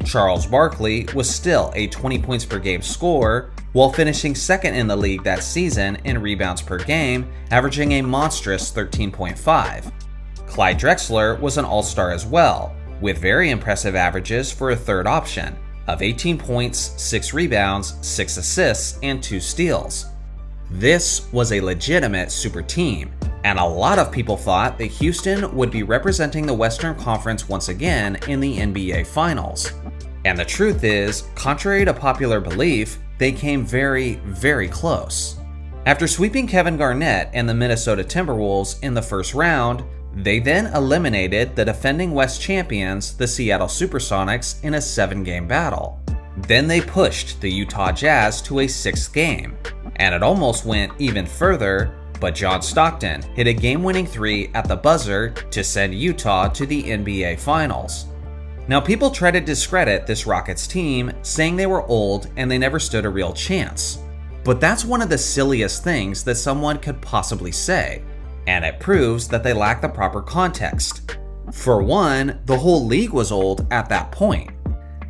Charles Barkley was still a 20 points per game scorer, while finishing 2nd in the league that season in rebounds per game, averaging a monstrous 13.5. Clyde Drexler was an all-star as well, with very impressive averages for a third option, of 18 points, 6 rebounds, 6 assists, and 2 steals. This was a legitimate super team, and a lot of people thought that Houston would be representing the Western Conference once again in the NBA Finals. And the truth is, contrary to popular belief, they came very, very close. After sweeping Kevin Garnett and the Minnesota Timberwolves in the first round, they then eliminated the defending West champions, the Seattle Supersonics, in a 7-game battle. Then they pushed the Utah Jazz to a 6th game, and it almost went even further, but John Stockton hit a game-winning 3 at the buzzer to send Utah to the NBA Finals. Now, people try to discredit this Rockets team, saying they were old and they never stood a real chance. But that's one of the silliest things that someone could possibly say, and it proves that they lack the proper context. For one, the whole league was old at that point.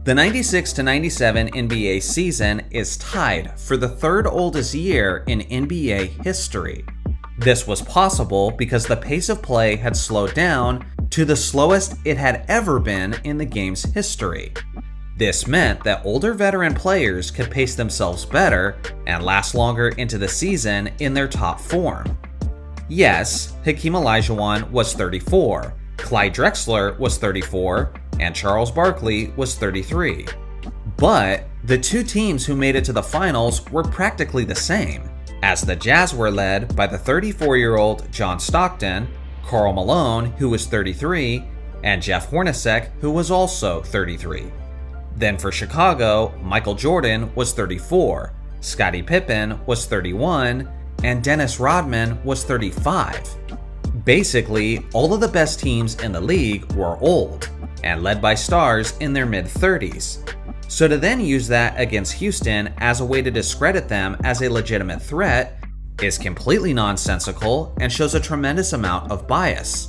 The 96-97 NBA season is tied for the 3rd oldest year in NBA history. This was possible because the pace of play had slowed down to the slowest it had ever been in the game's history. This meant that older veteran players could pace themselves better and last longer into the season in their top form. Yes, Hakeem Olajuwon was 34, Clyde Drexler was 34, and Charles Barkley was 33. But the two teams who made it to the finals were practically the same, as the Jazz were led by the 34-year-old John Stockton, Karl Malone, who was 33, and Jeff Hornacek, who was also 33. Then for Chicago, Michael Jordan was 34, Scottie Pippen was 31, and Dennis Rodman was 35. Basically, all of the best teams in the league were old, and led by stars in their mid-30s. So to then use that against Houston as a way to discredit them as a legitimate threat is completely nonsensical and shows a tremendous amount of bias.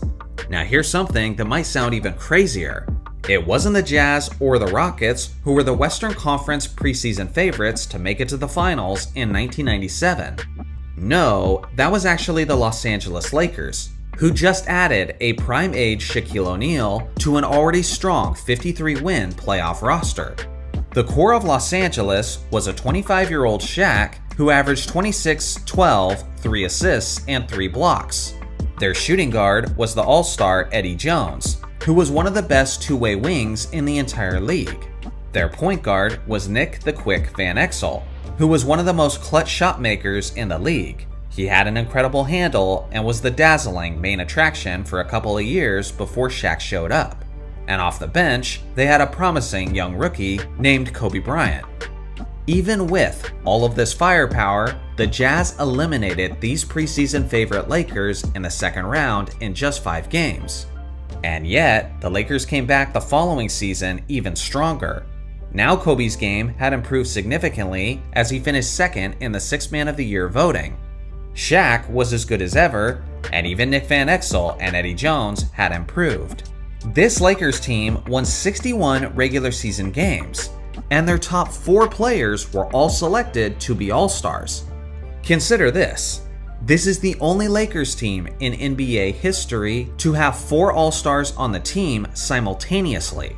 Now here's something that might sound even crazier. It wasn't the Jazz or the Rockets who were the Western Conference preseason favorites to make it to the finals in 1997. No, that was actually the Los Angeles Lakers, who just added a prime-age Shaquille O'Neal to an already strong 53-win playoff roster. The core of Los Angeles was a 25-year-old Shaq who averaged 26, 12, 3 assists, and 3 blocks. Their shooting guard was the all-star Eddie Jones, who was one of the best two-way wings in the entire league. Their point guard was Nick the Quick Van Exel, who was one of the most clutch shot makers in the league. He had an incredible handle and was the dazzling main attraction for a couple of years before Shaq showed up. And off the bench, they had a promising young rookie named Kobe Bryant. Even with all of this firepower, the Jazz eliminated these preseason favorite Lakers in the second round in just 5 games. And yet, the Lakers came back the following season even stronger. Now Kobe's game had improved significantly as he finished second in the 6th Man of the Year voting. Shaq was as good as ever, and even Nick Van Exel and Eddie Jones had improved. This Lakers team won 61 regular season games, and their top 4 players were all selected to be All-Stars. Consider this. This is the only Lakers team in NBA history to have 4 All-Stars on the team simultaneously.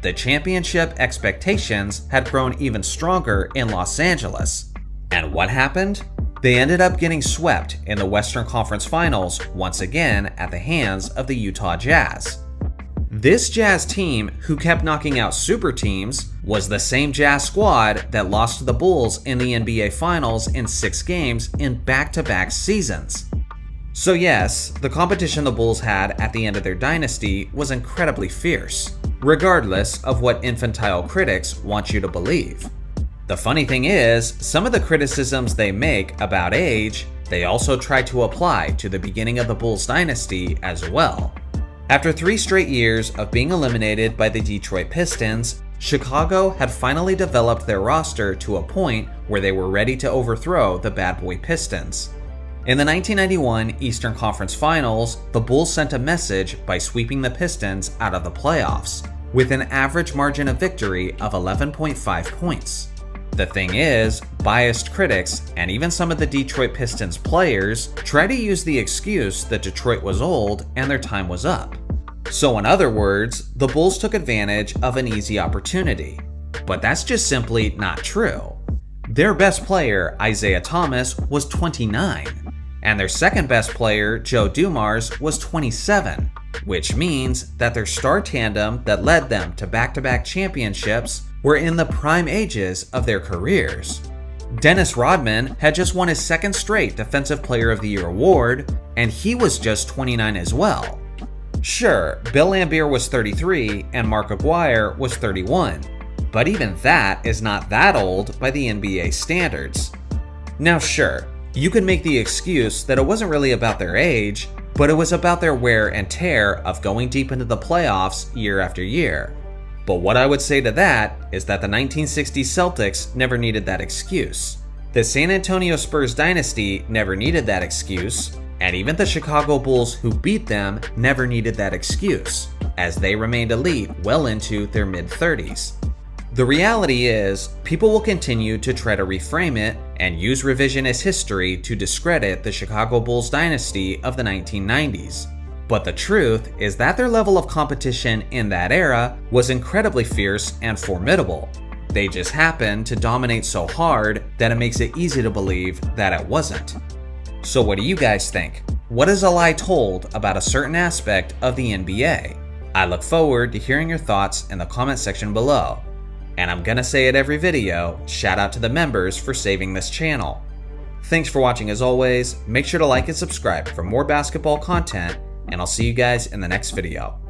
The championship expectations had grown even stronger in Los Angeles. And what happened? They ended up getting swept in the Western Conference Finals once again at the hands of the Utah Jazz. This Jazz team, who kept knocking out super teams, was the same Jazz squad that lost to the Bulls in the NBA Finals in 6 games in back-to-back seasons. So yes, the competition the Bulls had at the end of their dynasty was incredibly fierce, regardless of what infantile critics want you to believe. The funny thing is, some of the criticisms they make about age, they also try to apply to the beginning of the Bulls dynasty as well. After 3 straight years of being eliminated by the Detroit Pistons, Chicago had finally developed their roster to a point where they were ready to overthrow the bad boy Pistons. In the 1991 Eastern Conference Finals, the Bulls sent a message by sweeping the Pistons out of the playoffs, with an average margin of victory of 11.5 points. The thing is, biased critics and even some of the Detroit Pistons players try to use the excuse that Detroit was old and their time was up. So in other words, the Bulls took advantage of an easy opportunity. But that's just simply not true. Their best player, Isaiah Thomas, was 29, and their second best player, Joe Dumars, was 27, which means that their star tandem that led them to back-to-back championships were in the prime ages of their careers. Dennis Rodman had just won his second straight Defensive Player of the Year award, and he was just 29 as well. Sure, Bill Laimbeer was 33 and Mark Aguirre was 31, but even that is not that old by the NBA standards. Now sure, you could make the excuse that it wasn't really about their age, but it was about their wear and tear of going deep into the playoffs year after year. But what I would say to that is that the 1960s Celtics never needed that excuse. The San Antonio Spurs dynasty never needed that excuse, and even the Chicago Bulls who beat them never needed that excuse, as they remained elite well into their mid-30s. The reality is, people will continue to try to reframe it and use revisionist history to discredit the Chicago Bulls dynasty of the 1990s. But the truth is that their level of competition in that era was incredibly fierce and formidable. They just happened to dominate so hard that it makes it easy to believe that it wasn't. So what do you guys think? What is a lie told about a certain aspect of the NBA? I look forward to hearing your thoughts in the comment section below. And I'm gonna say it every video, shout out to the members for saving this channel. Thanks for watching as always, make sure to like and subscribe for more basketball content, and I'll see you guys in the next video.